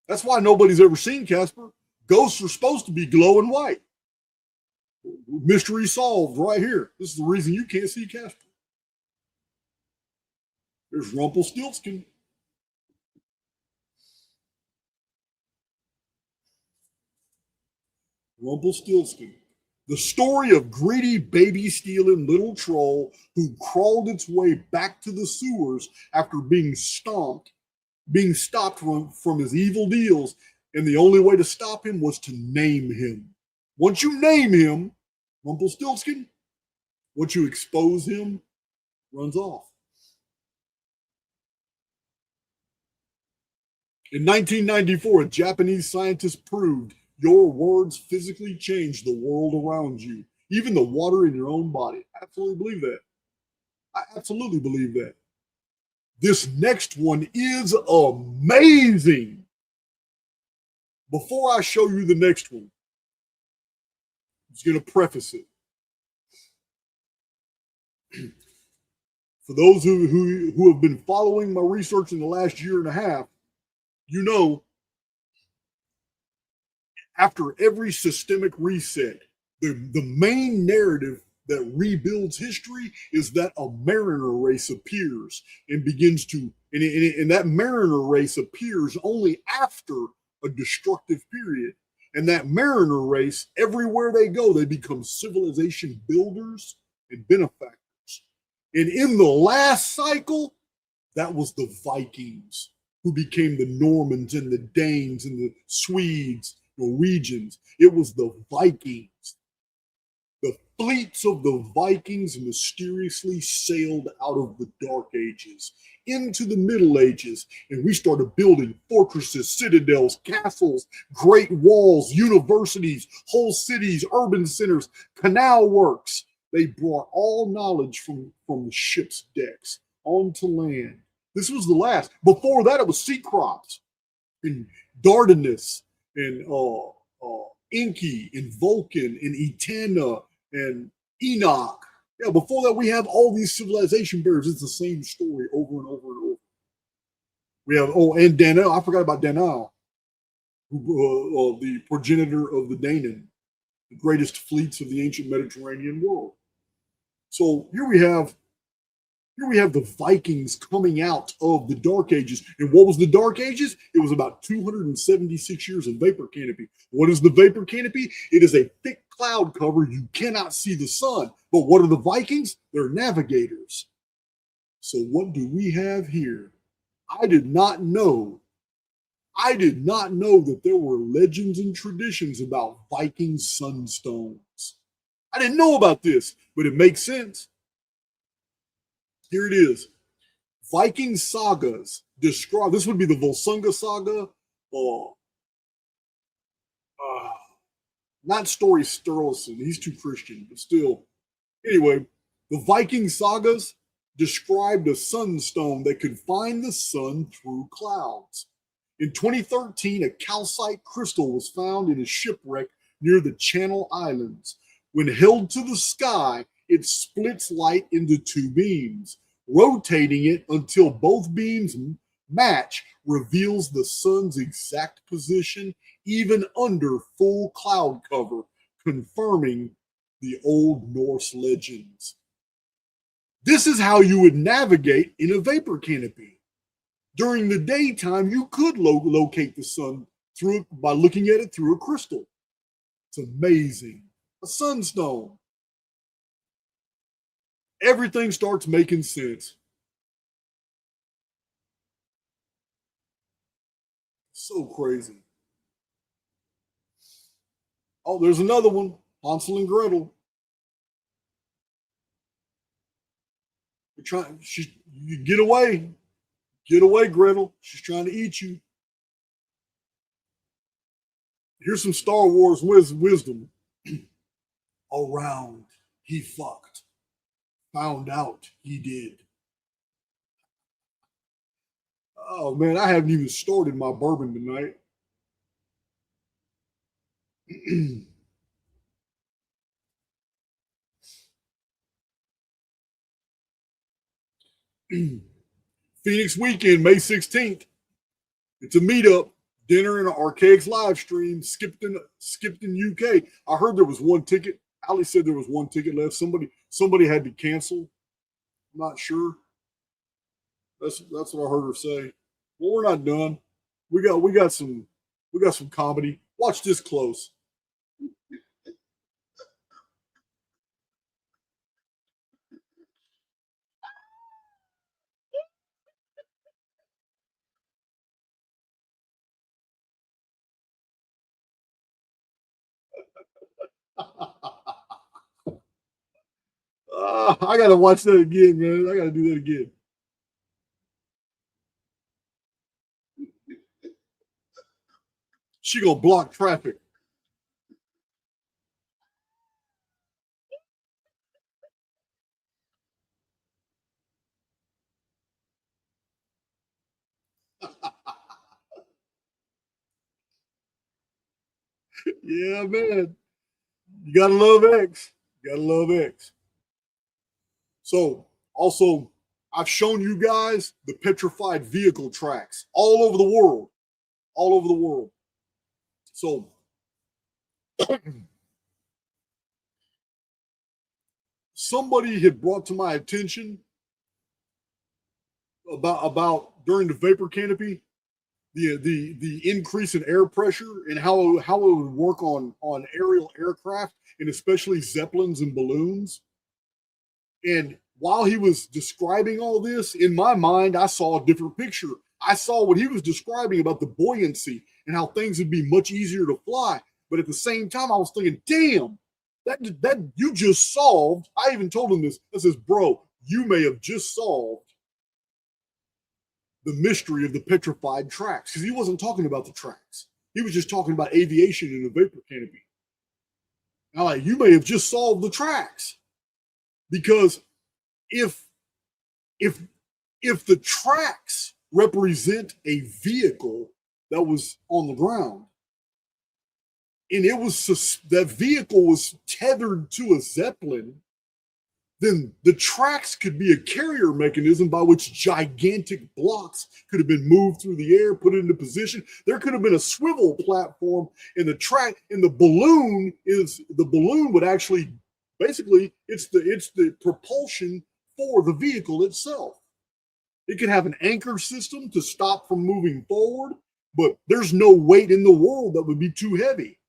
That's why nobody's ever seen Casper. Ghosts are supposed to be glowing white. Mystery solved right here. This is the reason you can't see Casper. There's Rumpelstiltskin. Rumpelstiltskin. The story of greedy, baby-stealing little troll who crawled its way back to the sewers after being stopped from his evil deals, and the only way to stop him was to name him. Once you name him, Rumpelstiltskin, once you expose him, runs off. In 1994, a Japanese scientist proved your words physically change the world around you, even the water in your own body. I absolutely believe that. I absolutely believe that. This next one is amazing. Before I show you the next one, I'm just going to preface it. For those who have been following my research in the last year and a half, you know, after every systemic reset, the main narrative that rebuilds history is that a mariner race appears and begins to, and that mariner race appears only after a destructive period. And that mariner race, everywhere they go, they become civilization builders and benefactors. And in the last cycle, that was the Vikings, who became the Normans and the Danes and the Swedes, Norwegians. It was the Vikings. The fleets of the Vikings mysteriously sailed out of the Dark Ages into the Middle Ages, and we started building fortresses, citadels, castles, great walls, universities, whole cities, urban centers, canal works. They brought all knowledge from the ship's decks onto land. This was the last. Before that, it was sea crops and Dardanus and Enki and Vulcan and Etana and Enoch. Yeah, before that, we have all these civilization barriers. It's the same story over and over and over. We have, and Danel. I forgot about Danel, the progenitor of the Danan, the greatest fleets of the ancient Mediterranean world. So here we have the Vikings coming out of the Dark Ages. And what was the Dark Ages? It was about 276 years of vapor canopy. What is the vapor canopy? It is a thick cloud cover. You cannot see the sun. But what are the Vikings? They're navigators. So what do we have here? I did not know that there were legends and traditions about Viking sunstones. I didn't know about this, but it makes sense. Here it is. Viking sagas describe, this would be the Volsunga saga, or not Story Sturluson. He's too Christian, but still. Anyway, the Viking sagas described a sunstone that could find the sun through clouds. In 2013, a calcite crystal was found in a shipwreck near the Channel Islands. When held to the sky, it splits light into two beams. Rotating it until both beams match reveals the sun's exact position, even under full cloud cover, confirming the Old Norse legends. This is how you would navigate in a vapor canopy. During the daytime, you could locate the sun through by looking at it through a crystal. It's amazing. A sunstone. Everything starts making sense. So crazy. Oh, there's another one. Hansel and Gretel. You're trying. You get away. Get away, Gretel. She's trying to eat you. Here's some Star Wars wisdom. Around, he fucked. Found out he did. Oh man, I haven't even started my bourbon tonight. Phoenix weekend, May 16th. It's a meetup, dinner and an Archaics live stream, skipped in UK. I heard there was one ticket. Ali said there was one ticket left. Somebody had to cancel. I'm not sure. That's what I heard her say. Well, we're not done. We got some comedy. Watch this close. I gotta watch that again, man. I gotta do that again. She gonna block traffic. Yeah, man. You gotta love X. You gotta love X. So also, I've shown you guys the petrified vehicle tracks all over the world. All over the world. So somebody had brought to my attention about during the vapor canopy the increase in air pressure and how it would work on aerial aircraft and especially zeppelins and balloons. And while he was describing all this, in my mind, I saw a different picture. I saw what he was describing about the buoyancy and how things would be much easier to fly. But at the same time, I was thinking, damn, that you just solved. I even told him this. I says, bro, you may have just solved the mystery of the petrified tracks, because he wasn't talking about the tracks. He was just talking about aviation in the vapor canopy. Now, like, you may have just solved the tracks, because if the tracks represent a vehicle that was on the ground, and that vehicle was tethered to a zeppelin, then the tracks could be a carrier mechanism by which gigantic blocks could have been moved through the air, put into position. There could have been a swivel platform, and the balloon would actually, basically, it's the propulsion for the vehicle itself. It could have an anchor system to stop from moving forward, but there's no weight in the world that would be too heavy.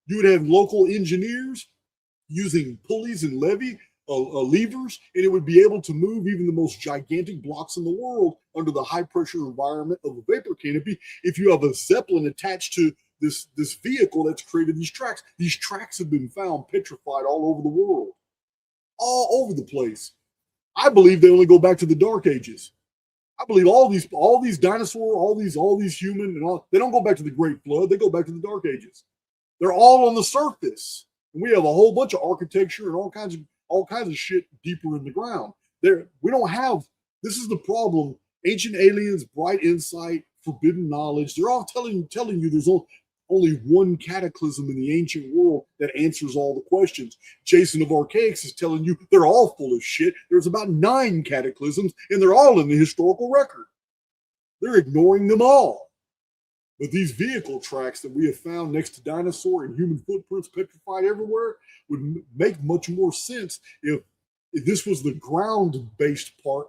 You would have local engineers using pulleys and levers, and it would be able to move even the most gigantic blocks in the world under the high pressure environment of a vapor canopy. If you have a zeppelin attached to this vehicle that's created these tracks have been found petrified all over the world, all over the place. I believe they only go back to the Dark Ages. I believe all these dinosaur, all these human, and all, they don't go back to the Great Flood. They go back to the Dark Ages. They're all on the surface, and we have a whole bunch of architecture and all kinds of shit deeper in the ground. There, we don't have. This is the problem. Ancient aliens, bright insight, forbidden knowledge. They're all telling you there's only one cataclysm in the ancient world that answers all the questions. Jason of Archaics is telling you they're all full of shit. There's about 9 cataclysms, and they're all in the historical record. They're ignoring them all. But these vehicle tracks that we have found next to dinosaur and human footprints petrified everywhere would make much more sense if this was the ground-based part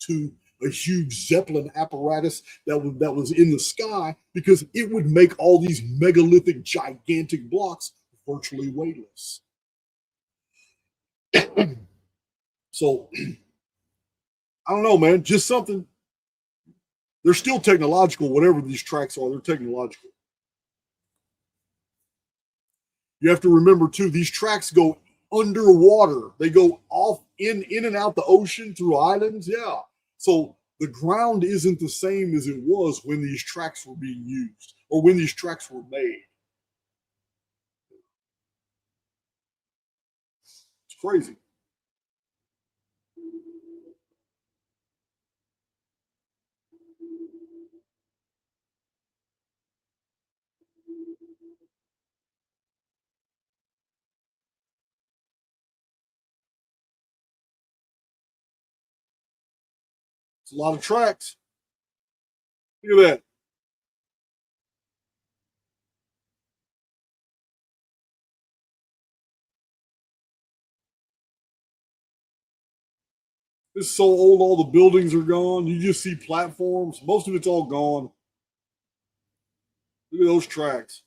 to a huge Zeppelin apparatus that was in the sky, because it would make all these megalithic, gigantic blocks virtually weightless. So, I don't know, man. Just something. They're still technological, whatever these tracks are. They're technological. You have to remember, too, these tracks go underwater. They go off in and out the ocean through islands. Yeah. So the ground isn't the same as it was when these tracks were being used or when these tracks were made. It's crazy. It's a lot of tracks. Look at that. It's so old, all the buildings are gone. You just see platforms. Most of it's all gone. Look at those tracks.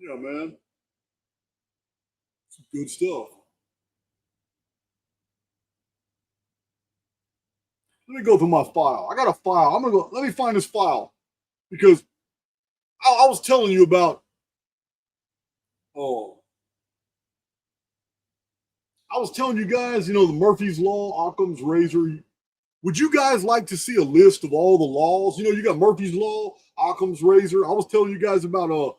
Yeah, man. It's good stuff. Let me go through my file. I got a file. I'm gonna go. Let me find this file because I was telling you about. Oh, I was telling you guys. You know the Murphy's Law, Occam's Razor. Would you guys like to see a list of all the laws? You know, you got Murphy's Law, Occam's Razor. I was telling you guys about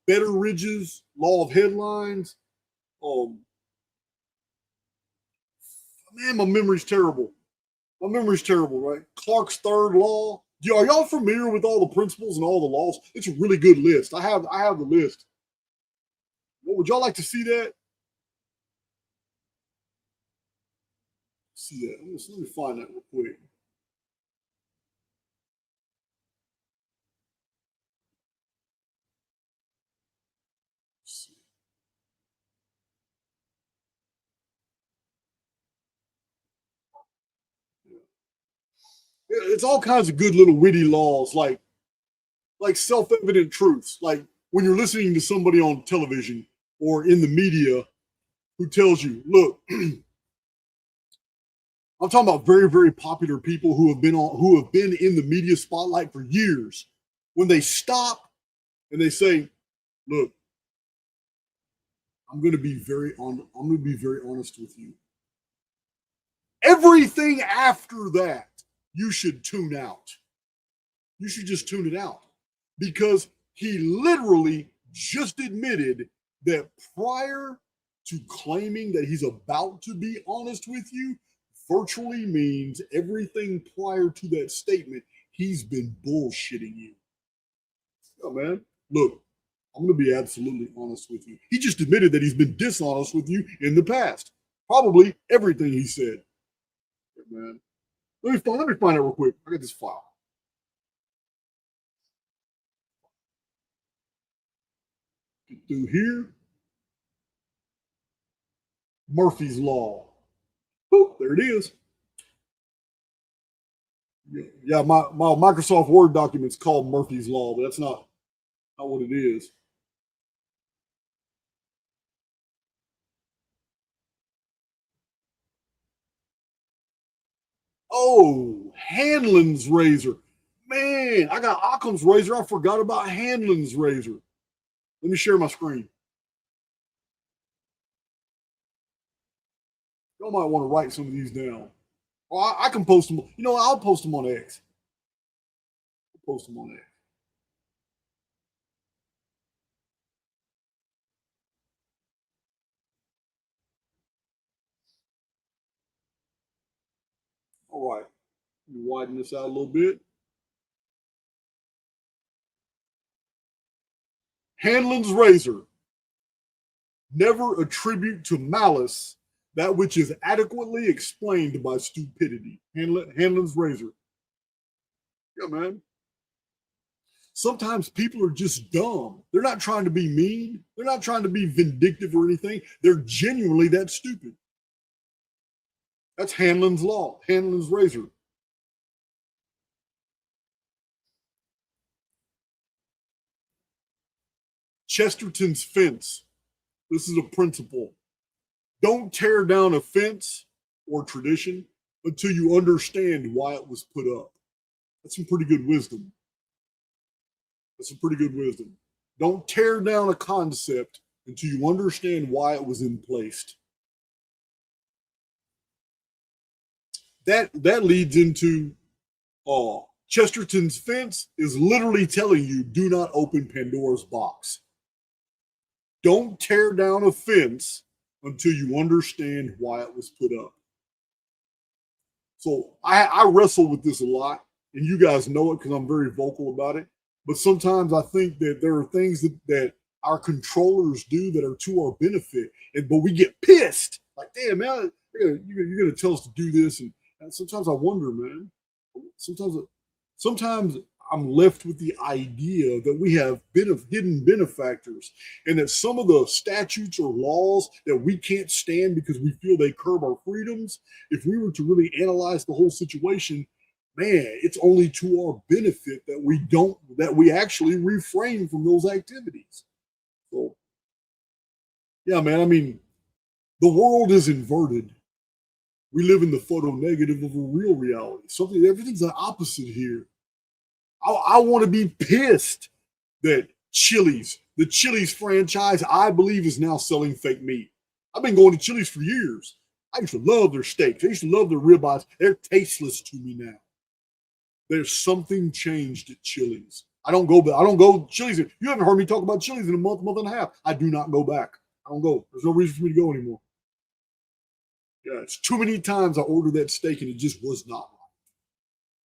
Betteridge's Law of Headlines. Um, man, my memory's terrible. My memory's terrible, right? Clark's third law. Are y'all familiar with all the principles and all the laws? It's a really good list. I have the list. What would y'all like to see that? See that? Let me find that real quick. It's all kinds of good little witty laws, like self-evident truths. Like when you're listening to somebody on television or in the media who tells you, "Look, I'm talking about very, very popular people who have been in the media spotlight for years. When they stop and they say, "Look, I'm going to be very honest with you. Everything after that, you should tune out. You should just tune it out because he literally just admitted that prior to claiming that he's about to be honest with you, virtually means everything prior to that statement, he's been bullshitting you. Oh, man. Look, I'm going to be absolutely honest with you. He just admitted that he's been dishonest with you in the past. Probably everything he said. Yeah, man. Let me find it real quick. I got this file. Get through here. Murphy's Law. Boop, there it is. Yeah, my Microsoft Word document's called Murphy's Law, but that's not what it is. Oh, Hanlon's razor. Man, I got Occam's razor. I forgot about Hanlon's razor. Let me share my screen. Y'all might want to write some of these down. Or I can post them. You know, I'll post them on X. I'll post them on X. All right. Let me widen this out a little bit. Hanlon's razor. Never attribute to malice that which is adequately explained by stupidity. Hanlon's razor. Yeah, man. Sometimes people are just dumb. They're not trying to be mean. They're not trying to be vindictive or anything. They're genuinely that stupid. That's Hanlon's law, Hanlon's razor. Chesterton's fence. This is a principle. Don't tear down a fence or tradition until you understand why it was put up. That's some pretty good wisdom. That's some pretty good wisdom. Don't tear down a concept until you understand why it was in place. That leads into Chesterton's fence is literally telling you, do not open Pandora's box. Don't tear down a fence until you understand why it was put up. So I wrestle with this a lot, and you guys know it because I'm very vocal about it. But sometimes I think that there are things that our controllers do that are to our benefit, but we get pissed. Like, damn, man, you're going to tell us to do this. And sometimes I wonder, man. Sometimes I'm left with the idea that we have hidden benefactors, and that some of the statutes or laws that we can't stand because we feel they curb our freedoms, if we were to really analyze the whole situation, man, it's only to our benefit that we actually refrain from those activities. So, yeah, man, I mean, the world is inverted. We live in the photo negative of a real reality. Everything's the opposite here. I want to be pissed that the Chili's franchise, I believe, is now selling fake meat. I've been going to Chili's for years. I used to love their steaks. I used to love their ribeyes. They're tasteless to me now. There's something changed at Chili's. I don't go to Chili's. You haven't heard me talk about Chili's in a month and a half. I do not go back. I don't go. There's no reason for me to go anymore. Yeah, it's too many times I ordered that steak and it just was not right.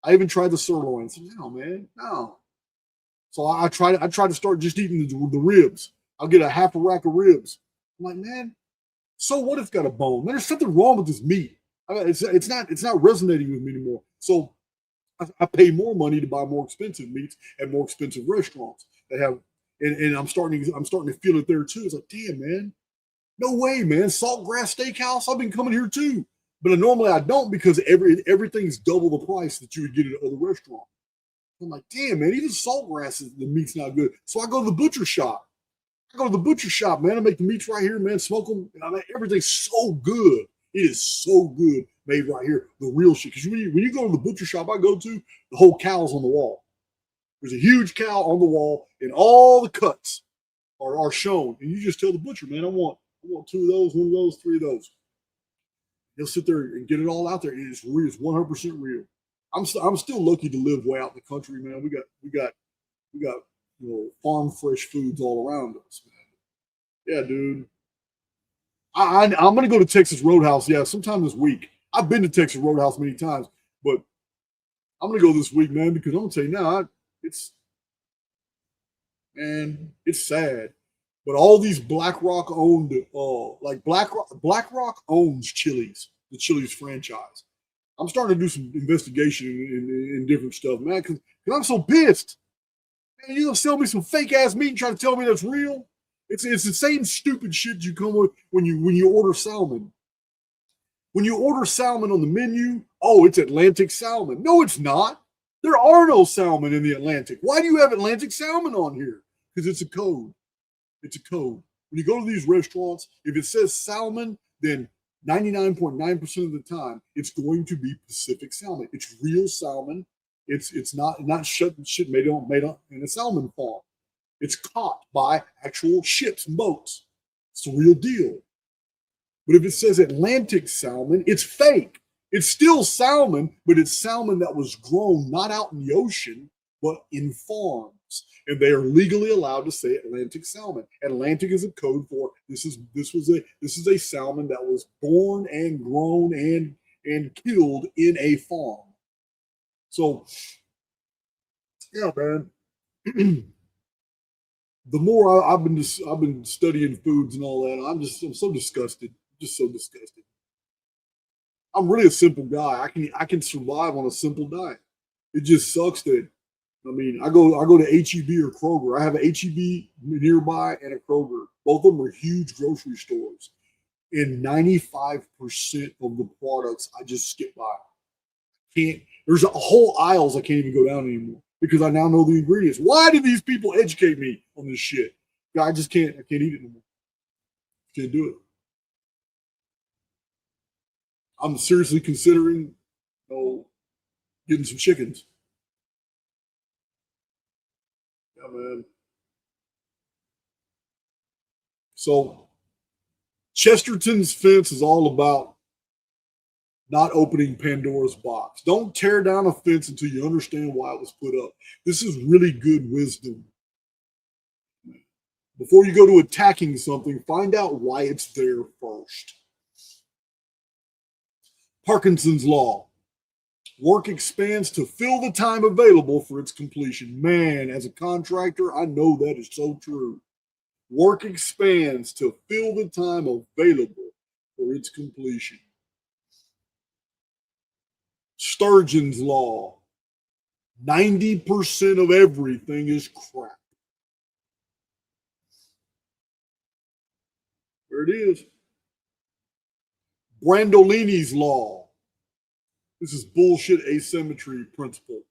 I even tried the sirloin. I said, no, man, no. So I try to start just eating the ribs. I'll get a half a rack of ribs. I'm like, man, so what if it's got a bone? Man, there's something wrong with this meat. It's not resonating with me anymore. So I pay more money to buy more expensive meats at more expensive restaurants that have, and I'm starting to feel it there too. It's like, damn, man, no way, man. Saltgrass Steakhouse, I've been coming here too. But normally I don't because everything's double the price that you would get at other restaurants. I'm like, damn, man, even Saltgrass, the meat's not good. So I go to the butcher shop. Man. I make the meats right here, man. Smoke them. I mean, everything's so good. It is so good made right here. The real shit. Because when you go to the butcher shop I go to, the whole cow's on the wall. There's a huge cow on the wall, and all the cuts are shown. And you just tell the butcher, man, I want 2 of those, 1 of those, 3 of those. He'll sit there and get it all out there. It's real. It's 100% real. I'm still lucky to live way out in the country, man. We got farm fresh foods all around us, man. Yeah, dude. I'm gonna go to Texas Roadhouse. Yeah, sometime this week. I've been to Texas Roadhouse many times, but I'm gonna go this week, man, because I'm gonna tell you now, it's sad. But all these BlackRock owned, BlackRock owns Chili's, the Chili's franchise. I'm starting to do some investigation in different stuff, man, because I'm so pissed. Man, you gonna sell me some fake ass meat and try to tell me that's real? It's the same stupid shit you come with when you order salmon. When you order salmon on the menu, oh, it's Atlantic salmon. No, it's not. There are no salmon in the Atlantic. Why do you have Atlantic salmon on here? Because it's a code. It's a code. When you go to these restaurants, if it says salmon, then 99.9% of the time, it's going to be Pacific salmon. It's real salmon. It's not shit made on in a salmon farm. It's caught by actual ships and boats. It's the real deal. But if it says Atlantic salmon, it's fake. It's still salmon, but it's salmon that was grown not out in the ocean, but in farms. And they are legally allowed to say Atlantic salmon. Atlantic is a code for this is a salmon that was born and grown and killed in a farm. So yeah, man. The more I've been studying foods and all that, I'm so disgusted. Just so disgusted. I'm really a simple guy. I can survive on a simple diet. It just sucks that I go to HEB or Kroger. I have an HEB nearby and a Kroger. Both of them are huge grocery stores. And 95% of the products I just skip by. There's whole aisles I can't even go down anymore because I now know the ingredients. Why do these people educate me on this shit? I just can't eat it anymore. Can't do it. I'm seriously considering getting some chickens. Yeah, man. So Chesterton's fence is all about not opening Pandora's box. Don't tear down a fence until you understand why it was put up. This is really good wisdom. Before you go to attacking something, find out why it's there first. Parkinson's law. Work expands to fill the time available for its completion. Man, as a contractor, I know that is so true. Work expands to fill the time available for its completion. Sturgeon's law. 90% of everything is crap. There it is. Brandolini's law. This is bullshit asymmetry principle.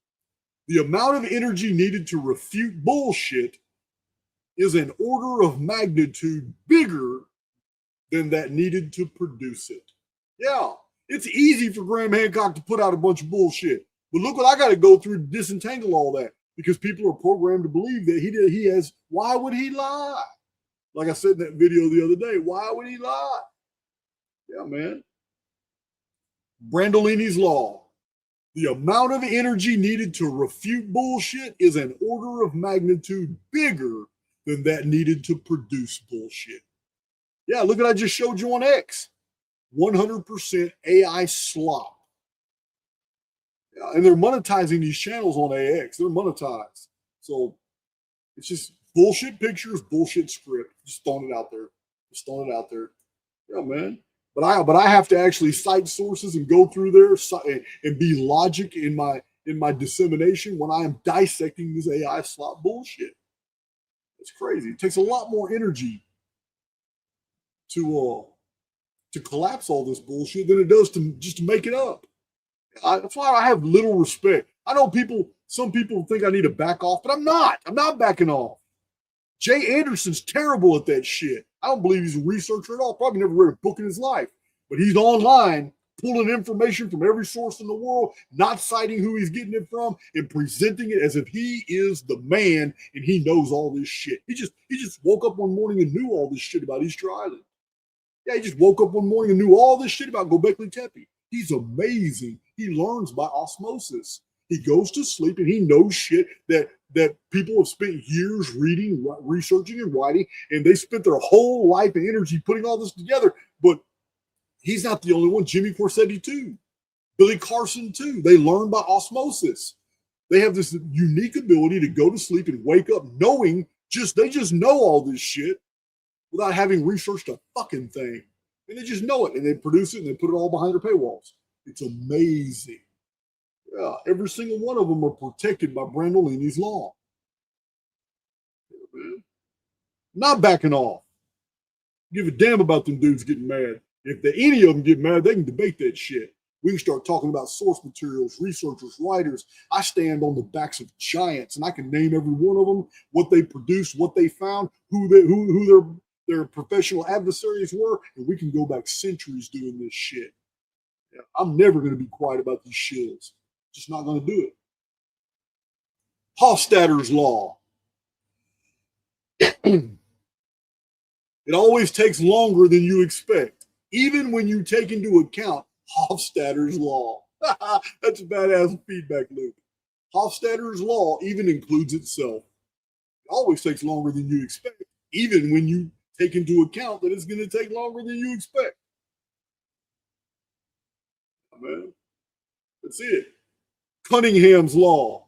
The amount of energy needed to refute bullshit is an order of magnitude bigger than that needed to produce it. Yeah, it's easy for Graham Hancock to put out a bunch of bullshit. But look what I got to go through to disentangle all that because people are programmed to believe that he has, why would he lie? Like I said in that video the other day, why would he lie? Yeah, man. Brandolini's law. The amount of energy needed to refute bullshit is an order of magnitude bigger than that needed to produce bullshit. Yeah, look at I just showed you on X. 100% AI slop. Yeah, and they're monetizing these channels on AX. They're monetized. So it's just bullshit pictures, bullshit script. Just throwing it out there. Just throwing it out there. Yeah, man. But I have to actually cite sources and go through there and be logic in my dissemination when I am dissecting this AI slop bullshit. It's crazy. It takes a lot more energy to collapse all this bullshit than it does to make it up. That's why I have little respect. I know some people think I need to back off, but I'm not. I'm not backing off. Jay Anderson's terrible at that shit. I don't believe he's a researcher at all. Probably never read a book in his life. But he's online pulling information from every source in the world, not citing who he's getting it from, and presenting it as if he is the man and he knows all this shit. He just woke up one morning and knew all this shit about Easter Island. Yeah, he just woke up one morning and knew all this shit about Göbekli Tepe. He's amazing. He learns by osmosis. He goes to sleep and he knows shit that people have spent years reading, researching, and writing, and they spent their whole life and energy putting all this together. But he's not the only one. Jimmy Corsetti too. Billy Carson too. They learn by osmosis. They have this unique ability to go to sleep and wake up knowing they just know all this shit without having researched a fucking thing. And they just know it and they produce it and they put it all behind their paywalls. It's amazing. Yeah, every single one of them are protected by Brandolini's law. Not backing off. Give a damn about them dudes getting mad. If any of them get mad, they can debate that shit. We can start talking about source materials, researchers, writers. I stand on the backs of giants, and I can name every one of them, what they produced, what they found, who their professional adversaries were, and we can go back centuries doing this shit. Yeah, I'm never going to be quiet about these shills. Just not going to do it. Hofstadter's law. It always takes longer than you expect, even when you take into account Hofstadter's law. That's a badass feedback loop. Hofstadter's law even includes itself. It always takes longer than you expect, even when you take into account that it's going to take longer than you expect. Oh, man, that's it. Cunningham's law.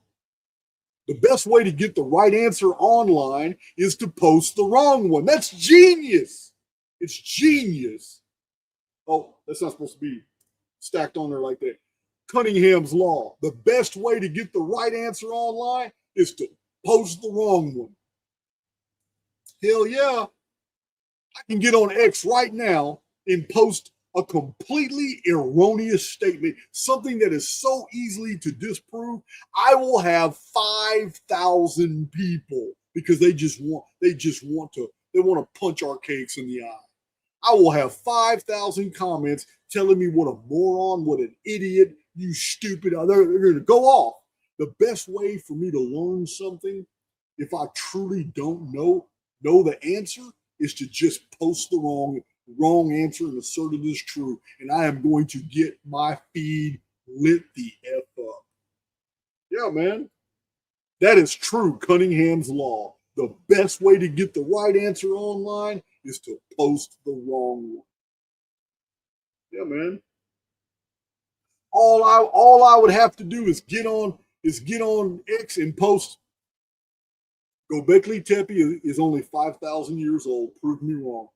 The best way to get the right answer online is to post the wrong one. That's genius. It's genius. Oh, that's not supposed to be stacked on there like that. Cunningham's law. The best way to get the right answer online is to post the wrong one. Hell yeah. I can get on X right now and post a completely erroneous statement, something that is so easily to disprove. I will have 5,000 people because they want to punch our cakes in the eye. I will have 5,000 comments telling me what a moron, what an idiot, you stupid. They're going to go off. The best way for me to learn something, if I truly don't know the answer, is to just post the wrong answer and assert it as true. And I am going to get my feed lit the F up. Yeah, man. That is true. Cunningham's law. The best way to get the right answer online is to post the wrong one. Yeah, man. All I would have to do is get on X and post. Gobekli Tepe is only 5,000 years old. Prove me wrong.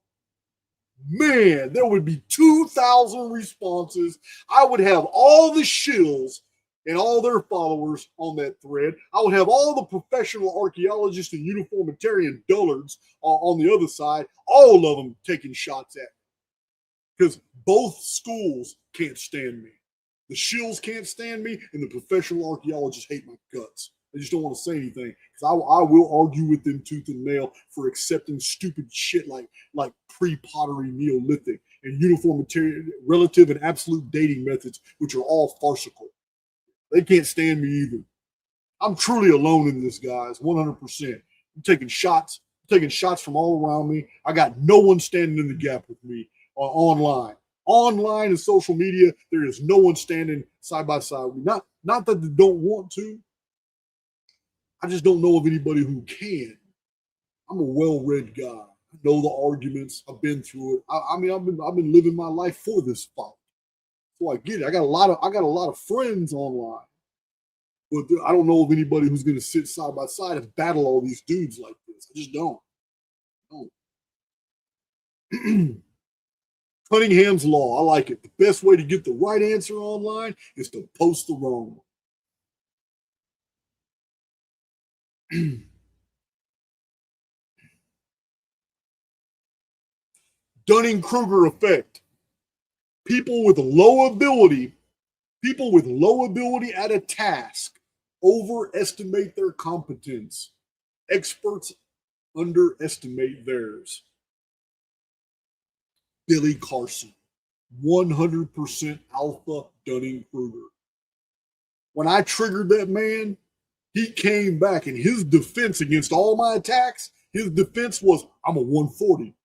Man, there would be 2,000 responses. I would have all the shills and all their followers on that thread. I would have all the professional archaeologists and uniformitarian dullards on the other side, all of them taking shots at me. Because both schools can't stand me. The shills can't stand me, and the professional archaeologists hate my guts. They just don't want to say anything because I will argue with them tooth and nail for accepting stupid shit like pre-pottery Neolithic and uniformitarian relative and absolute dating methods, which are all farcical. They can't stand me either. I'm truly alone in this, guys, 100%. I'm taking shots from all around me. I got no one standing in the gap with me online. Online and social media, there is no one standing side by side with me. Not that they don't want to. I just don't know of anybody who can. I'm a well-read guy. I know the arguments. I've been through it. I've been living my life for this fight. So I get it. I got a lot of friends online, but I don't know of anybody who's going to sit side by side and battle all these dudes like this. I just don't. Cunningham's law. I like it. The best way to get the right answer online is to post the wrong one. Dunning-Kruger effect. People with low ability at a task overestimate their competence. Experts underestimate theirs. Billy Carson, 100% alpha Dunning-Kruger. When I triggered that man, he came back, and his defense against all my attacks, his defense was, I'm a 140.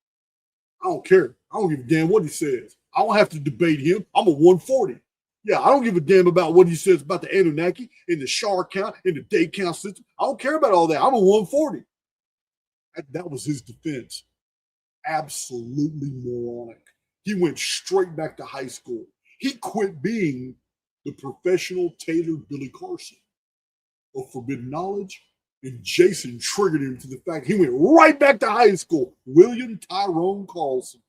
I don't care. I don't give a damn what he says. I don't have to debate him. I'm a 140. Yeah, I don't give a damn about what he says about the Anunnaki and the Shar count and the day count system. I don't care about all that. I'm a 140. That was his defense. Absolutely moronic. He went straight back to high school. He quit being the professional tailored Billy Carson of forbidden knowledge, and Jason triggered him to the fact he went right back to high school. William Tyrone Carlson.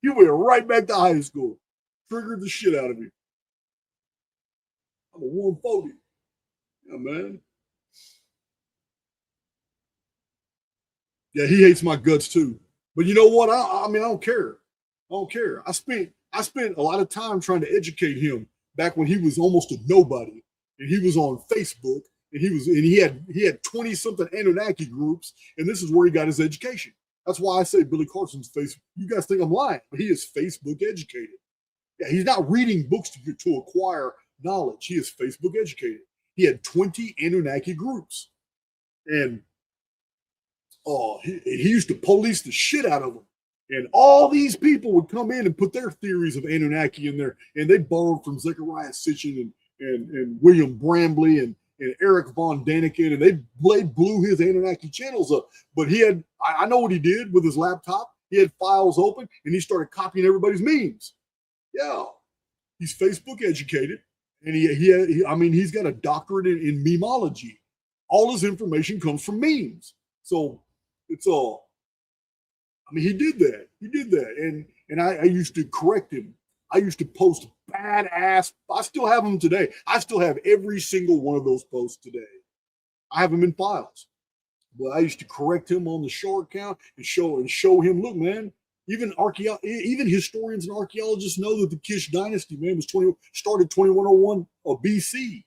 He went right back to high school. Triggered the shit out of me. I'm a 140. Yeah, man. Yeah, he hates my guts too. But you know what? I don't care. I don't care. I spent a lot of time trying to educate him back when he was almost a nobody, and he was on Facebook, and he had 20-something Anunnaki groups, and this is where he got his education. That's why I say Billy Carson's Facebook. You guys think I'm lying, but he is Facebook educated. Yeah, he's not reading books to acquire knowledge. He is Facebook educated. He had 20 Anunnaki groups. And he used to police the shit out of them. And all these people would come in and put their theories of Anunnaki in there. And they borrowed from Zechariah Sitchin and William Brambley and Eric von Daniken. And they blew his Anunnaki channels up. But I know what he did with his laptop. He had files open and he started copying everybody's memes. Yeah. He's Facebook educated. And he's got a doctorate in memology. All his information comes from memes. So it's all. He did that. He did that. And I used to correct him. I used to post badass. I still have them today. I still have every single one of those posts today. I have them in files. But I used to correct him on the show account and show him, look, man, even historians and archaeologists know that the Kish dynasty, man, started 2101 BC.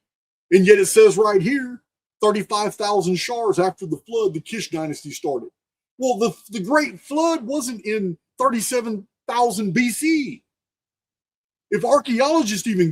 And yet it says right here, 35,000 shars after the flood, the Kish dynasty started. Well, the Great Flood wasn't in 37,000 BC. If archaeologists even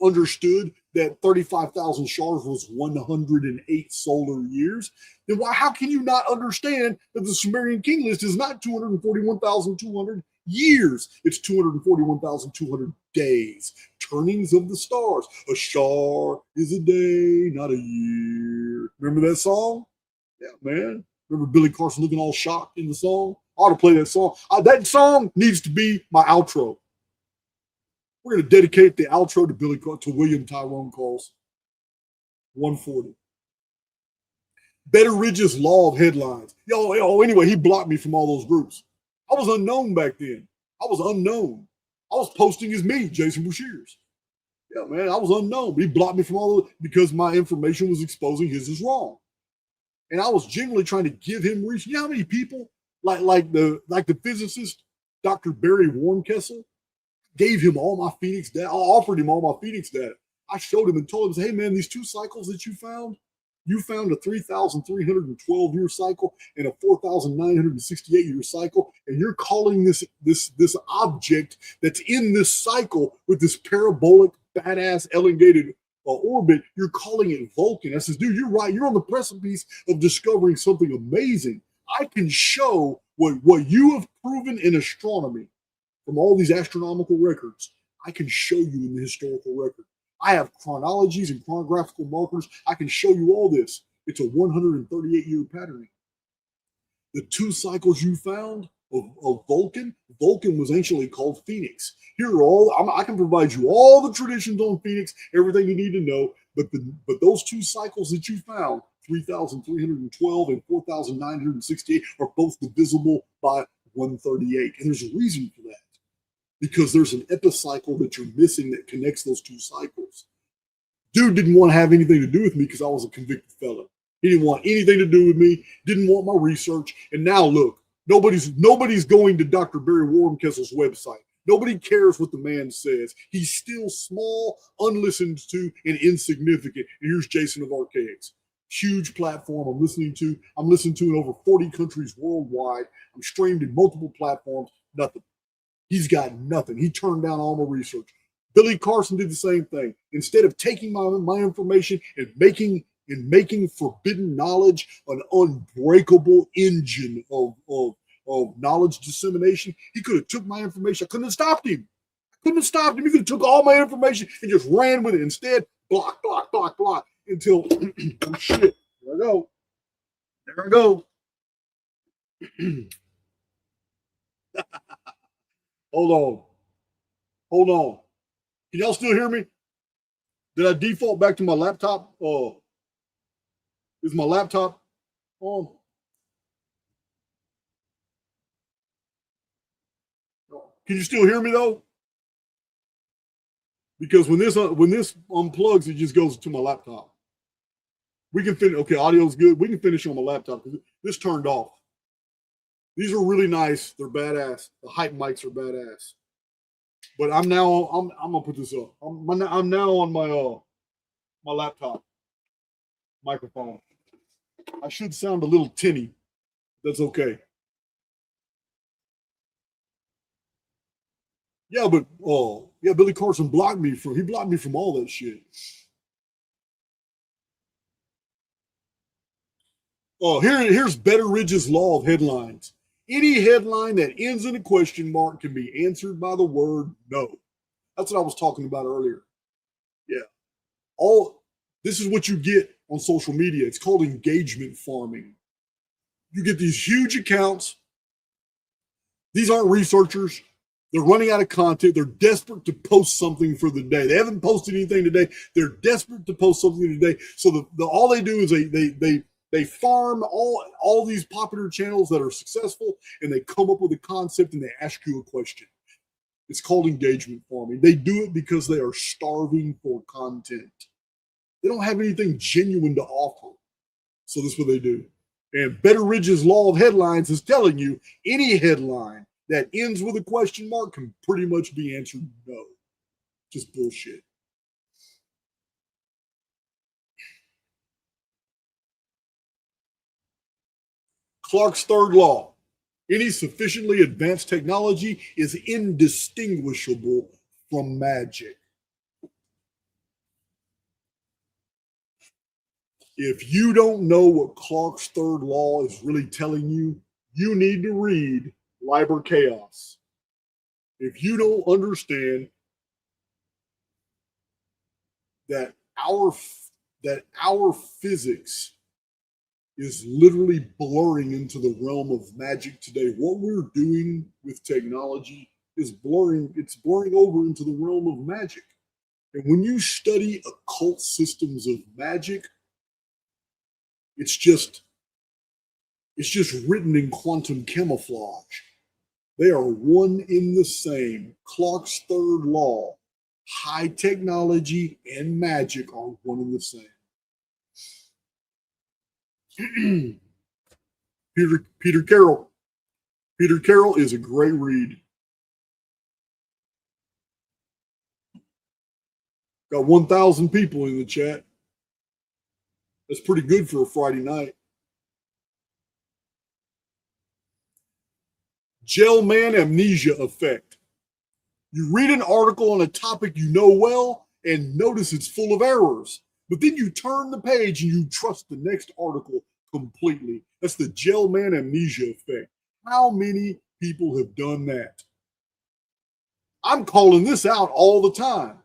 understood that 35,000 shars was 108 solar years, then how can you not understand that the Sumerian king list is not 241,200 years? It's 241,200 days. Turnings of the stars. A shar is a day, not a year. Remember that song? Yeah, man. Remember Billy Carson looking all shocked in the song? I ought to play that song. That song needs to be my outro. We're going to dedicate the outro to William Tyrone Carlson. 140. Betteridge's Law of Headlines. Anyway, he blocked me from all those groups. I was unknown back then. I was unknown. I was posting as me, Jason Bushears. Yeah, man, I was unknown. But he blocked me from all of it because my information was exposing his is wrong. And I was genuinely trying to give him reach. You know how many people, like the physicist, Dr. Barry Warmkessel, gave him all my Phoenix data. I offered him all my Phoenix data. I showed him and told him, hey, man, these two cycles that you found a 3,312 year cycle and a 4,968 year cycle, and you're calling this object that's in this cycle with this parabolic, badass, elongated orbit, you're calling it Vulcan. I says, dude, you're right. You're on the precipice of discovering something amazing. I can show what you have proven in astronomy from all these astronomical records. I can show you in the historical record. I have chronologies and chronographical markers. I can show you all this. It's a 138-year patterning. The two cycles you found of Vulcan was anciently called Phoenix. I can provide you all the traditions on Phoenix, everything you need to know. But those two cycles that you found, 3,312 and 4,968, are both divisible by 138. And there's a reason for that. Because there's an epicycle that you're missing that connects those two cycles. Dude didn't want to have anything to do with me because I was a convicted felon. He didn't want anything to do with me, didn't want my research. And now look, nobody's going to Dr. Barry Warmkessel's website. Nobody cares what the man says. He's still small, unlistened to, and insignificant. And here's Jason of Archaics. Huge platform I'm listening to in over 40 countries worldwide. I'm streamed in multiple platforms. Nothing. He's got nothing. He turned down all my research. Billy Carson did the same thing. Instead of taking my information and making forbidden knowledge an unbreakable engine of knowledge dissemination, he could have took my information. I couldn't have stopped him. He could have took all my information and just ran with it. Instead, block until oh shit. There I go. Hold on. Can y'all still hear me? Did I default back to my laptop? Is my laptop on? Can you still hear me though? Because when this unplugs, it just goes to my laptop. We can finish. Okay, audio's good. We can finish on my laptop because this turned off. These are really nice. They're badass. The hype mics are badass. But I'm gonna put this up. I'm now on my laptop microphone. I should sound a little tinny. That's okay. Yeah, but oh yeah, Billy Carson blocked me from all that shit. Oh, here's Betteridge's law of headlines. Any headline that ends in a question mark can be answered by the word no. That's what I was talking about earlier. Yeah. All this is what you get on social media. It's called engagement farming. You get these huge accounts. These aren't researchers. They're running out of content. They're desperate to post something for the day. They haven't posted anything today. They're desperate to post something today. So all they do is they farm all these popular channels that are successful, and they come up with a concept and they ask you a question. It's called engagement farming. They do it because they are starving for content. They don't have anything genuine to offer. So that's what they do. And Betteridge's law of headlines is telling you any headline that ends with a question mark can pretty much be answered no. Just bullshit. Clarke's third law. Any sufficiently advanced technology is indistinguishable from magic. If you don't know what Clarke's third law is really telling you, you need to read Liber Chaos. If you don't understand that our physics is literally blurring into the realm of magic today, what we're doing with technology is it's blurring over into the realm of magic. And when you study occult systems of magic, it's just written in quantum camouflage. They are one in the same. Clarke's third law, high technology and magic are one in the same. Peter Carroll. Peter Carroll is a great read. Got 1,000 people in the chat. That's pretty good for a Friday night. Gel man amnesia effect. You read an article on a topic you know well and notice it's full of errors, but then you turn the page and you trust the next article completely. That's the gel man amnesia effect. How many people have done that? I'm calling this out all the time.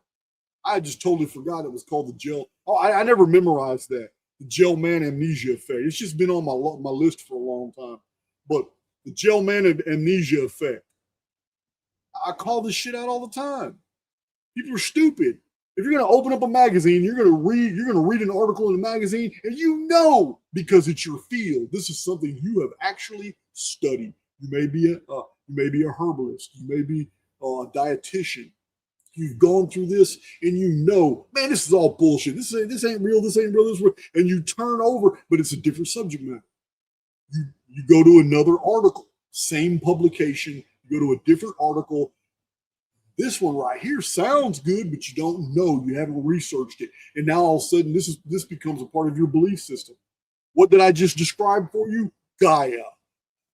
I just totally forgot it was called the gel. Oh, I never memorized that. The gel man amnesia effect. It's just been on my list for a long time. But the gel man amnesia effect. I call this shit out all the time. People are stupid. If you're going to open up a magazine, you're going to read an article in a magazine, and you know because it's your field. This is something you have actually studied. You may be a herbalist. You may be a dietitian. You've gone through this, and you know, man, this is all bullshit. This ain't real. This ain't real. This is real. And you turn over, but it's a different subject matter. You go to another article, same publication. You go to a different article. This one right here sounds good, but you don't know. You haven't researched it. And now all of a sudden, this becomes a part of your belief system. What did I just describe for you? Gaia.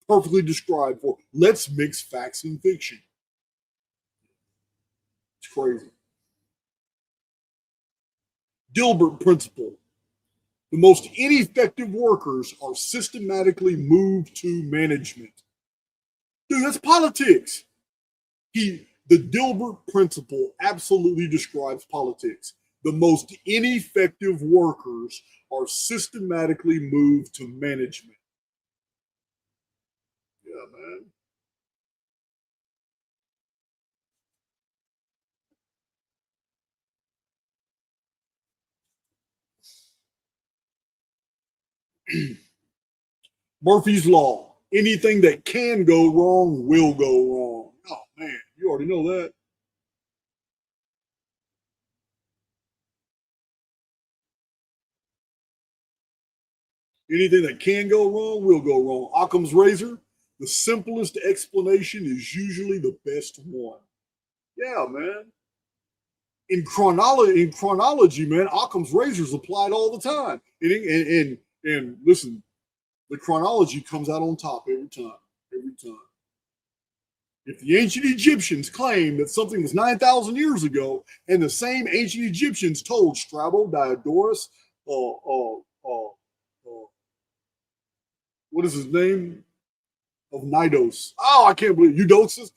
Perfectly described for. Let's mix facts and fiction. It's crazy. Dilbert principle. The most ineffective workers are systematically moved to management. Dude, that's politics. The Dilbert principle absolutely describes politics. The most ineffective workers are systematically moved to management. Yeah, man. Murphy's Law. Anything that can go wrong will go wrong. Oh, man, you already know that. Anything that can go wrong will go wrong. Occam's razor, the simplest explanation is usually the best one. Yeah, man. In chronology, man, Occam's razor is applied all the time. And listen, the chronology comes out on top every time. Every time. If the ancient Egyptians claim that something was 9,000 years ago, and the same ancient Egyptians told Strabo, Diodorus, what is his name? Of Knidos. Oh, I can't believe Eudoxus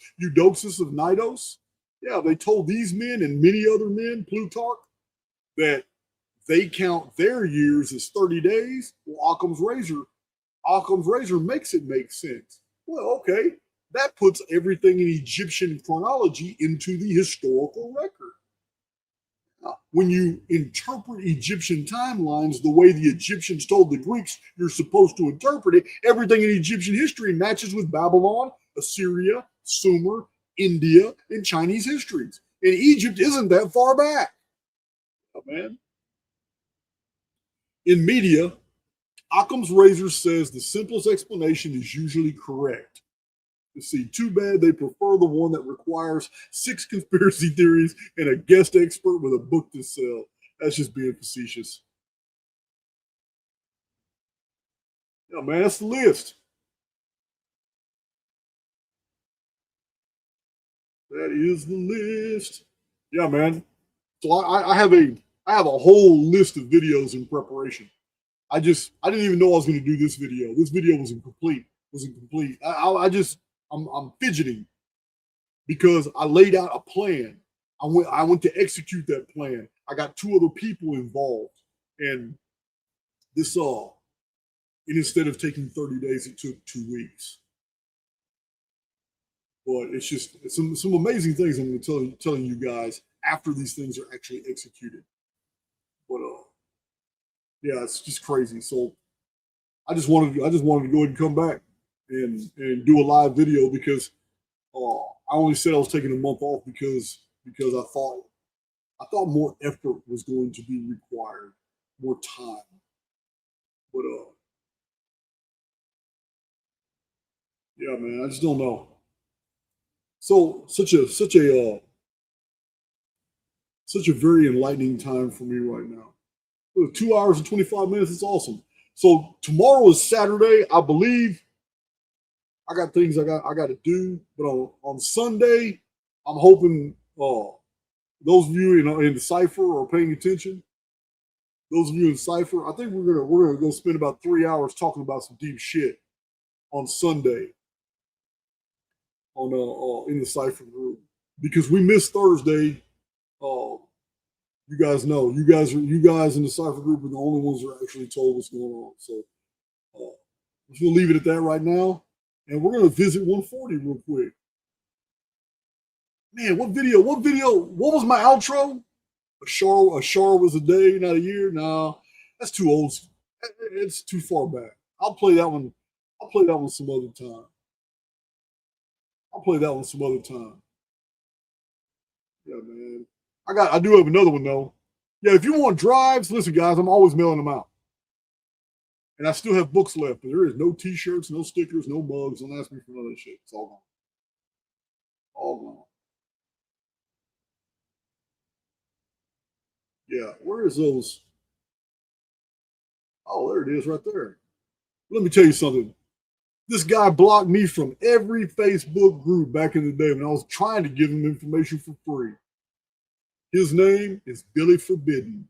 of Knidos. Yeah, they told these men and many other men, Plutarch, that they count their years as 30 days. Well, Occam's razor makes it make sense. Well, okay, that puts everything in Egyptian chronology into the historical record. When you interpret Egyptian timelines the way the Egyptians told the Greeks you're supposed to interpret it, everything in Egyptian history matches with Babylon, Assyria, Sumer, India, and Chinese histories. And Egypt isn't that far back. Oh, man. In media, Occam's razor says the simplest explanation is usually correct. You see, too bad they prefer the one that requires 6 conspiracy theories and a guest expert with a book to sell. That's just being facetious. Yeah, man, that's the list. That is the list. Yeah, man. So I have a whole list of videos in preparation. I didn't even know I was going to do this video. This video was incomplete. I'm fidgeting because I laid out a plan. I went to execute that plan. I got 2 other people involved, and this and instead of taking 30 days, it took 2 weeks. But it's some amazing things I'm going to telling you guys after these things are actually executed. But yeah, it's just crazy. So I just wanted to go ahead and come back and do a live video because I only said I was taking a month off because I thought more effort was going to be required, more time. But yeah, man, I just don't know. So such a very enlightening time for me right now. 2 hours and 25 minutes. It's awesome. So tomorrow is Saturday, I believe. I got things I got to do, but on Sunday, I'm hoping those of you in the cipher are paying attention. Those of you in cipher, I think we're gonna go spend about 3 hours talking about some deep shit on Sunday in the cipher group because we missed Thursday. You guys know, you guys in the cipher group are the only ones that are actually told what's going on. So I'm just gonna leave it at that right now. And we're going to visit 140 real quick. Man, what was my outro? A shar was a day, not a year. No, that's too old. It's too far back. I'll play that one some other time. Yeah, man. I do have another one, though. Yeah, if you want drives, listen, guys, I'm always mailing them out. And I still have books left, but there is no T-shirts, no stickers, no mugs. Don't ask me for none of that shit. It's all gone. All gone. Yeah, where is those? Oh, there it is right there. Let me tell you something. This guy blocked me from every Facebook group back in the day when I was trying to give him information for free. His name is Billy Forbidden.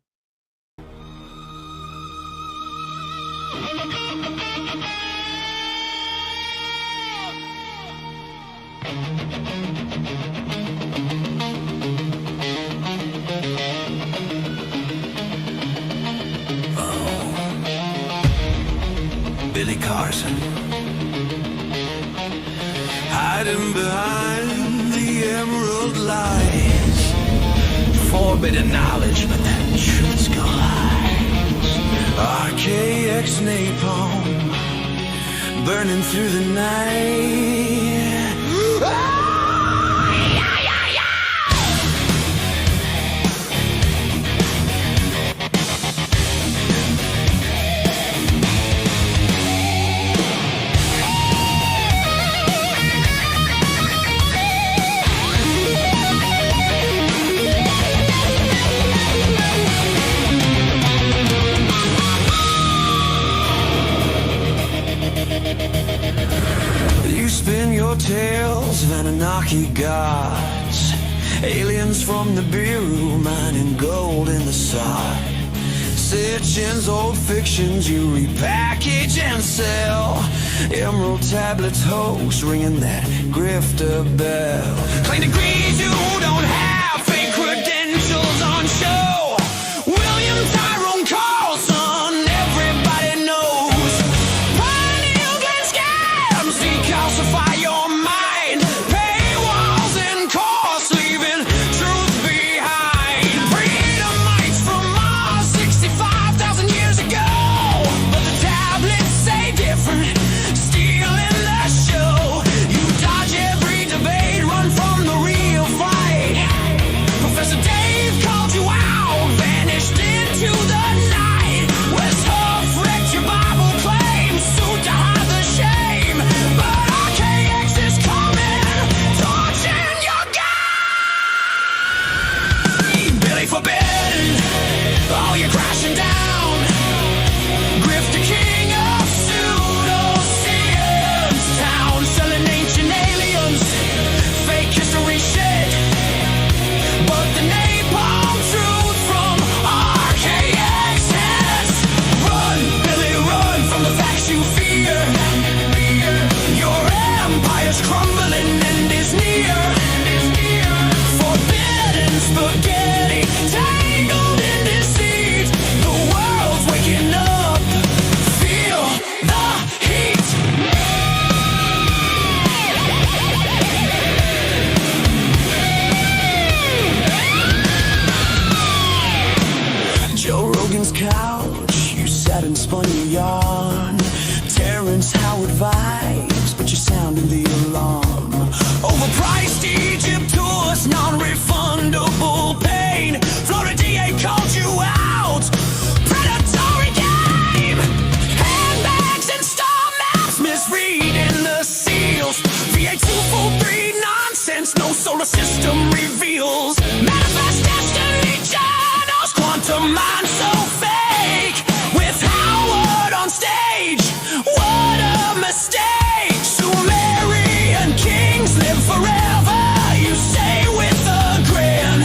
Billy Carson, hiding behind the emerald lights, forbidden knowledge, but that truth collides. RKX napalm, burning through the night. You spend your tales of Anunnaki gods, aliens from the Biru mining gold in the sod. Sitchin's old fictions you repackage and sell. Emerald tablets hoax ringing that grifter bell. Claim degrees you don't have, fake credentials on show. William Tyrone Carlson, everybody knows. Pioneer game scams, decalcify your mind. Paywalls and costs, leaving truth behind. Freedomites from Mars, 65,000 years ago. But the tablets say different, stealing the show. You dodge every debate, run from the real fight. Professor Dave called you out, vanished into the night. West Huff wrecked your Bible claims, sued to hide the shame. But RKX is coming, torching your game. Billy Forbidden, oh, you're crashing down. Grifter king of pseudo-science town, selling ancient aliens, fake history shit. But the napalm truth from RKX has run, Billy, run from the facts you fear. Your empire's crumbling and is near. Forbidden spaghetti, tangled in deceit. The world's waking up, feel the heat. Joe Rogan's couch, you sat and spun your yarn. Terrence Howard vibes, but you're sounding the alarm. Overpriced Egypt tours, non-refundable pain. Florida DA called you out. Predatory game. Handbags and star maps, misreading the seals. VA 243 nonsense, no solar system reveals. Manifest destiny channels, quantum mind so fake. With Howard on stage, what a mistake. Sumerian kings live forever, you say with a grin.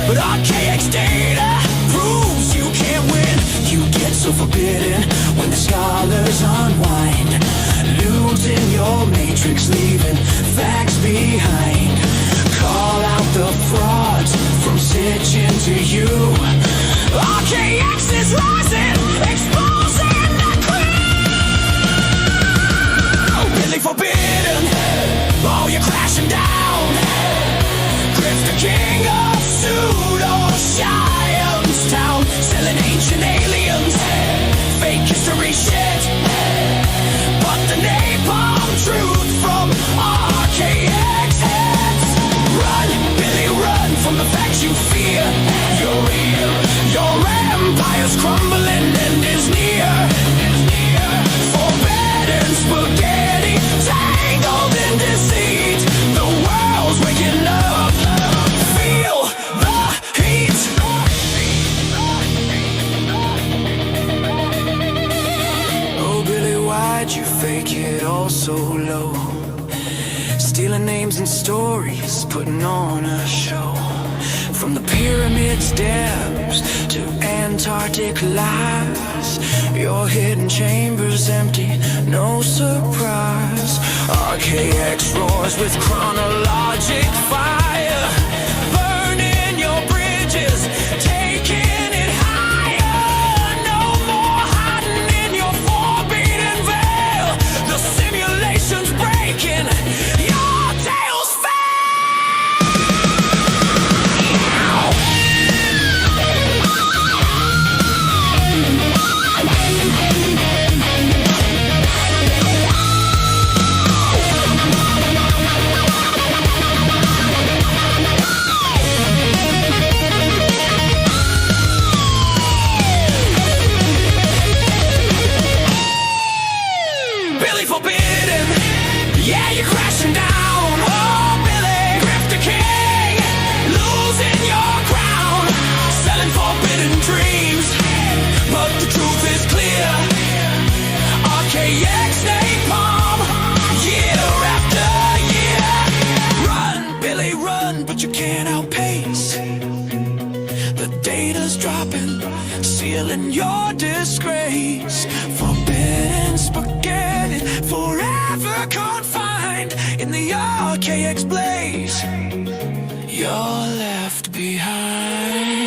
But RKX data proves you can't win. You get so forbidden when the scholars unwind, losing your matrix, leaving facts behind. Call out the frauds from Sitchin to you. RKX is rising, exposing the crowd. Billy Forbidden, oh, you're crashing down. Grifter king of pseudo-science town, selling ancient aliens, fake history shit. But the napalm truth from RKX heads. Run, Billy, run from the facts you fear. Your empire's crumbling and is near. Forbidden spaghetti, tangled in deceit. The world's waking up, feel the heat. Oh, Billy, why'd you fake it all so low? Stealing names and stories, putting on a show. From the pyramids' depths to Antarctic lies, your hidden chamber's empty, no surprise. RKX roars with chronologic fire, burning your bridges, taking it higher. No more hiding in your forbidden veil. The simulation's breaking, your tales fail. Billy Forbidden, yeah, you're crashing down. Oh, Billy, Grifter King, losing your crown, selling forbidden dreams. But the truth is clear, RKX napalm, year after year. taste. Forbidden spaghetti, forever confined in the RKX blaze. You're left behind.